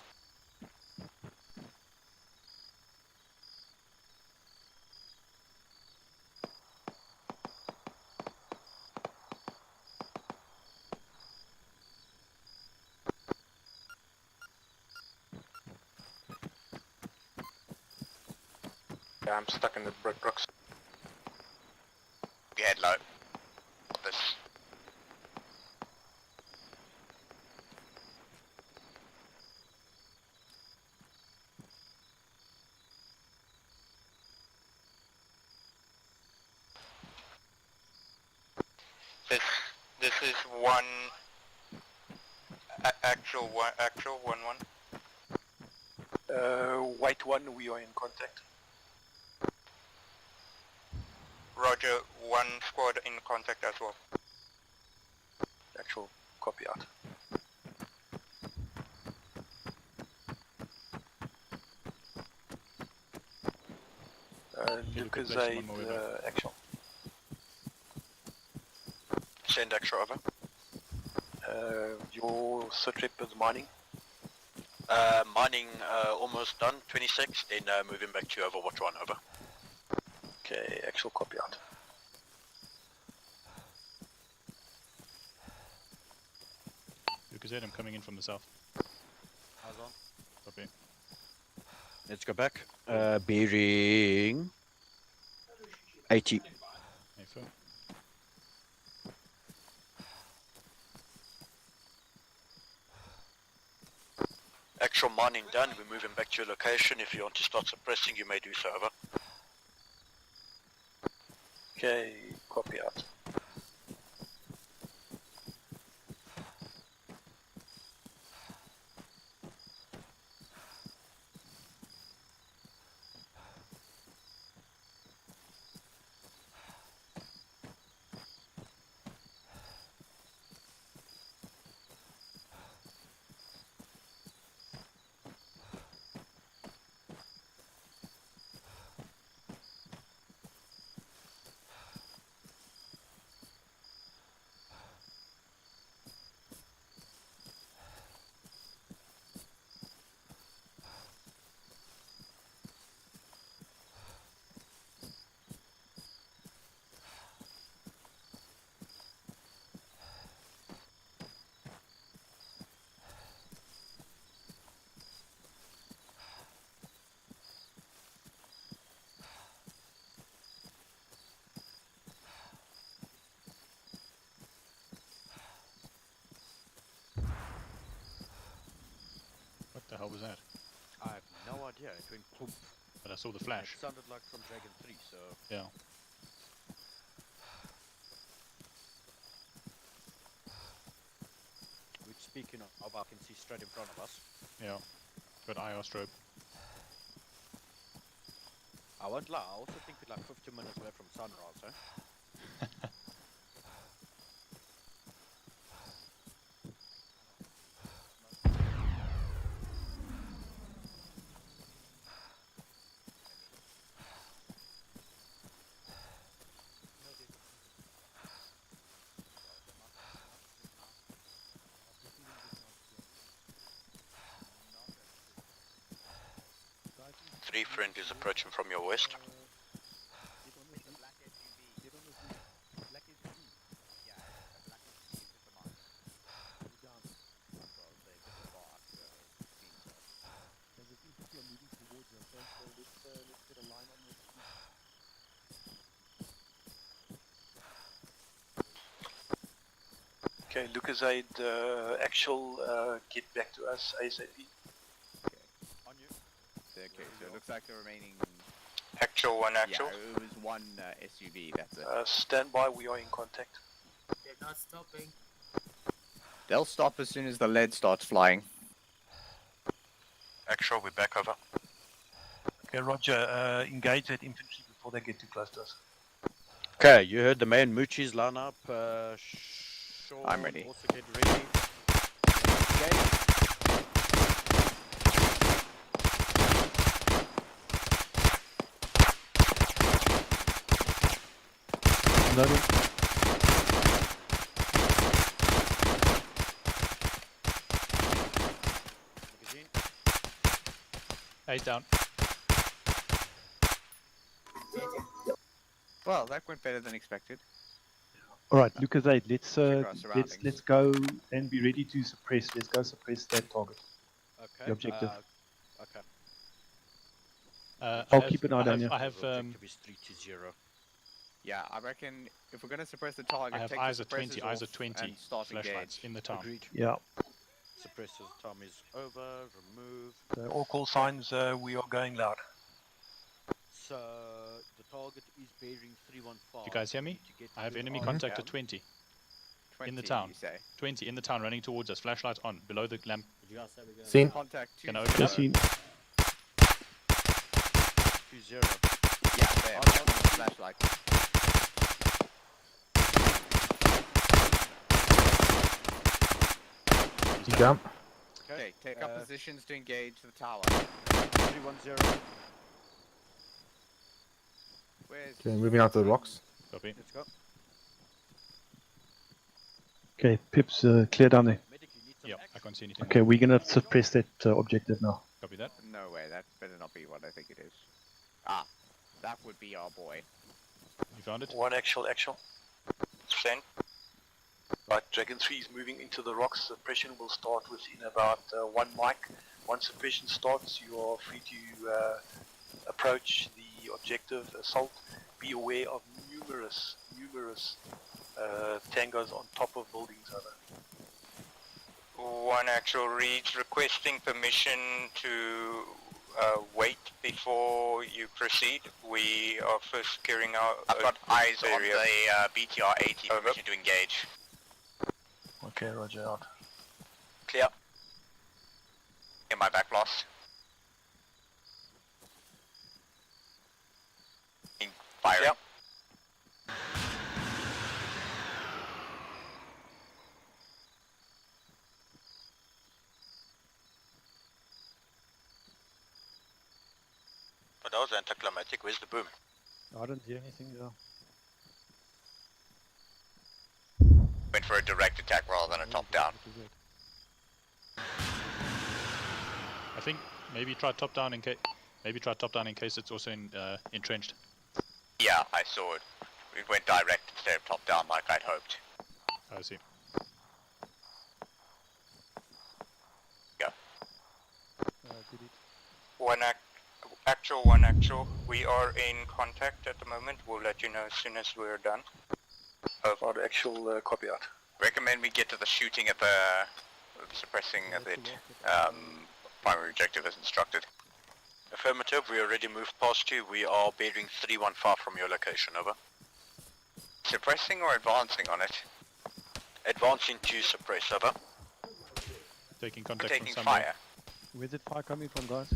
Yeah, I'm stuck in the brooks. Get head low. This. This is one actual one, White one, we are in contact. Roger, one squad in contact as well. Actual, copy out. Lucas Aid, actual. Send extra over. Your sit rep is mining. Mining almost done, 26, then moving back to Overwatch 1, over. Okay, actual copy out. Lucas Aid, I'm coming in from the south. How's on? Copy. Let's go back. Bearing 80. Affirm. Actual mining done, we're moving back to your location. If you want to start suppressing, you may do so, over. Okay, copy out. Yeah, it went poof. But I saw the flash. It sounded like from Dragon 3, so... Yeah. Which, speaking of, I can see straight in front of us. Yeah. Got IR strobe. I won't lie, I also think we're like 15 minutes away from sunrise, eh? Three friendlies approaching from your west. Okay, Lucasade, actual, get back to us ASAP. On you. Okay, so it looks like the remaining... Actual, one actual. Yeah, it was one SUV, that's it. Stand by, we are in contact. They're not stopping. They'll stop as soon as the lead starts flying. Actual, we're back over. Okay, roger, engage that infantry before they get too close to us. Okay, you heard the man Moochie's line up. Sean, I'm ready. Also get ready. Okay. Loading. Magazine. Ace down. Well, that went better than expected. All right, Lucasade, Check our surroundings. let's go and be ready to suppress. Let's go suppress that target. Okay. The objective. Okay. I'll keep an eye on you. I have Objective is 3 to 0. Yeah, I reckon if we're going to suppress the target, I have take eyes the at 20, suppressors eyes off at 20 and start flashlights engage. in the town. Agreed. Yeah. Suppressor time is over. Remove. All call signs, we are going loud. So the target is bearing 315. Do you guys hear me? I have enemy contact at 20. In the 20, town. you say? 20 in the town running towards us. Flashlights on. Below the lamp. Seen. Contact 2 Can I open up? Seen. 2-0. Yeah, there. On the flashlight. You jump. Okay, take up positions to engage the tower. 310. Where's... Okay, moving out to the rocks. Copy. Let's go. Okay, Peps, clear down there. Yeah, I can't see anything. Okay, we're gonna suppress that objective now. Copy that. No way, that better not be what I think it is. Ah, that would be our boy. You found it? One actual. Send. Right, Dragon 3 is moving into the rocks. Suppression will start within about 1 mic. Once suppression starts, you are free to approach the objective assault. Be aware of numerous tangos on top of buildings. One actual reads requesting permission to wait before you proceed. We are first securing our I've got eyes on area. the BTR-80, permission to engage. Okay, roger out. Clear. In my back blast. Firing. Yep. But that was anticlimactic. Where's the boom? I don't hear anything though. Went for a direct attack rather than a top-down. I think maybe try top down in case. Maybe try top down in case it's also entrenched. Yeah, I saw it. It went direct instead of top-down like I'd hoped. I see. Yeah. One actual. We are in contact at the moment. We'll let you know as soon as we're done. For the actual copy out. Recommend we get to the shooting at the suppressing a bit. Primary objective as instructed. Affirmative, we already moved past you. We are bearing 315 from your location, over. Suppressing or advancing on it? Advancing to suppress, over. Taking contact Taking from somewhere. fire. Where's that fire coming from, guys?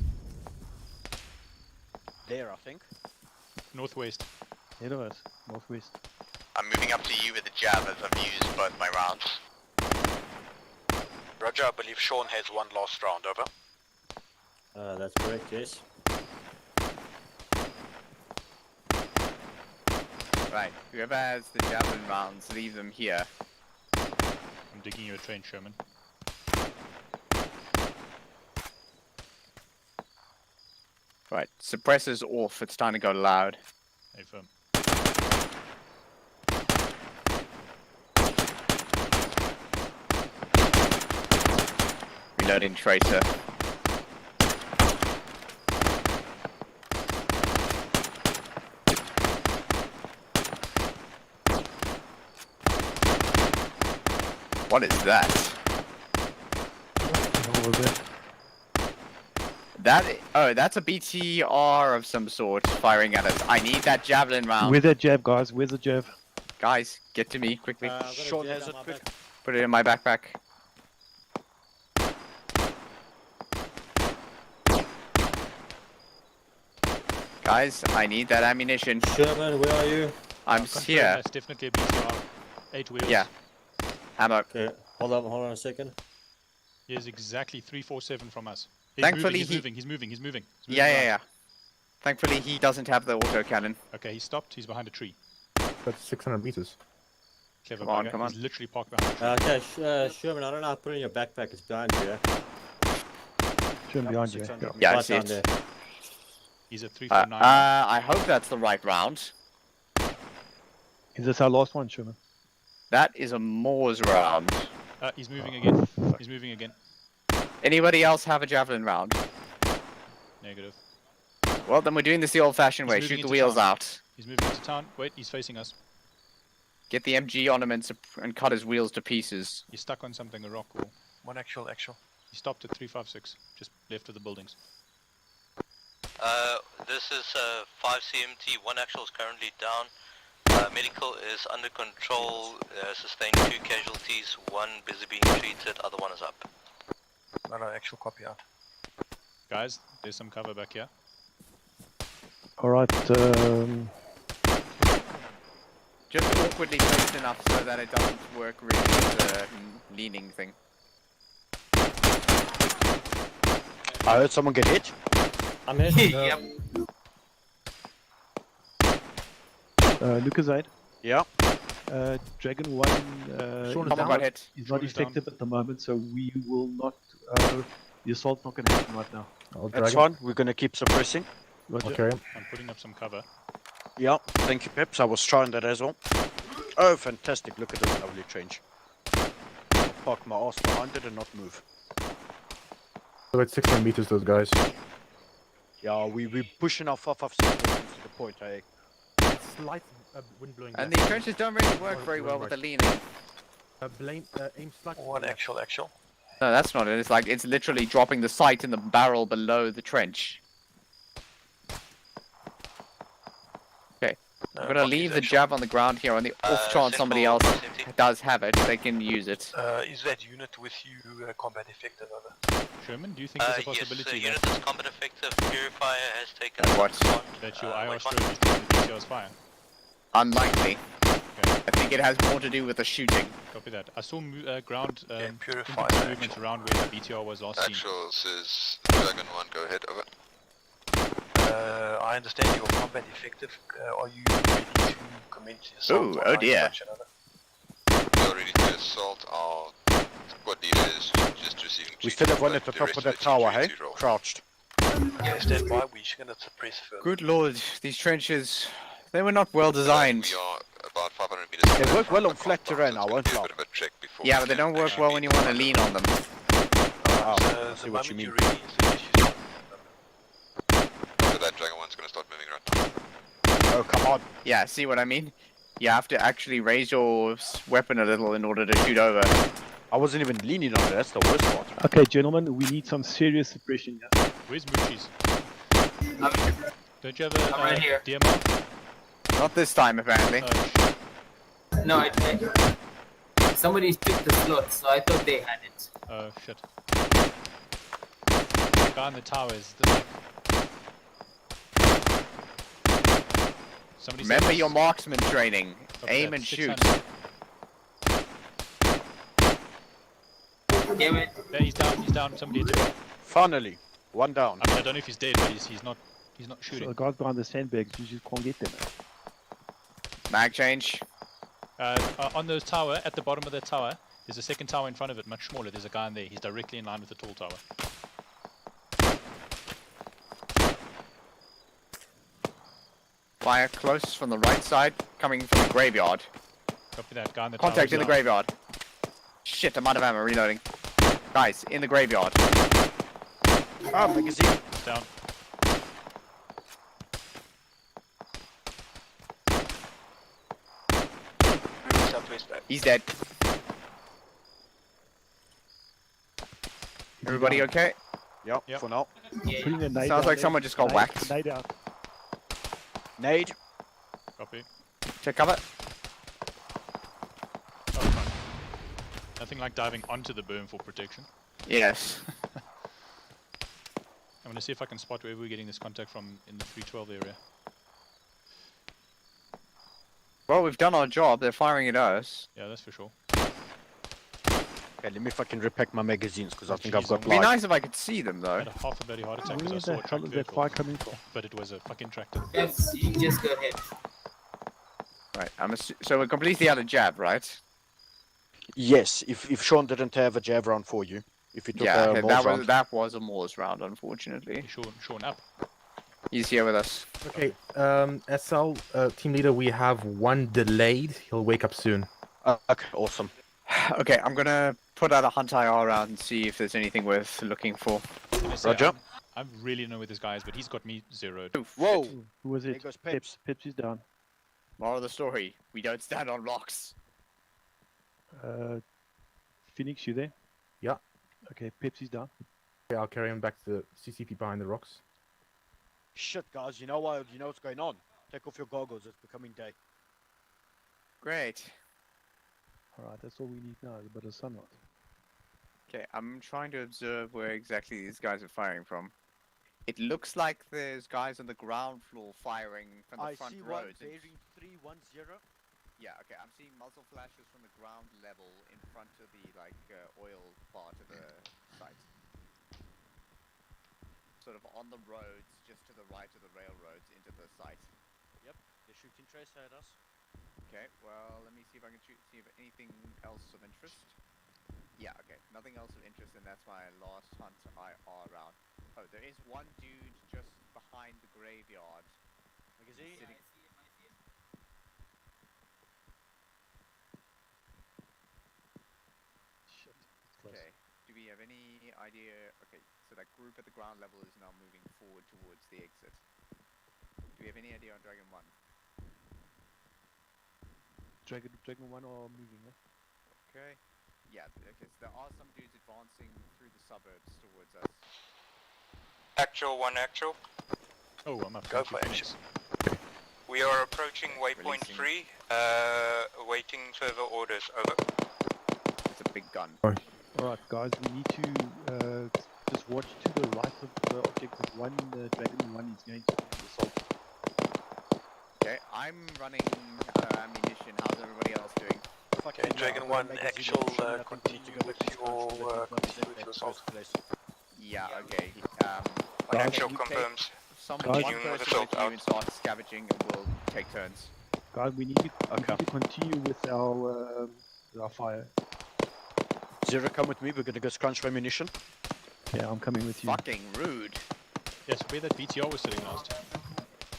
There, I think. Northwest. Ahead of us, northwest. I'm moving up to you with the jab as I've used both my rounds. Roger, I believe Sean has one last round, over. That's correct, yes. Right, whoever has the javelin rounds, leave them here. I'm digging you a trench, Sherman. Right, suppressors off, it's time to go loud. Hey, firm. Reloading tracer. What is that? What was it? That's a BTR of some sort firing at us. I need that javelin round. Where's that jab, guys? Where's the jab? Guys, get to me quickly. Sean has it quick. Put it in my backpack. Guys, I need that ammunition. Sherman, where are you? I'm Confirm, here. That's definitely a BTR. 8 wheels. Yeah. Ammo. Okay, hold on a second. He is exactly 347 from us. He's Thankfully he's moving. Yeah. Thankfully he doesn't have the autocannon. Okay, he stopped. He's behind a tree. That's 600 meters. Clever Come on, bugger. come on. He's literally parked behind a tree. Okay, Sherman, I don't know how to put it in your backpack. It's behind you, yeah? Sherman behind you. 600 Yeah, I right see down it. there. He's at 349. I hope that's the right round. Is this our last one, Sherman? That is a Moors round. He's moving again. He's moving again. Anybody else have a javelin round? Negative. Well, then we're doing this the old-fashioned He's way. moving Shoot the into wheels town. out. He's moving into town. Wait, he's facing us. Get the MG on him and cut his wheels to pieces. He's stuck on something, a rock wall. One actual. He stopped at 356, just left of the buildings. This is 5 CMT. One actual is currently down. Medical is under control. Sustained 2 casualties. One busy being treated. Other one is up. No, actual copy out. Guys, there's some cover back here. Alright, Just awkwardly placed enough so that it doesn't work really as a leaning thing. I heard someone get hit. I'm hit. Yep. Lucasade. Yeah. Dragon 1 Sean got hit. is not effective at the moment, so we will not. The assault's not going to happen right now. That's fine. We're going to keep suppressing. Roger. Okay. I'm putting up some cover. Yeah. Thank you, Peps. I was trying that as well. Oh, fantastic. Look at this lovely trench. I'll park my ass behind it and not move. So it's 600 meters, those guys. Yeah, we're pushing our 556 to the point, eh? Slight wind blowing. And these trenches don't really work very well with the leaning. Aim slightly. One actual. No, that's not it. It's literally dropping the sight in the barrel below the trench. Okay. I'm gonna leave the jab on the ground here on the off chance somebody else does have it. They can use it. Is that unit with you combat effective? Over. Sherman, do you think there's a possibility Yes, unit that, is combat effective. Purifier has taken What? that your IR stroke is doing the BTR's fire? Unlikely. Okay, I think it has more to do with the shooting. copy that. I saw ground purifier, infantry movement around where the BTR was last seen. Actuals is Dragon 1, go ahead, over. I understand you're combat effective. Are you ready to commence the assault? Ooh, oh dear. We are ready to assault. Our squad leader is just receiving. We still have one at the top of that tower, hey? Crouched. Yeah, stand by. We're just gonna suppress further. Good lord, these trenches, they were not well designed. We are about 500 meters. They work well on flat terrain, I won't lie. Yeah, but they don't work well when you want to lean on them. I see what you mean. So that Dragon 1's gonna start moving right now. Oh, come on. Yeah, see what I mean? You have to actually raise your weapon a little in order to shoot over. I wasn't even leaning on it, that's the worst part. Okay, gentlemen, we need some serious suppression here. Where's Moochies? Don't you have a I'm right here. DMR? Not this time, apparently. No, somebody took the slot, so I thought they had it. Oh shit. The guy in the tower is Somebody Remember said- your marksman training. Copy Aim that, and shoot. 600. Damn it. Yeah, he's down, somebody hit him. Finally, one down. I mean, I don't know if he's dead, but he's not So shooting. the guys behind the sandbags, you just can't get them. Mag change. On those tower, at the bottom of that tower, there's a second tower in front of it, much smaller. There's a guy in there. He's directly in line with the tall tower. Fire close from the right side, coming from the graveyard. Copy that. Guy in the Contact tower. in the graveyard. Shit, I'm out of ammo, reloading. Guys, in the graveyard. Ah, magazine. Down. He's dead. Everybody okay? Yep, for now. Putting a nade Sounds down like there. someone just got Nade- whacked. Nade out. Nade. Copy. Take cover. Oh, fuck. Nothing like diving onto the berm for protection. Yes. I'm gonna see if I can spot where we're getting this contact from in the 312 area. Well, we've done our job. They're firing at us. Yeah, that's for sure. Okay, let me fucking repack my magazines because I think I've got It'd be light. nice if I could see them, though. I had a half a bloody heart attack Where because I the saw a hell track is that vehicle, fire coming from? but it was a fucking tractor. Yes, you just go ahead. Right, so we're completely out of jab, right? Yes, if Sean didn't have a jab round for you, if he took Yeah, a okay, Morse round. that was a Morse round, unfortunately. Sean up. He's here with us. Okay, SL, team leader, we have one delayed. He'll wake up soon. Okay, awesome. Okay, I'm gonna put out a hunt IR round and see if there's anything worth looking for. Roger. I really don't know where this guy is, but he's got me zeroed. Whoa! Who was There it? goes Peps. Peps is down. Moral of the story, we don't stand on rocks. Phoenix, you there? Yeah. Okay, Peps is down. Okay, I'll carry him back to the CCP behind the rocks. Shit, guys, you know what's going on. Take off your goggles. It's becoming day. Great. Alright, that's all we need now, is a bit of sunlight. Okay, I'm trying to observe where exactly these guys are firing from. It looks like there's guys on the ground floor firing from the I front see one roads. bearing 310. Yeah, okay, I'm seeing muzzle flashes from the ground level in front of the, oil part of the site. Sort of on the roads, just to the right of the railroads into the site. Yep, they're shooting tracer at us. Okay, well, let me see if I can see if anything else of interest. Yeah, okay, nothing else of interest, and that's my last hunt IR round. Oh, there is one dude just behind the graveyard. Magazine? Sitting... Shit, it's close. Okay, do we have any idea? Okay, so that group at the ground level is now moving forward towards the exit. Do we have any idea on Dragon 1? Dragon 1 are moving, eh? Okay. Yeah, okay, so there are some dudes advancing through the suburbs towards us. Actual, one actual. Oh, I'm up. Go for action. We are approaching waypoint 3, awaiting further orders, over. It's a big gun. Alright guys, we need to just watch to the right of the objective 1, the Dragon 1 is going to be assault. Okay, I'm running ammunition. How's everybody else doing? Okay, Dragon 1, actual, continue with your assault. Yeah, okay. One actual you confirms. take Some Guys, one Continuing with person with assault you out. and start scavenging, and we'll take turns. Guys, we need to continue with our fire. Zero, come with me. We're gonna go scrunch for ammunition. Yeah, I'm coming with you. Fucking rude. Yes, where that BTR was sitting last.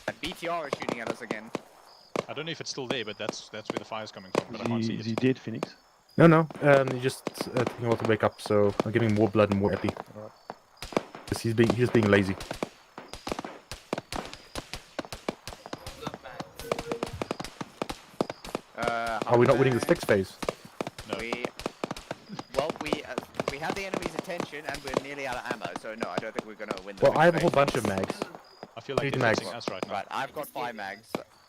That BTR is shooting at us again. I don't know if it's still there, but that's where the fire's coming from. But I can't see Is it. he dead, Phoenix? No, he's just taking a while to wake up, so I'm giving him more blood and more epi. Alright. He's just being lazy. Are we not winning this fix phase? No. We have the enemy's attention, and we're nearly out of ammo. So no, I don't think we're gonna win. The Well, fix I have a phase. whole bunch of mags. feel like Eight they're mags. fixing us right now. Right, I've got 5 mags.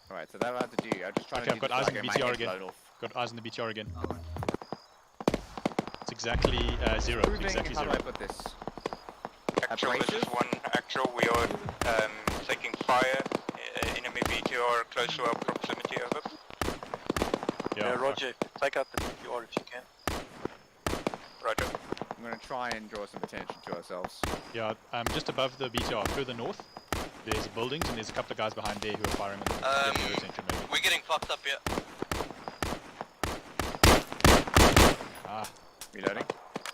Alright, so that'll have to do. I'm just trying Okay, to I've do got eyes on the BTR again. blown off. Got eyes on the BTR again. It's exactly 0. It's exactly How 0. do I put this? Actual, this is 1 actual. We are taking fire. Enemy BTR close to our proximity, over. Yeah, Roger, take out the BTR if you can. Roger. I'm going to try and draw some attention to ourselves. Yeah, just above the BTR, further north, there's buildings and there's a couple of guys behind there who are firing on the attention maybe. We're getting fucked up here. Ah. Reloading.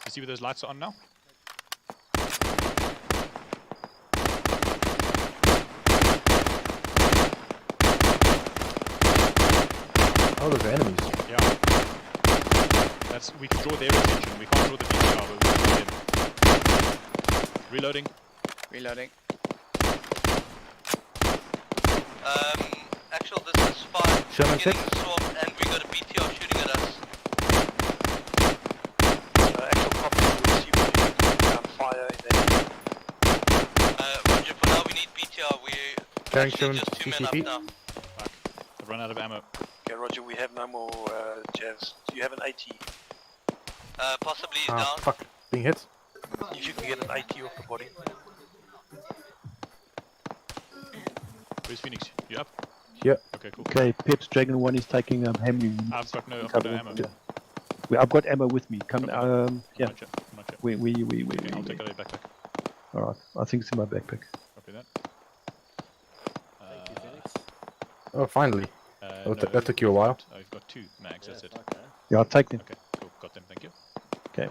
You see where those lights are on now? Oh, those are enemies. Yeah. We can draw their attention. We can't draw the BTR, but we can draw them. Reloading. Reloading. Actual, this is 5. Sherman We're getting swamped and we got a BTR shooting at us. Actual copy, we'll see what we can do on fire in there. Roger, for now we need BTR. We're Carrying actually Sherman just 2 men up CCP. now. Fuck. I've run out of ammo. Okay, Roger, we have no more Javs. Do you have an AT? Possibly he's Ah, down. fuck. Being hit. If you can get an AT off the body. Where's Phoenix? You up? Yeah. Okay, cool. Okay, Peps Dragon 1 is taking hammering. I've got no ammo. Well, I've got ammo with me. Come, yeah. Not yet. We. Okay, I'll take out your backpack. Alright, I think it's in my backpack. Copy that. Oh, finally. No, That took you a while. Oh, you've got 2 mags, that's it. Yeah, I'll take them. Okay, cool. Got them, thank you. Okay.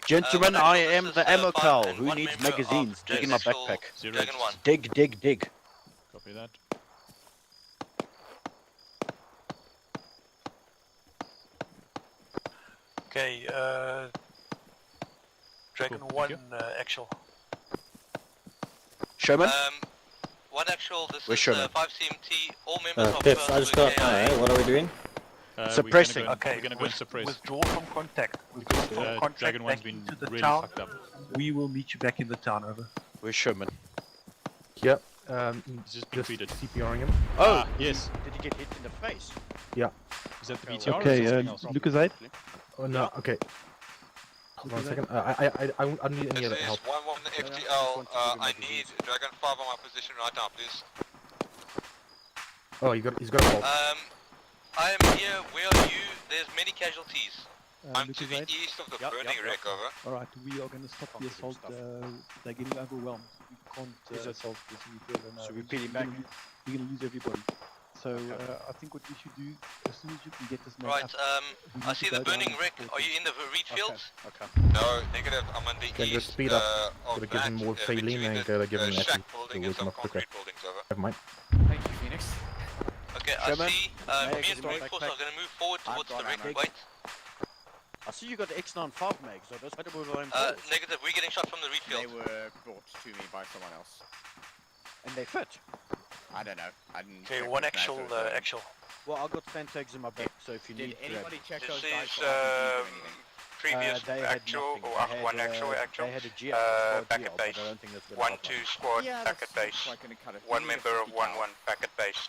Gentlemen, I am the ammo cow. 5 and Who 1 needs member magazines? of Dig in my Special backpack. Dragon 1. Dig, dig, dig. Copy that. Okay, Dragon Cool, 1 thank actual. Sherman? 1 actual, this Where's is Sherman? 5 CMT. All members of Peps, I just got KIA. what are we doing? Suppressing. We're Okay, gonna go and suppress. withdraw from contact. Withdraw from contact Dragon back 1's been into the really town. fucked up. We will meet you back in the town, over. Where's Sherman? Yeah. He's just been treated. CPRing him. Oh, yes. Did he get hit in the face? Yeah. Is that the BTR or Okay, something else? Lucas 8. Oh no. Okay. Hold on a second. I don't need any other help. 1-1 FTL. I need Dragon 5 on my position right now, please. Oh, he's got a fault. I am here. Where are you? There's many casualties. I'm to the east of the burning wreck, over. Alright, we are going to stop the assault. They're getting overwhelmed. We can't assault this any further now. So we peel him back? We're going to lose everybody. So I think what we should do, as soon as you can get this man Right, up, we I need see to the go burning down wreck. and Are you in the reed fields? Okay. No, negative. I'm on the Can east. just speed up. Of Gotta give him that, more saline between and the, gotta give him an shack action building to and wake him some up quicker. concrete buildings, over. Never mind. Thank you, Phoenix. Okay, Sherman, I see. mag Me is and in my reinforce backpack. are going to move forward I've towards got the wreck. ammo. Wait. I see you got X95 mags. Are those better than Negative. We're getting shot from the reed They field. were brought to me by someone else. And they fit. I don't know. I didn't. Okay, check 1 with actual, Master, actual. Well, I've got stand tags in my back, so if you Did need anybody check This those guys is for RPG or anything? previous they had actual, nothing. or They had, 1 actual, They had a GL, back GL, at but base. I don't think that's gonna 1-2 help us. squad, Yeah, back that's at base. quite gonna cut it. 1 We need a member of 50 cal. 1-1, back at base.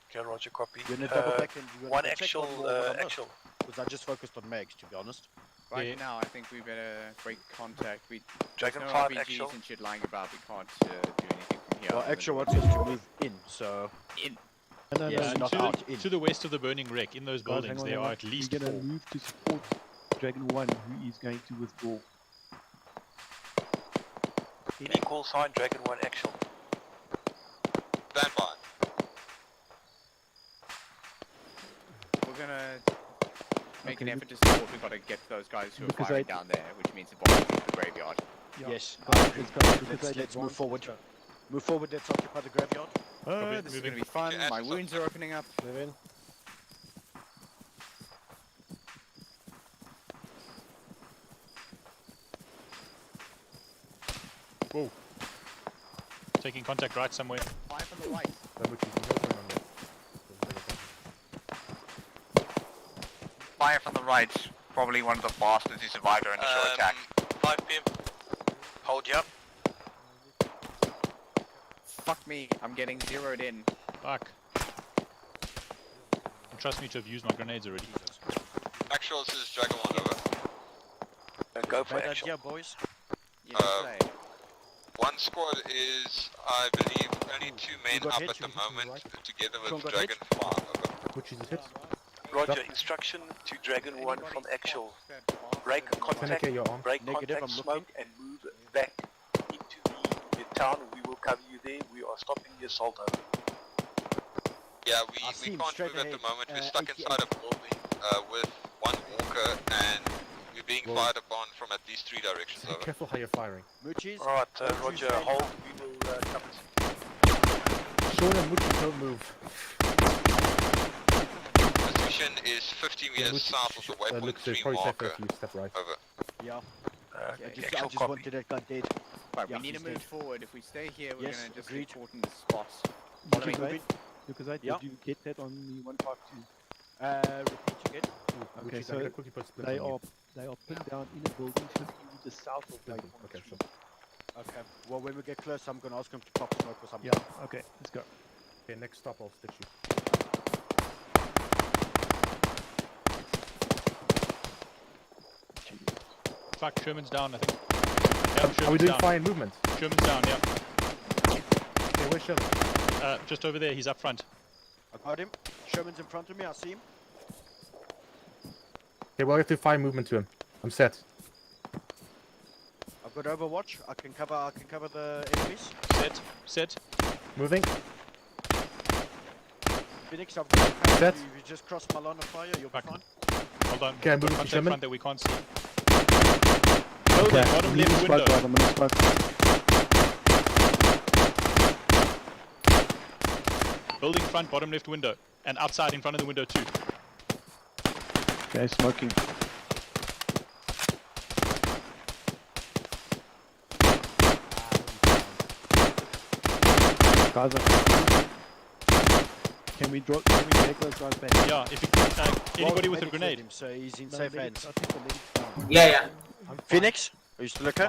Okay, Roger, copy. You're gonna double back and you're 1 gonna check actual, on what I missed. actual. Because I just focused on mags, to be honest. Right now, I think we better break contact. There's Dragon no 5 RPGs actual. and shit lying about. We can't do anything from here. Well, other actual than- wants us to move in, so... In. No, Yes, not to, out, in. to the west of the burning wreck, in those Guys, buildings, hang on, there hang are on. at least We're going 4. to move to support Dragon 1, who is going to withdraw. Any call sign, Dragon 1 actual. Stand by. We're gonna make an effort to support. We've got to get those guys who are Because firing I- down there, which means the bottom of the graveyard. Yes. Let's Let's move forward. Move forward, let's occupy the graveyard. This is gonna be fun. Okay, My Ettus, wounds are opening up. Move in. Whoa. Taking contact right somewhere. Fire from the right. Fire from the right. Probably one of the bastards who survived our initial attack. 5 PM. Hold you up. fuck me. I'm getting zeroed in. Fuck. And trust me to have used my grenades already. Actual, this is Dragon 1 over. Go for it, yeah, boys. One squad is, I believe, only 2 men up at the moment, together with Dragon 5 over. Which is the hits? Roger, instruction to Dragon 1 from actual. Break contact, break contact, smoke, and move back into the town. We will cover you there. We are stopping the assault over. Yeah, we can't move at the moment. We're stuck inside a building with one walker, and we're being fired upon from at least 3 directions over. Careful how you're firing. Alright, Roger, hold. We will cover. Sean and Muchi, don't move. Position is 50 meters south of the waypoint 3 marker. Right. Over. Yeah. I just copy. wanted that guy dead. Right, Yeah, we need to he's move dead. forward. If we stay here, we're Yes, gonna just agreed. get caught in the spots. Because I Yeah. did you get that on the 152? Repeat again. Okay, so they are pinned down in a building 50 meters south of the waypoint. Okay, sure. Okay. Well, when we get close, I'm gonna ask him to pop smoke or something. Yeah. Okay, let's go. Okay, next stop, I'll stitch you. Fuck, Sherman's down, I think. Yeah, Sherman's Are we doing down. fire and movement? Sherman's down, yeah. Okay, where's Sherman? Just over there, he's up front. I got him. Sherman's in front of me. I see him. Okay, well, I have to fire movement to him. I'm set. I've got Overwatch. I can cover the enemies. Set. Moving. Phoenix, I've got you. Set. You just crossed my line of fire. You'll be fine. Hold on. Okay, I'm Got moving to contact Sherman. front that we can't see. Building, bottom left window. I'm gonna spot. Building front, bottom left window. And outside in front of the window too. Okay, smoking. Guys, can we take those guys back? Yeah, if you anybody with a grenade. Him, so he's in safe hands. Yeah. Phoenix, are you still okay?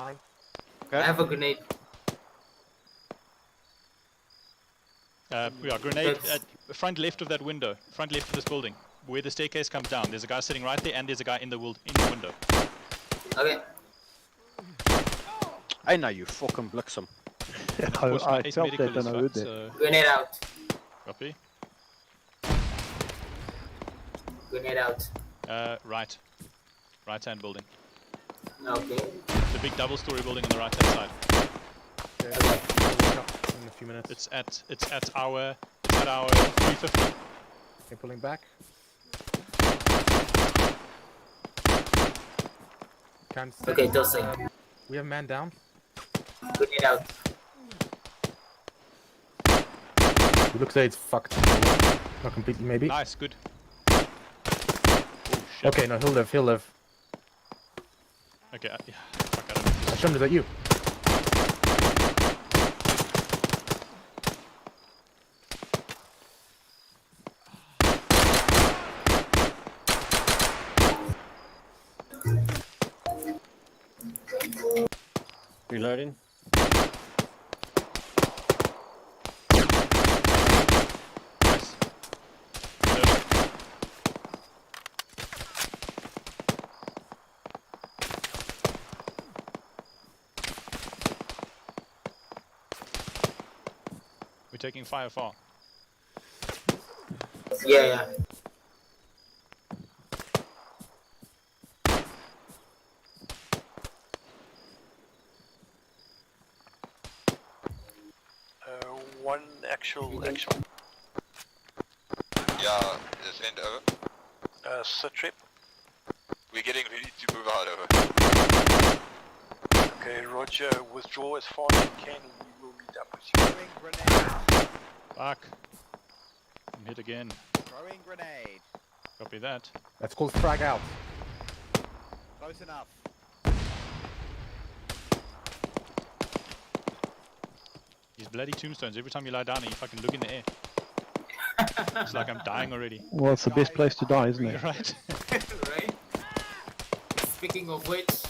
I have a grenade. Yeah, grenade at front left of that window. Front left of this building. Where the staircase comes down. There's a guy sitting right there and there's a guy in the window. Okay. I know you fucking bliksem. I felt that and I heard that. So... Grenade out. Copy. Grenade out. Right. Right hand building. Okay. The big double-story building on the right hand side. Okay. We'll wake up in a few minutes. It's at our 350. Okay, pulling back. Can't see. Okay, dosing. We have man down. Grenade out. It looks like it's fucked. Not completely, maybe. Nice, good. Okay, no, he'll live. Okay, yeah. Fuck, I don't know. Sherman, is that you? Reloading. Nice. Reloading. We're taking fire far. Yeah. One actual. Yeah, send over. Sit-rep. We're getting ready to move out over. Okay, Roger, withdraw as far as you can and we will meet up with you. Throwing grenade. Fuck. I'm hit again. Throwing grenade. Copy that. That's called frag out. Close enough. These bloody tombstones, every time you lie down and you fucking look in the air. It's like I'm dying already. Well, it's the best place to die, isn't it? Right. Right. Speaking of which,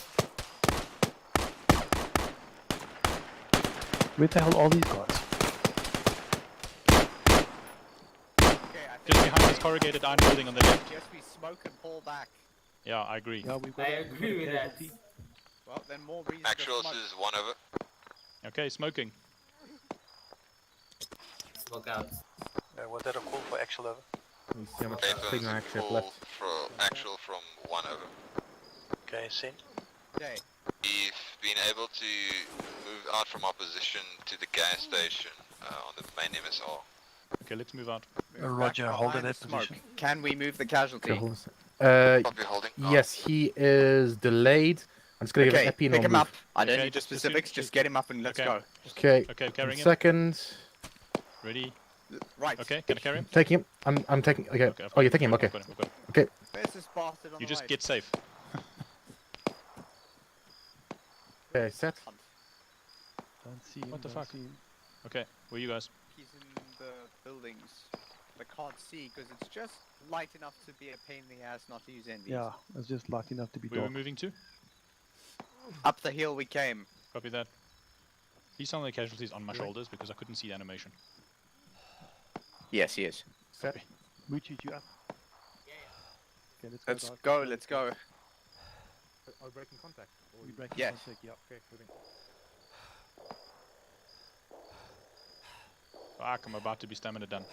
Where the hell are these guys? corrugated iron building on the left. Yes, we smoke and pull back. Yeah, I agree. Yeah, we've got I a agree with that. casualty. Well, then more reason Actuals to smoke. is 1 over. Okay, smoking. Smoke out. Was that a call for actual over? Let me see how much Payphones signal is actually have full left. for actual from 1 over. Okay, send. Okay. We've been able to move out from our position to the gas station on the main MSR. Okay, let's move out. Roger, hold in that Smoke. position. Can we move the casualty? Okay, hold on a sec. Copy holding. Yes, he is delayed. I'm just gonna give Okay, an epi and pick I'll him move. up. I don't Okay, need the just as soon- specifics. Just get him up and let's Okay. go. Okay. Okay, carrying him. Second. Ready? Right. Okay, can I carry him? Taking him. I'm taking. Okay. Okay, I've Oh, you're got taking him. I've Okay. got him, I've got him. Okay. Where's this bastard on You the just right? get safe. Okay. Set. Don't see him. What the don't fuck? see him. Okay, where are you guys? He's in the buildings. I can't see because it's just light enough to be a pain in the ass not to use envies. Yeah, it's just lucky enough to be Where are we dark. moving to? Up the hill we came. Copy that. He's some of the casualties on my shoulders because I couldn't see the animation. Yes, he is. Set. Muchi, you up? Okay, Let's dark. go. Let's go. Are we breaking contact? Or We break Yes. contact, yeah. Okay. Moving. Fuck, I'm about to be stamina done.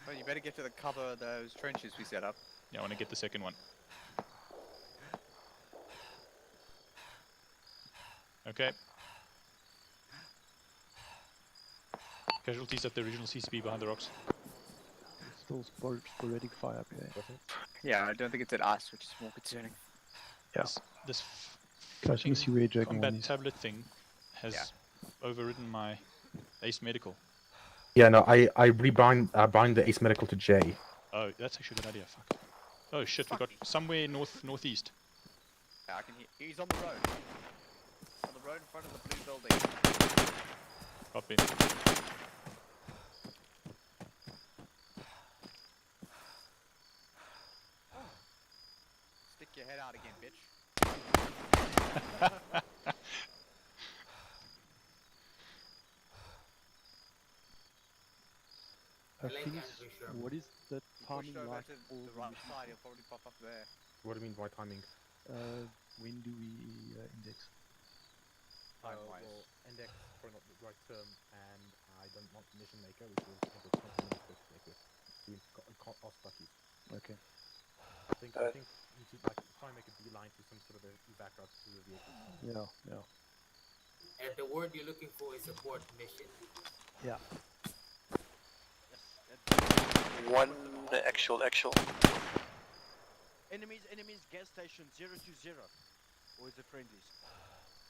Well, you better get to the cover those trenches we set up. Yeah, I want to get the second one. Okay. Casualties at the original CCP behind the rocks. Still sporadic fire up here. Yeah, I don't think it's at us, which is more concerning. Yeah. This Gosh, let me see where Dragon combat One is. tablet thing has overridden my ace medical. Yeah. No. I rebind bind the ace medical to J. Oh, that's actually a good idea. Fuck. Oh shit, we got somewhere northeast. Yeah, I can hear. He's on the road. On the road in front of the blue building. Copy. Stick your head out again, bitch. Please, what is the timing Pushed over like to for the right side, he'll probably pop up there. What do you mean by timing? when do we index? Time-wise. Well, index is probably not the right term, and I don't want mission maker, which will take us 20 minutes to make this. We can't ask Bucky. Okay. I think you should like try and make a beeline to some sort of a evac route to the vehicle. Yeah, yeah. And the word you're looking for is abort mission. Yeah. One actual. Enemies, gas station 020. Or is it friendlies?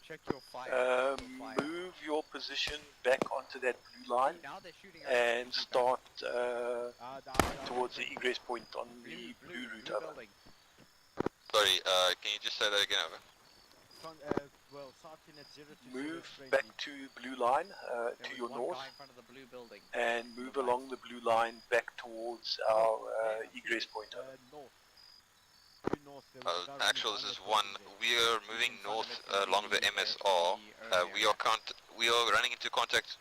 Check your fire. Move your position back onto that blue line Now they're shooting at and start towards the egress point on the blue route. Over. building. Sorry, can you just say that again? Over. Well, starting at 020. Move back to blue line to your One north guy in front of the blue building. and move along the blue line back towards our egress point. Over. North. North. Actual, this is 1. We are moving north along the MSR. We are running into contact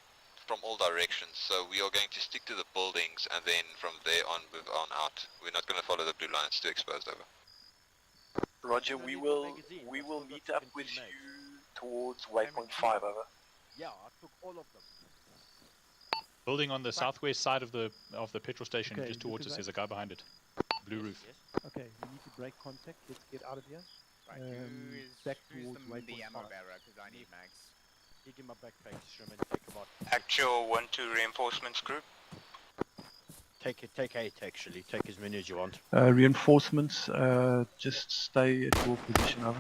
from all directions, so we are going to stick to the buildings and then from there on move on out. We're not going to follow the blue line, it's too exposed. Over. Roger, we will meet up with you towards waypoint 5. Over. Yeah, I took all of them. Building on the southwest side of the petrol station, Okay, just towards us. look at There's a guy behind it. Blue roof. Okay, we need to break contact. Let's get out of here. Right, Back who's towards the waypoint ammo 5. bearer? Because I need mags. Dig in my backpack, Sherman. Take a lot. Actual 1-2 reinforcements group. Take 8 actually. Take as many as you want. Reinforcements, just stay at your position. Over.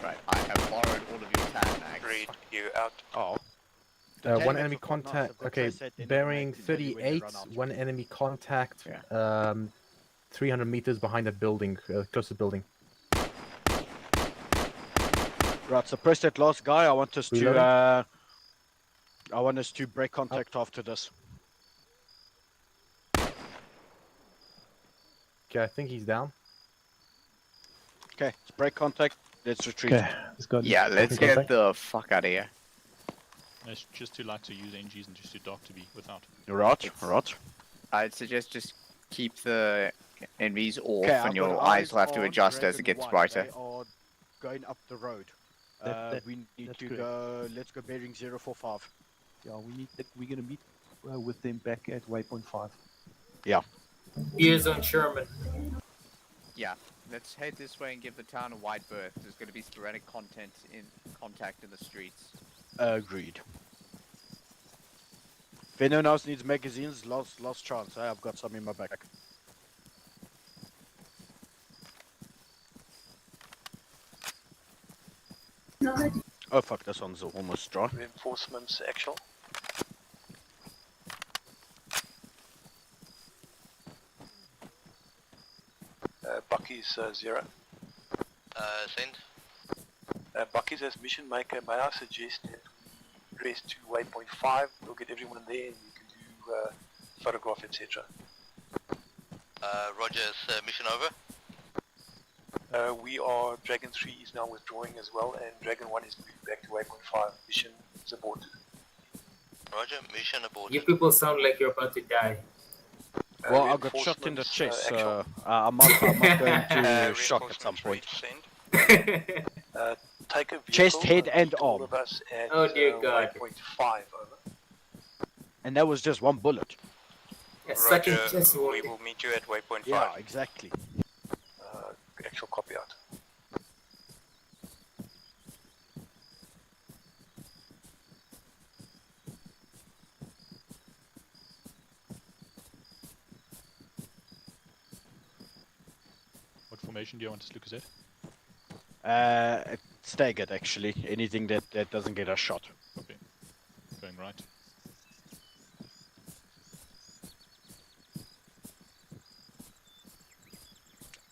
Right, I have borrowed all of your tan mags. Read you out. Oh. One enemy contact. Okay, bearing 38. One enemy contact. 300 meters behind that building, closest building. Right, suppress that last guy. I want us to. I want us to break contact after this. Okay, I think he's down. Okay, let's break contact. Let's retreat. Okay, let's go. Yeah, let's get the fuck out of here. It's just too light to use NGs and just too dark to be without. Right. I'd suggest just keep the NVs off, Okay, and I've your got eyes will have to on adjust as it Dragon gets 1. brighter. They are going up the road. We need to correct. go. Let's go bearing 045. Yeah, we're gonna meet with them back at waypoint 5. Yeah. Ears on Sherman. Yeah, let's head this way and give the town a wide berth. There's going to be sporadic contact in the streets. Agreed. If anyone else needs magazines, last chance. I've got some in my back. Oh fuck, this one's almost dry. Reinforcements actual. Bucky's 0. Send. Bucky's as mission maker, may I suggest that we press to waypoint 5, we'll get everyone there and we can do photograph, etc. Roger, mission over. We are, Dragon 3 is now withdrawing as well, and Dragon 1 is moving back to waypoint 5. Mission is aborted. Roger, mission aborted. You people sound like you're about to die. Well, I got shot in the chest, so I'm not going to shock at some point. Take a vehicle, Chest, head, and all arm. of us at Oh dear God. waypoint 5, over. And that was just one bullet. Roger, we will meet you at waypoint 5. Yeah, exactly. Actual copy out. What formation do you want us to look at? Staggered actually. Anything that doesn't get us shot. Okay. Going right.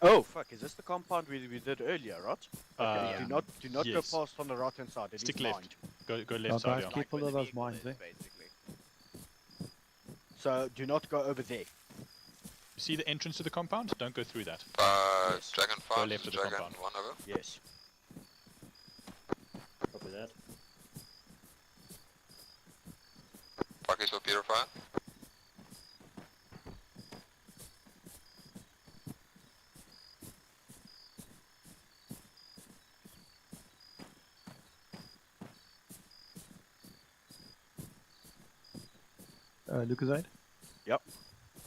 Oh fuck! Is this the compound we did earlier, right? Okay. Yeah. Do not yes. go past on the right hand side. It Stick is left. mined. Go left side. Yeah. Careful of those mines, eh? So do not go over there. You see the entrance to the compound? Don't go through that. Yes. Dragon 5, Go left of the Dragon compound. 1 over. Yes. Copy that. Bucky's will purify. Lucasite? Yep.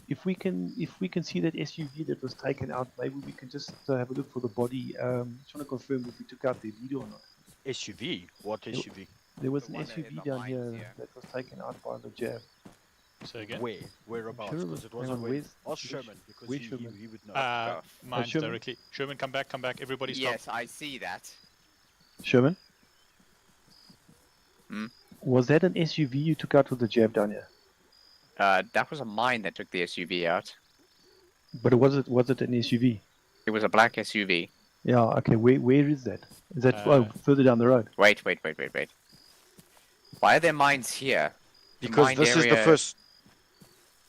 If we can see that SUV that was taken out, maybe we can just have a look for the body. Just want to confirm if we took out the leader or not. SUV? What SUV? There was an SUV down here that was taken out by the jab. Say again? Where? Whereabouts? Sure, Because it hang wasn't on, where. where's- Ask Sherman because where's he Sherman? would know. Mines Sherman? directly. Sherman, come back, everybody stop. Yes, I see that. Sherman? Hmm? Was that an SUV you took out with the jab down here? That was a mine that took the SUV out. But was it an SUV? It was a black SUV. Yeah, okay, where is that? Is that further down the road? Wait. Why are there mines here? The Because mined this is the area- first.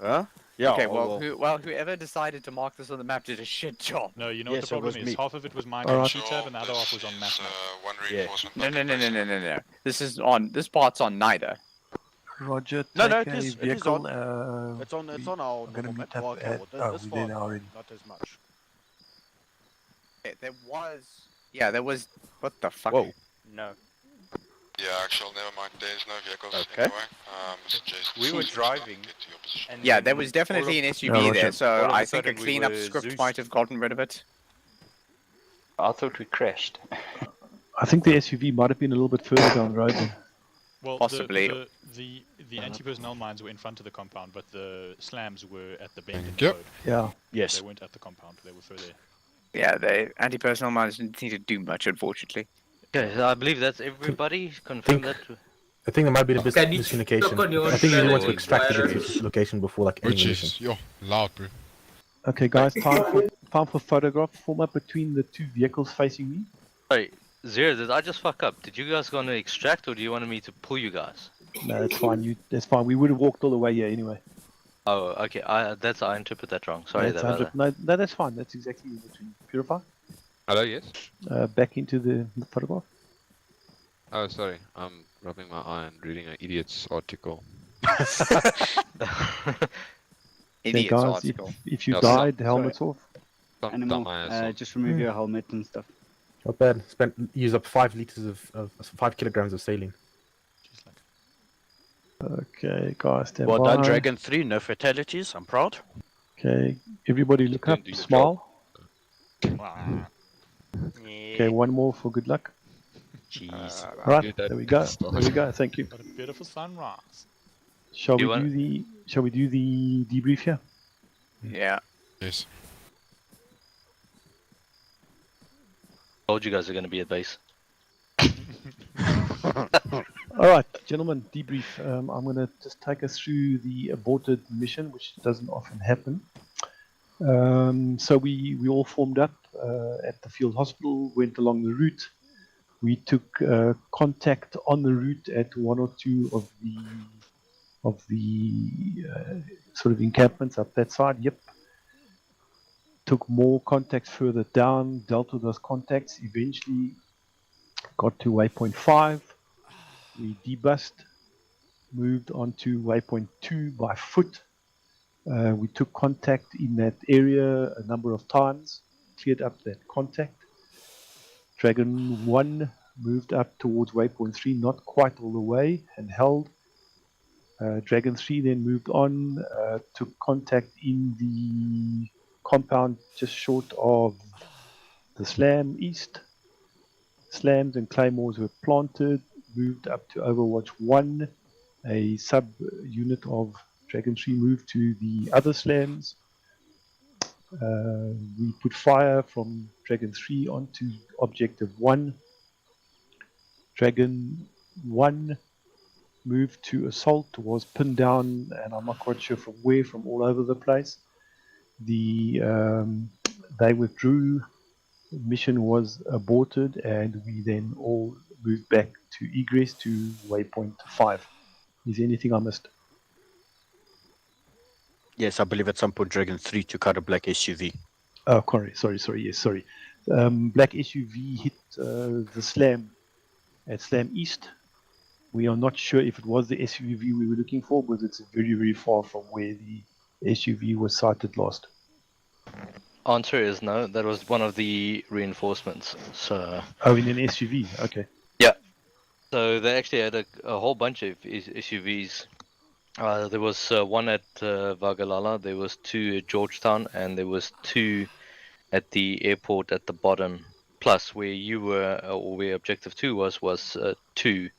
Huh? Yeah. Okay, oh, well, whoever decided to mark this on the map did a shit job. No, you know Yes, what the it was problem is? me. Half of it was mined All on right. G-tab and the other half was on map. One Yeah. reinforcement. No. This part's on neither. Roger, No, take it a is. It is vehicle. on. It's on our I'm gonna normal meet map. up Okay, at- well, oh, this we're there far, now already. not as much. There was. Yeah, there was. What the fuck? Whoa. No. Yeah, actual, never mind. There's no vehicles Okay. anyway. Suggest We were switch driving. get to your position. And Yeah, then there was definitely an all SUV Roger. there, all so of a I think a sudden we cleanup were script Zeus. might have gotten rid of it. I thought we crashed. I think the SUV might have been a little bit further down the road. Then. Well, Possibly. The anti-personnel mines were in front of the compound, but the slams were at the bend in Thank the you. road. Yeah. Yes. They weren't at the compound, they were further. Yeah, the anti-personnel mines didn't need to do much, unfortunately. Okay, so I believe that's everybody. Confirm that. I think there might be a bit Can you miscommunication. look on your I think you want to own extract it wires? at its location before like any Which mission. is, yo, loud, bro. Okay, guys, time for photograph. Form up between the two vehicles facing me. Sorry, Zero, did I just fuck up? Did you guys want to extract or do you want me to pull you guys? No, that's fine. That's fine. We would have walked all the way here anyway. Oh, okay. I interpret that wrong. Sorry That's about that. 100 no, that's fine. That's exactly in between. Purify. Hello, yes? Back into the photograph. Oh, sorry. I'm rubbing my eye and reading an idiot's article. Okay, Idiot's guys, article. if you Yeah, died, sorry. helmets off. Animal, just remove your helmet and stuff. Not bad. Use up 5 liters of 5 kilograms of saline. Okay, guys, stand Well done, by. Dragon 3. No fatalities. I'm proud. Okay, everybody look up, do your smile. Wow. Okay, one more for good luck. Jeez. Right, there we go. There we go. Thank you. What a beautiful sunrise. Shall You we want- do the debrief here? Yeah. Yes. Told you guys are going to be at base. All right, gentlemen, debrief. I'm going to just take us through the aborted mission, which doesn't often happen. So we all formed up at the field hospital, went along the route. We took contact on the route at one or two of the sort of encampments up that side. Yep. Took more contacts further down, dealt with those contacts, eventually got to waypoint 5. We debussed, moved on to waypoint 2 by foot. We took contact in that area a number of times, cleared up that contact. Dragon 1 moved up towards waypoint 3, not quite all the way, and held. Dragon 3 then moved on, took contact in the compound just short of the slam east. Slams and claymores were planted, moved up to Overwatch 1. A sub-unit of Dragon 3 moved to the other slams. We put fire from Dragon 3 onto Objective 1. Dragon 1 moved to assault, was pinned down, and I'm not quite sure from where, from all over the place. They withdrew, the mission was aborted, and we then all moved back to egress to waypoint 5. Is there anything I missed? Yes, I believe at some point Dragon 3 took out a black SUV. Oh, sorry, yes, sorry. Black SUV hit the slam at Slam East. We are not sure if it was the SUV we were looking for, but it's very, very far from where the SUV was sighted last. Answer is no. That was one of the reinforcements. So. Oh, in an SUV. Okay. Yeah. So they actually had a whole bunch of SUVs. There was one at Vagalala, there was 2 at Georgetown, and there was 2 at the airport at the bottom. Plus, where you were, or where Objective 2 was 2.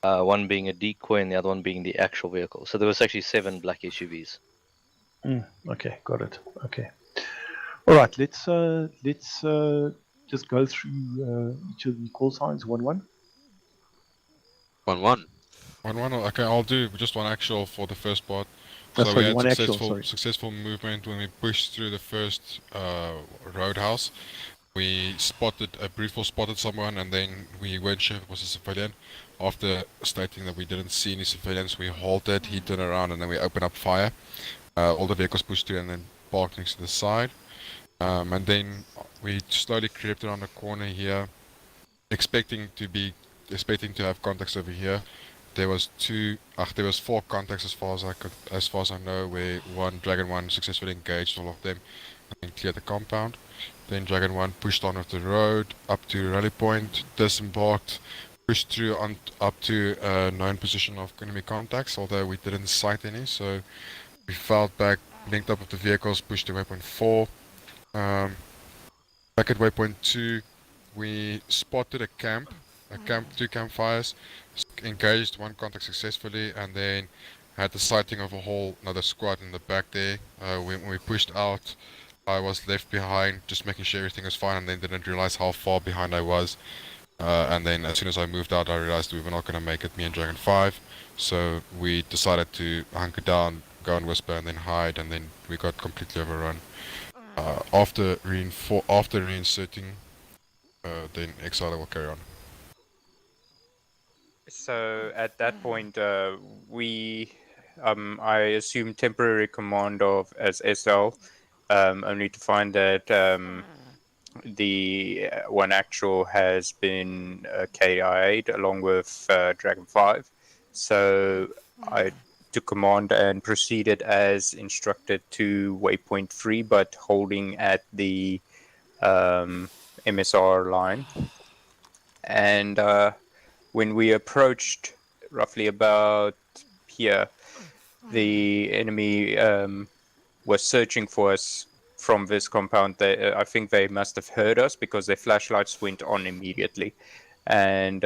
One being a decoy and the other one being the actual vehicle. So there was actually 7 black SUVs. Okay, got it. Okay. All right, let's just go through each of the call signs 1-1. 1-1. 1-1. Okay, I'll do just one actual for the first part. Oh, So sorry, we had one actual, successful movement when we pushed through the first roadhouse. We briefly spotted someone, and then we weren't sure if it was a civilian. After stating that we didn't see any civilians, we halted, he turned around, and then we opened up fire. All the vehicles pushed through and then parked next to the side. And then we slowly crept around the corner here, expecting to have contacts over here. There was 4 contacts as far as I know, where Dragon 1 successfully engaged all of them and cleared the compound. Then Dragon 1 pushed on with the road up to rally point, disembarked, pushed through up to a known position of enemy contacts, although we didn't sight any, so we fell back, linked up with the vehicles, pushed to waypoint 4. Back at waypoint 2, we spotted a 2 campfires, engaged 1 contact successfully, and then had the sighting of another squad in the back there. When we pushed out, I was left behind, just making sure everything was fine, and then didn't realize how far behind I was. And then as soon as I moved out, I realized we were not going to make it, me and Dragon 5. So we decided to hunker down, go and whisper, and then hide, and then we got completely overrun. After reinserting, then Exile will carry on. So at that point, I assumed temporary command as SL, only to find that the one actual has been KI'd along with Dragon 5. So I took command and proceeded as instructed to waypoint 3, but holding at the MSR line. And when we approached roughly about here, the enemy was searching for us from this compound. I think they must have heard us because their flashlights went on immediately. And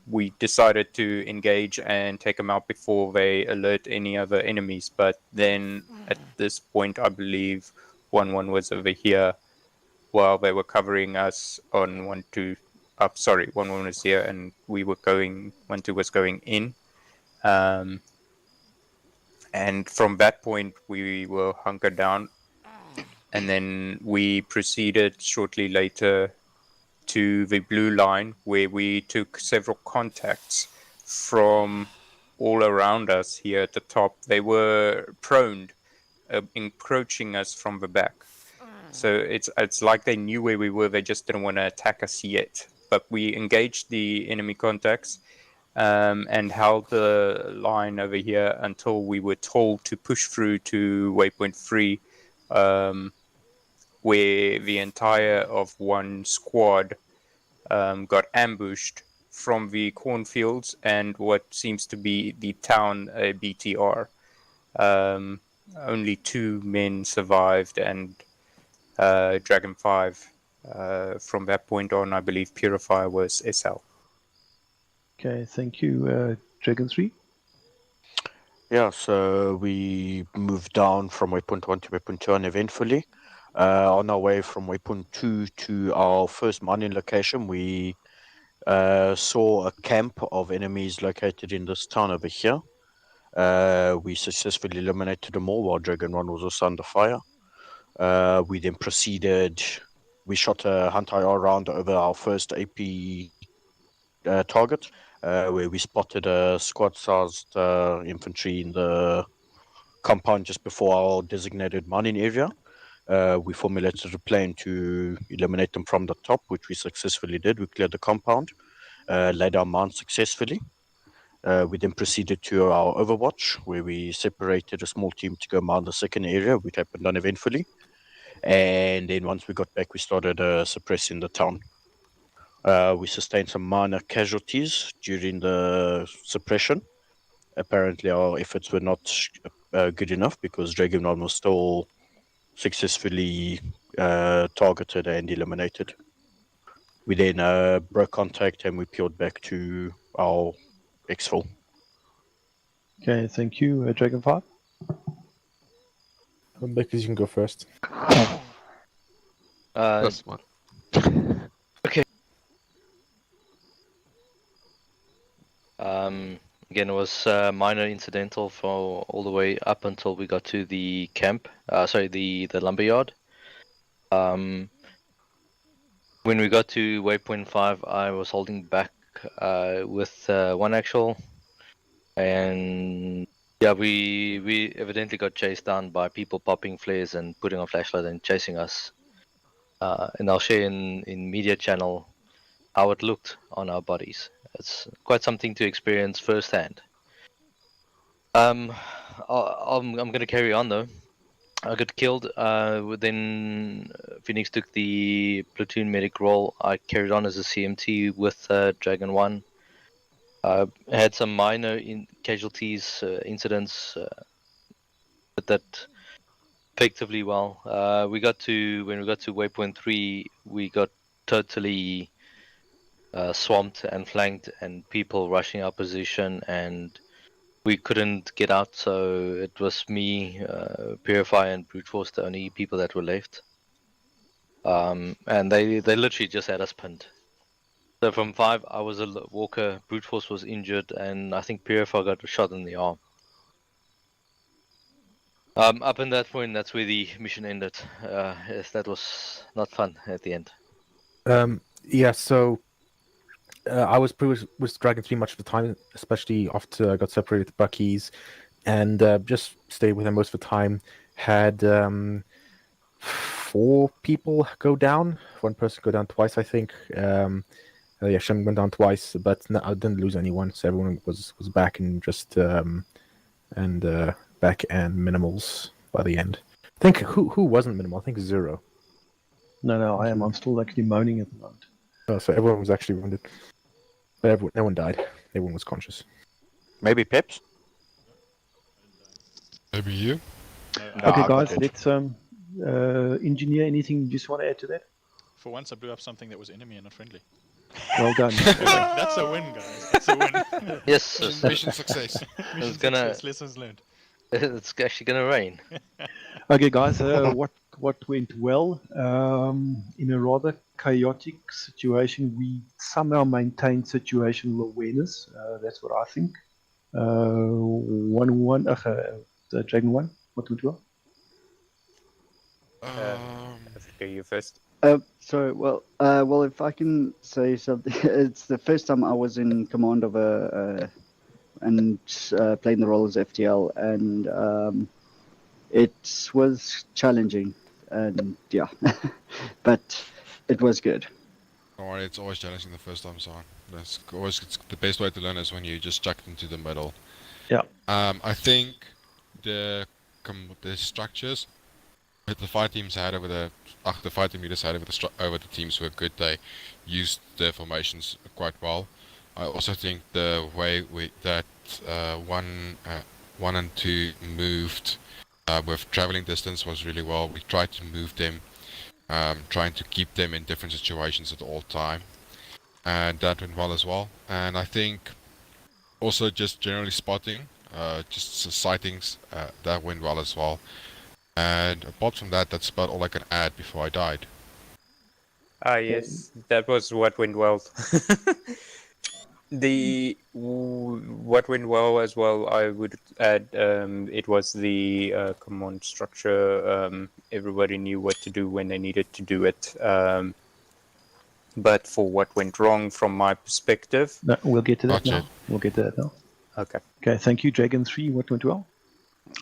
we decided to engage and take them out before they alert any other enemies. But then at this point, I believe 1-1 was over here while they were covering us on 1-2. Sorry, 1-1 was here and we were going, 1-2 was going in. And from that point, we were hunkered down. And then we proceeded shortly later to the blue line, where we took several contacts from all around us here at the top. They were prone, encroaching us from the back. So it's like they knew where we were, they just didn't want to attack us yet. But we engaged the enemy contacts and held the line over here until we were told to push through to waypoint 3, where the entire of one squad got ambushed from the cornfields and what seems to be the town BTR. Only 2 men survived, and Dragon 5 from that point on, I believe Purifier was SL. Okay, thank you. Dragon 3? Yeah, so we moved down from waypoint 1 to waypoint 2 uneventfully. On our way from waypoint 2 to our first mining location, we saw a camp of enemies located in this town over here. We successfully eliminated them all while Dragon 1 was also under fire. We then proceeded, we shot a Hunt IR round over our first AP target, where we spotted a squad-sized infantry in the compound just before our designated mining area. We formulated a plan to eliminate them from the top, which we successfully did. We cleared the compound, laid our mount successfully. We then proceeded to our overwatch, where we separated a small team to go mount the second area, which happened uneventfully. And then once we got back, we started suppressing the town. We sustained some minor casualties during the suppression. Apparently our efforts were not good enough because Dragon 1 was still successfully targeted and eliminated. We then broke contact and we peeled back to our exfil. Okay, thank you. Dragon 5? Because you can go first. That's smart. Okay. Again, it was minor incidental for all the way up until we got to the camp. The lumberyard. When we got to waypoint 5, I was holding back with 1 actual, and yeah, we evidently got chased down by people popping flares and putting on flashlight and chasing us. And I'll share in media channel how it looked on our bodies. It's quite something to experience firsthand. I'm gonna carry on though. I got killed. Then Phoenix took the platoon medic role. I carried on as a CMT with Dragon 1. Had some minor casualties, incidents, but that effectively well. When we got to waypoint 3, we got totally swamped and flanked, and people rushing our position, and we couldn't get out. So it was me, Purifier, and Brute Force, the only people that were left. And they literally just had us pinned. So from 5, I was a walker, Brute Force was injured, and I think Purifier got a shot in the arm. Up in that point, that's where the mission ended. Yes, that was not fun at the end. Yeah, so I was pretty with Dragon 3 much of the time, especially after I got separated with Bucky's, and just stayed with him most of the time. Had 4 people go down, 1 person go down twice, I think. Yeah, Shem went down twice, but no, I didn't lose anyone, so everyone was back and just and back and minimals by the end. I think who wasn't minimal? I think Zero. No, I am. I'm still actually moaning at the moment. Oh, so everyone was actually wounded. But no one died. Everyone was conscious. Maybe Peps? Maybe you? Okay, guys, let's engineer. Anything you just want to add to that? For once, I blew up something that was enemy and not friendly. Well done. That's a win, guys. That's a win. Yes. Mission success. Mission It's gonna. success. Lessons learned. It's actually gonna rain. Okay, guys, what went well? In a rather chaotic situation, we somehow maintained situational awareness. That's what I think. 1-1, the Dragon 1, what went well? Africa, you first. Sorry, well, if I can say something, it's the first time I was in command of and playing the role as FTL, and it was challenging, and yeah, but it was good. Don't worry, it's always challenging the first time, so that's always the best way to learn is when you just chuck into the middle. Yeah. I think the structures that the fight teams had over the fight team leaders had over the teams were good. They used their formations quite well. I also think the way that 1 and 2 moved with traveling distance was really well. We tried to move them, trying to keep them in different situations at all time, and that went well as well. And I think also just generally spotting, just sightings, that went well as well. And apart from that, that's about all I can add before I died. Ah, yes, that was what went well. What went well as well, I would add, it was the command structure. Everybody knew what to do when they needed to do it. But for what went wrong from my perspective... No, we'll get to that now. We'll get to that now. Okay. Okay, thank you, Dragon 3. What went well?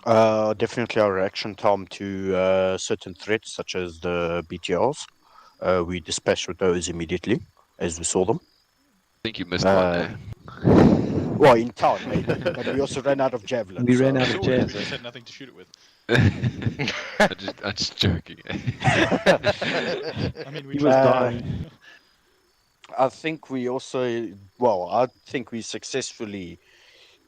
Definitely our reaction time to certain threats, such as the BTRs. We dispatched with those immediately as we saw them. I think you missed one there. Well, in town, maybe, but we also ran out of javelins. We ran out of We javelins. just had nothing to shoot it with. I'm just joking. I mean, we He was tried. dying. I think we also, I think we successfully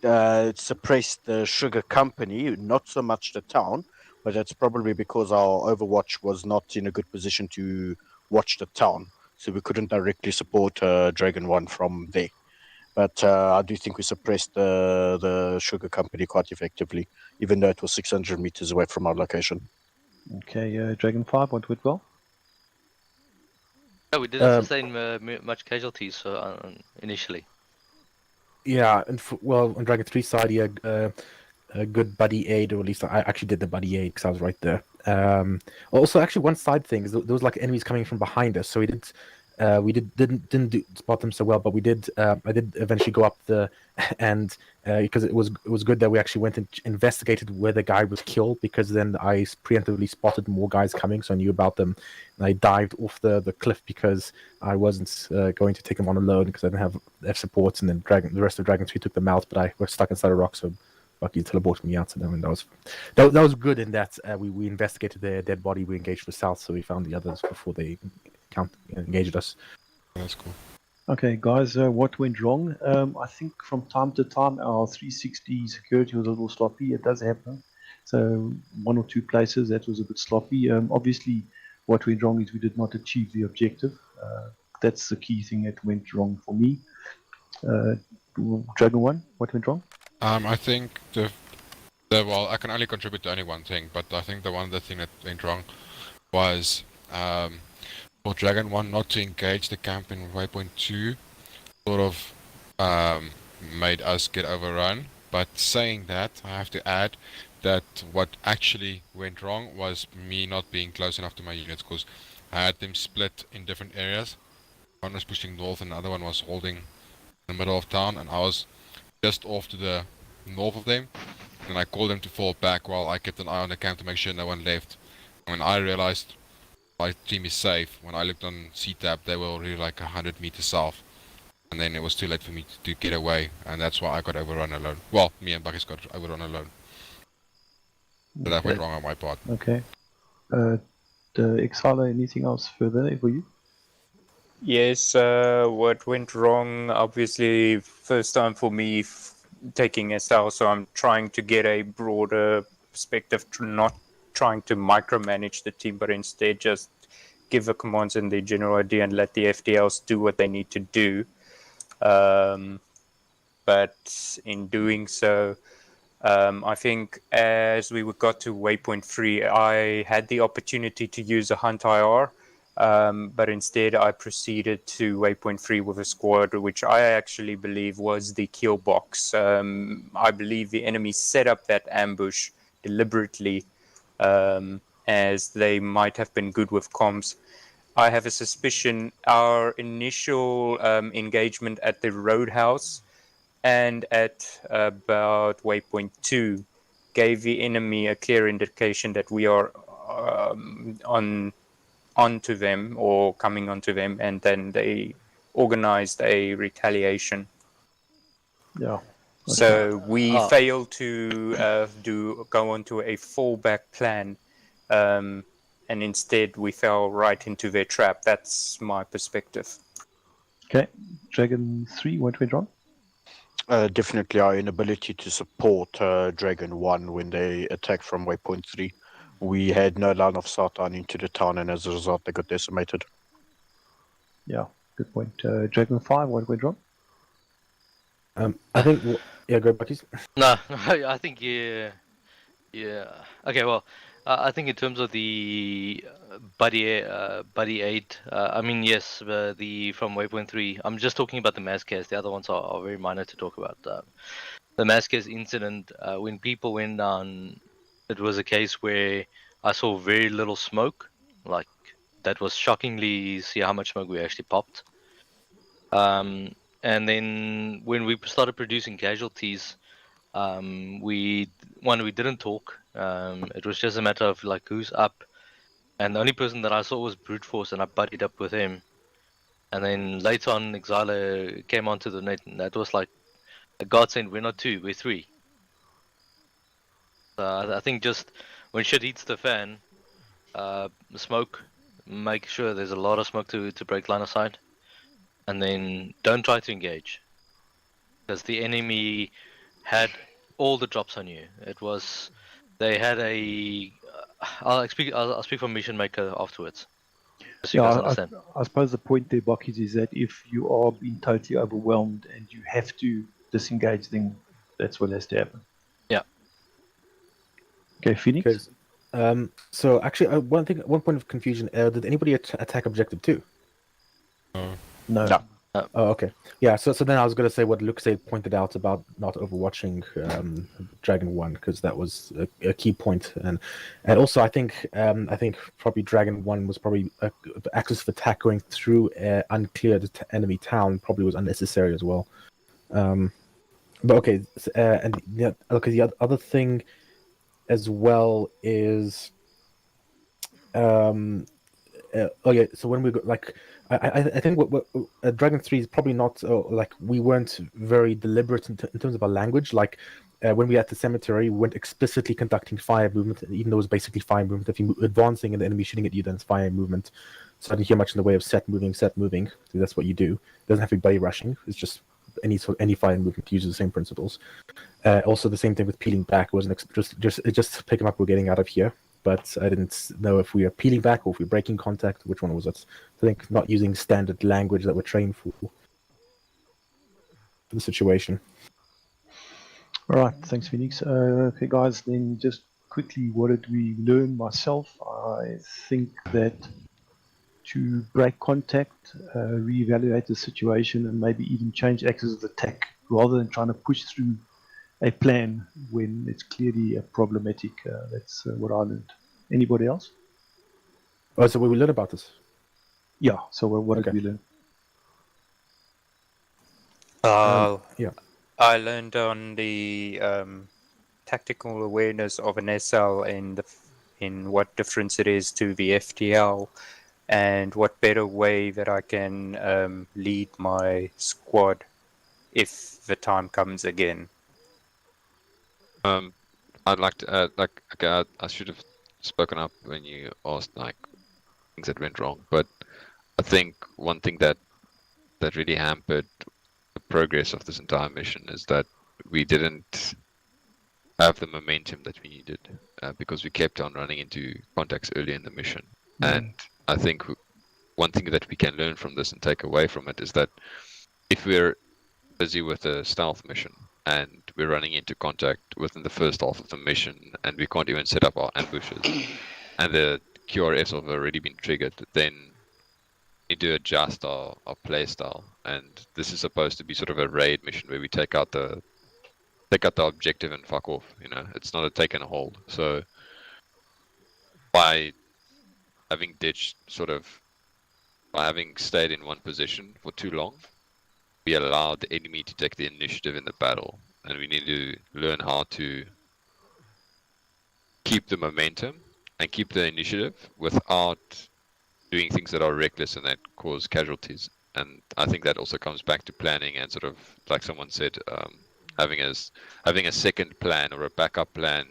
suppressed the sugar company, not so much the town, but that's probably because our Overwatch was not in a good position to watch the town, so we couldn't directly support Dragon 1 from there. But I do think we suppressed the sugar company quite effectively, even though it was 600 meters away from our location. Okay, Dragon 5, what went well? No, we didn't sustain much casualties initially. Yeah, and on Dragon 3 side, yeah, a good buddy aid, or at least I actually did the buddy aid because I was right there. Also, actually, one side thing is there was like enemies coming from behind us, so we didn't spot them so well, but we did. I did eventually go up and because it was good that we actually went and investigated where the guy was killed, because then I preemptively spotted more guys coming, so I knew about them, and I dived off the cliff because I wasn't going to take them on alone because I didn't have F supports, and then the rest of Dragon 3 took them out, but I was stuck inside a rock, so Bucky teleported me out to them, and that was good in that we investigated their dead body, we engaged the south, so we found the others before they engaged us. That's cool. Okay, guys, what went wrong? I think from time to time our 360 security was a little sloppy. It does happen. So 1 or 2 places that was a bit sloppy. Obviously, what went wrong is we did not achieve the objective. That's the key thing that went wrong for me. Dragon 1, what went wrong? I think well, I can only contribute to only one thing, but I think the thing that went wrong was for Dragon 1 not to engage the camp in Waypoint 2 sort of made us get overrun. But saying that, I have to add that what actually went wrong was me not being close enough to my units, because I had them split in different areas. One was pushing north and the other one was holding in the middle of town, and I was just off to the north of them, and I called them to fall back while I kept an eye on the camp to make sure no one left. And when I realized my team is safe, when I looked on CTAP, they were already like 100 meters south. and then it was too late for me to get away, and that's why I got overrun alone. Well, me and Buckets got overrun alone. So that went wrong on my part. Okay. Exhala, anything else further for you? Yes, what went wrong? Obviously, first time for me taking SL, so I'm trying to get a broader perspective, not trying to micromanage the team, but instead just give the commands and the general idea and let the FDLs do what they need to do. But in doing so, I think as we got to waypoint 3, I had the opportunity to use a hunt IR, but instead I proceeded to waypoint 3 with a squad, which I actually believe was the kill box. I believe the enemy set up that ambush deliberately, as they might have been good with comms. I have a suspicion our initial engagement at the roadhouse and at about waypoint 2 gave the enemy a clear indication that we are onto them or coming onto them, and then they organized a retaliation. Yeah. So we failed to go onto a fallback plan, and instead we fell right into their trap. That's my perspective. Okay. Dragon 3, what went wrong? Definitely our inability to support Dragon 1 when they attacked from waypoint 3. We had no line of sight on into the town, and as a result, they got decimated. Yeah, good point. Dragon 5, what went wrong? I think, yeah, go Buckies. No, I think yeah. Okay, well, I think in terms of the buddy aid, I mean yes, the from waypoint 3. I'm just talking about the Mazcas. The other ones are very minor to talk about. The Mazcas incident, when people went down, it was a case where I saw very little smoke. Like that was shockingly see how much smoke we actually popped. And then when we started producing casualties, we didn't talk. It was just a matter of like who's up, and the only person that I saw was brute force, and I buddied up with him. And then later on, Exile came onto the net, and that was like a godsend. We're not 2, we're 3. I think just when shit hits the fan, smoke, make sure there's a lot of smoke to break line of sight, and then don't try to engage, because the enemy had all the drops on you. It was, they had a. I'll speak from Mission Maker afterwards. So you guys understand. I suppose the point there, Buckies, is that if you are being totally overwhelmed and you have to disengage, then that's what has to happen. Yeah. Okay, Phoenix. So actually, one point of confusion. Did anybody attack objective 2? No. Oh, okay. Yeah. So then I was going to say what Luke said pointed out about not overwatching Dragon 1, because that was a key point, and also I think probably Dragon 1 was probably access of attack going through uncleared enemy town probably was unnecessary as well. But okay, and the other thing as well is so when we got like I think what Dragon 3 is probably not like we weren't very deliberate in terms of our language. Like when we were at the cemetery, we weren't explicitly conducting fire movement, even though it was basically fire movement. If you're advancing and the enemy shooting at you, then it's fire movement. So I didn't hear much in the way of set moving. So that's what you do. It doesn't have to be buddy rushing. It's just any fire movement uses the same principles. Also, the same thing with peeling back. It wasn't just pick them up. We're getting out of here. But I didn't know if we were peeling back or if we were breaking contact. Which one was it? I think not using standard language that we're trained for the situation. All right, thanks, Phoenix. Okay, guys, then just quickly, what did we learn? Myself, I think that to break contact, reevaluate the situation, and maybe even change axis of attack rather than trying to push through a plan when it's clearly problematic. That's what I learned. Anybody else? Oh, so we learned about this? Yeah, so what did we learn? Yeah. I learned on the tactical awareness of an SL and in what difference it is to the FTL, And what better way that I can lead my squad if the time comes again? I'd like to add, like, okay, I should have spoken up when you asked like things that went wrong, but I think one thing that really hampered the progress of this entire mission is that we didn't have the momentum that we needed because we kept on running into contacts early in the mission. And I think one thing that we can learn from this and take away from it is that if we're busy with a stealth mission and we're running into contact within the first half of the mission and we can't even set up our ambushes and the QRS have already been triggered, then we need to adjust our play style. And this is supposed to be sort of a raid mission where we take out the objective and fuck off. You know, it's not a take and a hold. So by having stayed in one position for too long, we allowed the enemy to take the initiative in the battle, and we need to learn how to keep the momentum and keep the initiative without doing things that are reckless and that cause casualties. And I think that also comes back to planning and sort of, like someone said, having a second plan or a backup plan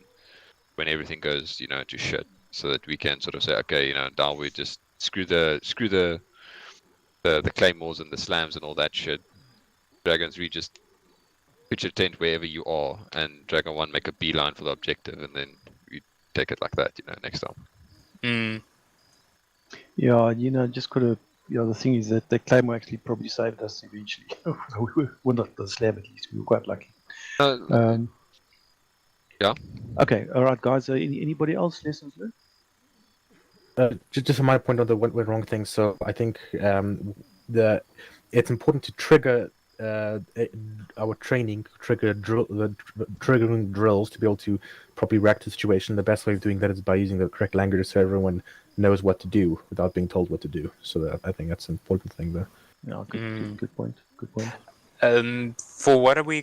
when everything goes, you know, to shit, so that we can sort of say, okay, you know, now we just screw the claymores and the slams and all that shit. Dragons, we just pitch a tent wherever you are, and Dragon 1 make a beeline for the objective, and then we take it like that, you know, next time. Yeah, you know, just gotta. Yeah, the thing is that the claymore actually probably saved us eventually. We're not the slam, at least. We were quite lucky. Yeah. Okay. All right, guys. Anybody else lessons learned? Just from my point on the went wrong thing. So I think it's important to trigger our training, triggering drills to be able to properly react to the situation. The best way of doing that is by using the correct language so everyone knows what to do without being told what to do. So I think that's an important thing there. Yeah, good point. Good point. For what are we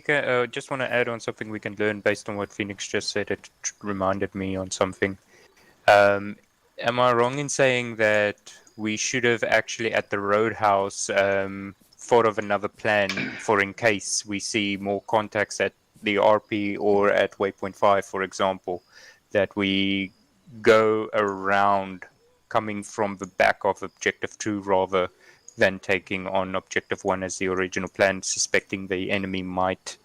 just want to add on something we can learn based on what Phoenix just said. It reminded me on something. Am I wrong in saying that we should have actually at the roadhouse thought of another plan for in case we see more contacts at the RP or at waypoint 5, for example, that we go around coming from the back of objective 2 rather than taking on objective 1 as the original plan, suspecting the enemy might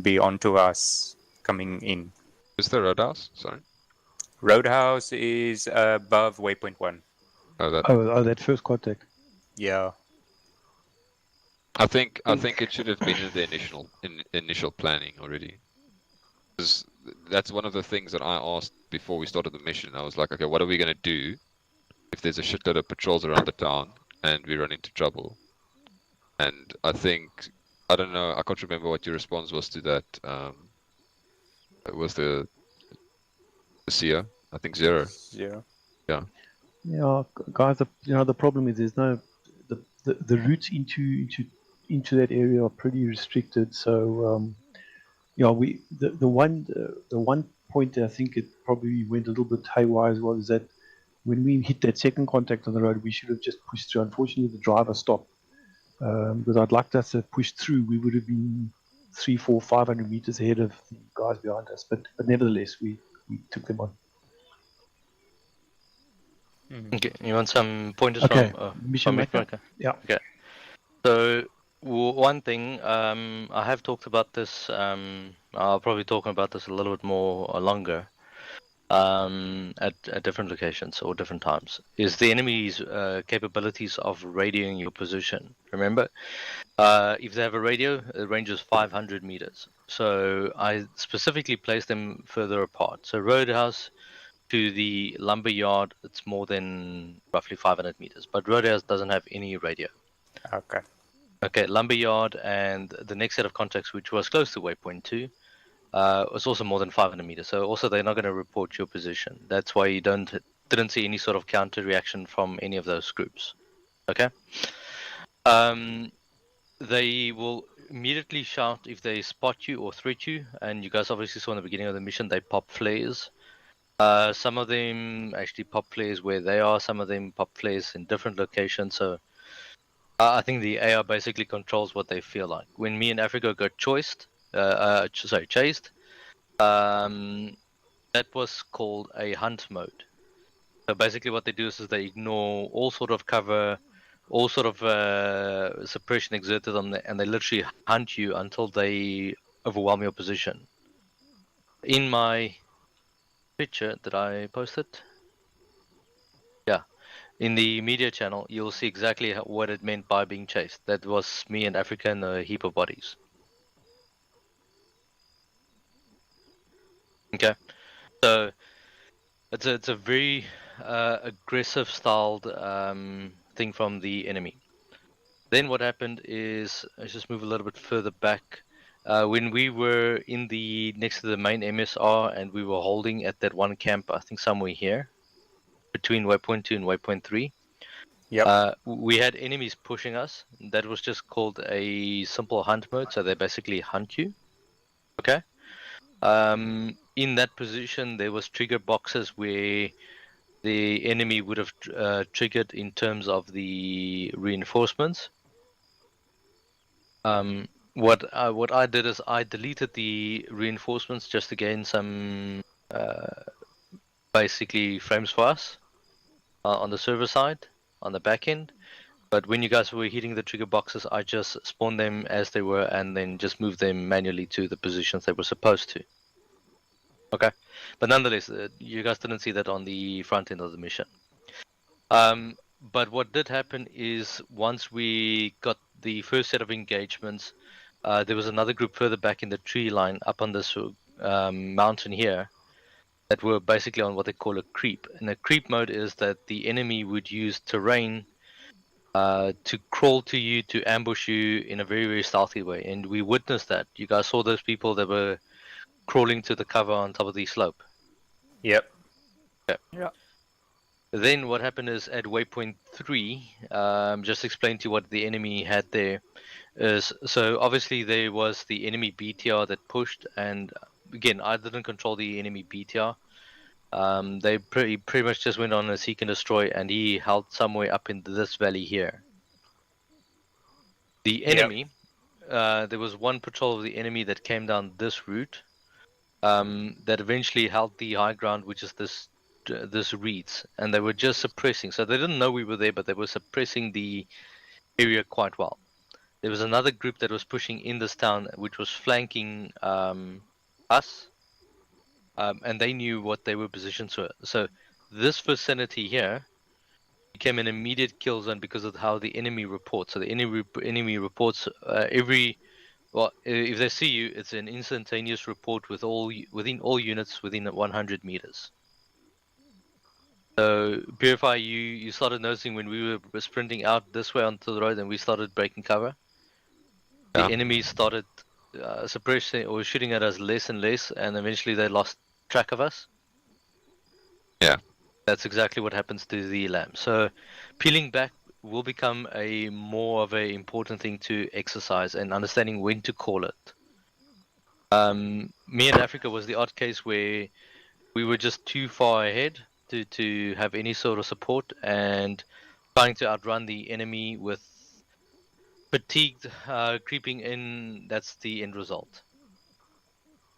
be onto us coming in. Is the roadhouse? Sorry. Roadhouse is above waypoint 1. That first contact. Yeah. I think it should have been in the initial planning already. Because that's one of the things that I asked before we started the mission. I was like, okay, what are we gonna do if there's a shitload of patrols around the town and we run into trouble? And I don't know, I can't remember what your response was to that. It was the seer. I think 0. Yeah. Yeah. Yeah, guys. The problem is there's no the routes into that area are pretty restricted. So the one point I think it probably went a little bit haywire as well is that when we hit that second contact on the road, we should have just pushed through. Unfortunately, the driver stopped because I'd liked us to push through. We would have been 300, 400, 500 meters ahead of the guys behind us. But nevertheless, we took them on. Okay, you want some pointers Okay, from mission maker? Okay. Yeah. Okay. So one thing, I have talked about this. I'll probably talk about this a little bit more longer. At different locations or different times, is the enemy's capabilities of radioing your position. Remember, if they have a radio, the range is 500 meters. So I specifically placed them further apart. So Roadhouse to the lumber yard, it's more than roughly 500 meters. But Roadhouse doesn't have any radio. Okay. Okay, lumber yard and the next set of contacts, which was close to waypoint 2. Was also more than 500 meters, so also they're not going to report your position. That's why you didn't see any sort of counter reaction from any of those groups. Okay. They will immediately shout if they spot you or threat you, and you guys obviously saw in the beginning of the mission they pop flares. Some of them actually pop flares where they are. Some of them pop flares in different locations. So I think the AI basically controls what they feel like. When me and Africa got chased, that was called a hunt mode. So basically what they do is they ignore all sort of cover, all sort of suppression exerted on them, and they literally hunt you until they overwhelm your position. In my picture that I posted, yeah, in the media channel, you'll see exactly what it meant by being chased. That was me and Africa and a heap of bodies. Okay, so it's a very aggressive styled thing from the enemy. Then what happened is, let's just move a little bit further back. When we were in the next to the main MSR and we were holding at that one camp, I think somewhere here, between waypoint 2 and waypoint 3. Yep. We had enemies pushing us. That was just called a simple hunt mode, so they basically hunt you. Okay. In that position, there was trigger boxes where the enemy would have triggered in terms of the reinforcements. What I did is I deleted the reinforcements just to gain some basically frames for us on the server side, on the back end. But when you guys were hitting the trigger boxes, I just spawned them as they were and then just moved them manually to the positions they were supposed to. Okay, but nonetheless, you guys didn't see that on the front end of the mission. But what did happen is once we got the first set of engagements, there was another group further back in the tree line up on this mountain here that were basically on what they call a creep. And a creep mode is that the enemy would use terrain to crawl to you, to ambush you in a very, very stealthy way. And we witnessed that. You guys saw those people that were crawling to the cover on top of the slope. Yep. Yeah. Then what happened is at waypoint 3, just explain to you what the enemy had there. Is so obviously there was the enemy BTR that pushed, and again I didn't control the enemy BTR. They pretty much just went on a seek and destroy, and he held somewhere up in this valley here. The enemy, there was one patrol of the enemy that came down this route, that eventually held the high ground, which is this reeds, and they were just suppressing. So they didn't know we were there, but they were suppressing the area quite well. There was another group that was pushing in this town, which was flanking us. And they knew what they were positioned to. So this vicinity here became an immediate kill zone because of how the enemy reports. So the enemy reports if they see you, it's an instantaneous report within all units within 100 meters. So Purify, you started noticing when we were sprinting out this way onto the road and we started breaking cover. The enemy started suppressing or shooting at us less and less, and eventually they lost track of us. Yeah, that's exactly what happens to the lamb. So peeling back will become a more of a important thing to exercise and understanding when to call it. Me and Africa was the odd case where we were just too far ahead to have any sort of support, and trying to outrun the enemy with fatigued creeping in. That's the end result.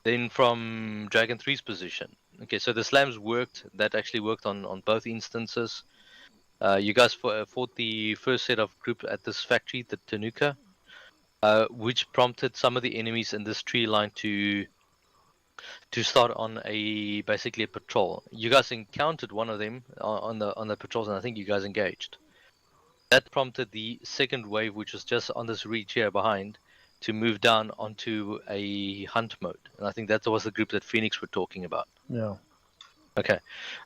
Then from Dragon 3's position, okay, so the slams worked. That actually worked on both instances. You guys fought the first set of group at this factory, the Tanuka, which prompted some of the enemies in this tree line to start on basically a patrol. You guys encountered one of them on the patrols, and I think you guys engaged. That prompted the second wave, which was just on this reach here behind, to move down onto a hunt mode. And I think that was the group that Phoenix were talking about. Yeah. Okay.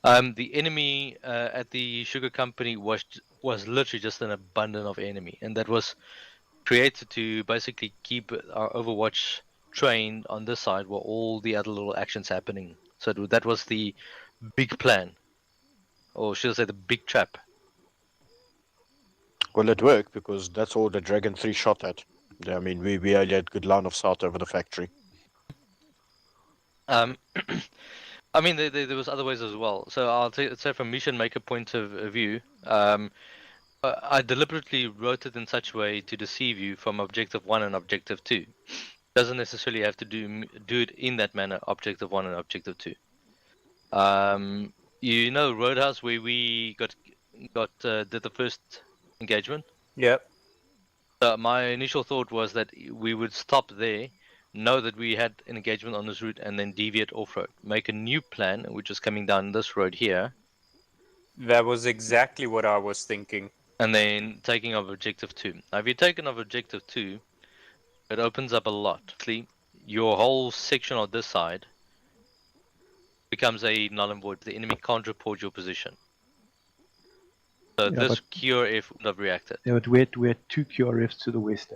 The enemy at the sugar company was literally just an abundance of enemy, and that was created to basically keep our Overwatch trained on this side while all the other little actions happening. So that was the big plan, or should I say the big trap. Well, it worked because that's all the Dragon 3 shot at. I mean, we had good line of sight over the factory. I mean, there was other ways as well. So I'll say from mission maker point of view, I deliberately wrote it in such a way to deceive you from objective 1 and objective 2. Doesn't necessarily have to do it in that manner, objective 1 and objective 2. You know Roadhouse, where we did the first engagement? Yep. My initial thought was that we would stop there, know that we had an engagement on this route, and then deviate off-road. Make a new plan, which is coming down this road here. That was exactly what I was thinking. And then taking of objective 2. Now, if you're taking of objective 2, it opens up a lot. Your whole section on this side becomes a null and void. The enemy can't report your position. So Yeah, this QRF would have reacted. Yeah, but we had 2 QRFs to the west,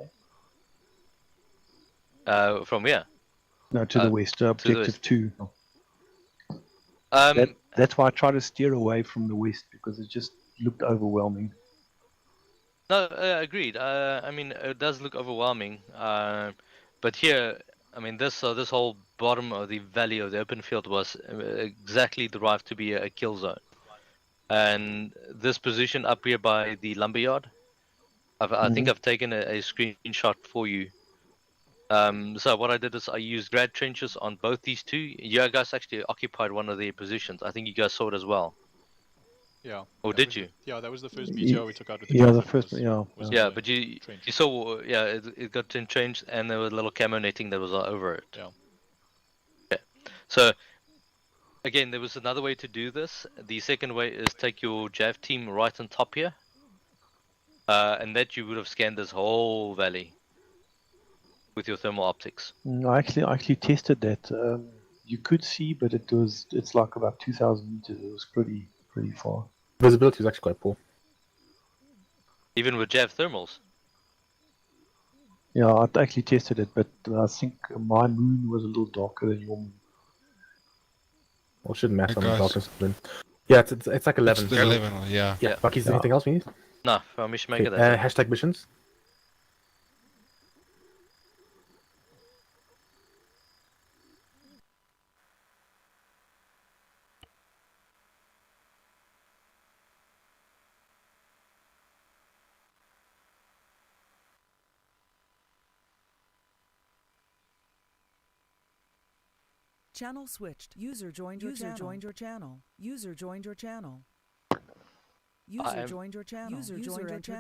From where? No, to the west, objective 2. That's why I try to steer away from the west, because it just looked overwhelming. No, agreed. I mean, it does look overwhelming. But here, I mean, this whole bottom of the valley of the open field was exactly derived to be a kill zone. And this position up here by the lumberyard, I think I've taken a screenshot for you. So what I did is I used grad trenches on both these two. You guys actually occupied one of their positions. I think you guys saw it as well. Yeah. Or did you? Yeah, that was the first BTR we took out with the the first, Yeah, but you saw, it got entrenched, and there was a little camo netting that was over it. Yeah. Okay. So, again, there was another way to do this. The second way is take your JAV team right on top here, and that you would have scanned this whole valley with your thermal optics. I actually tested that. You could see, but it's like about 2,000 meters. It was pretty far. Visibility is actually quite poor. Even with JAV thermals? Yeah, I actually tested it, but I think my moon was a little darker than your moon. Well, it shouldn't matter on the guys. darkness moon. Yeah, it's like 11. It's 11, yeah. Yeah, Bucky, is there anything else we need? No, for mission maker, Okay, that's it. hashtag missions. Channel switched. User joined your channel. User joined your channel. User joined your channel. User joined your channel. User joined your channel.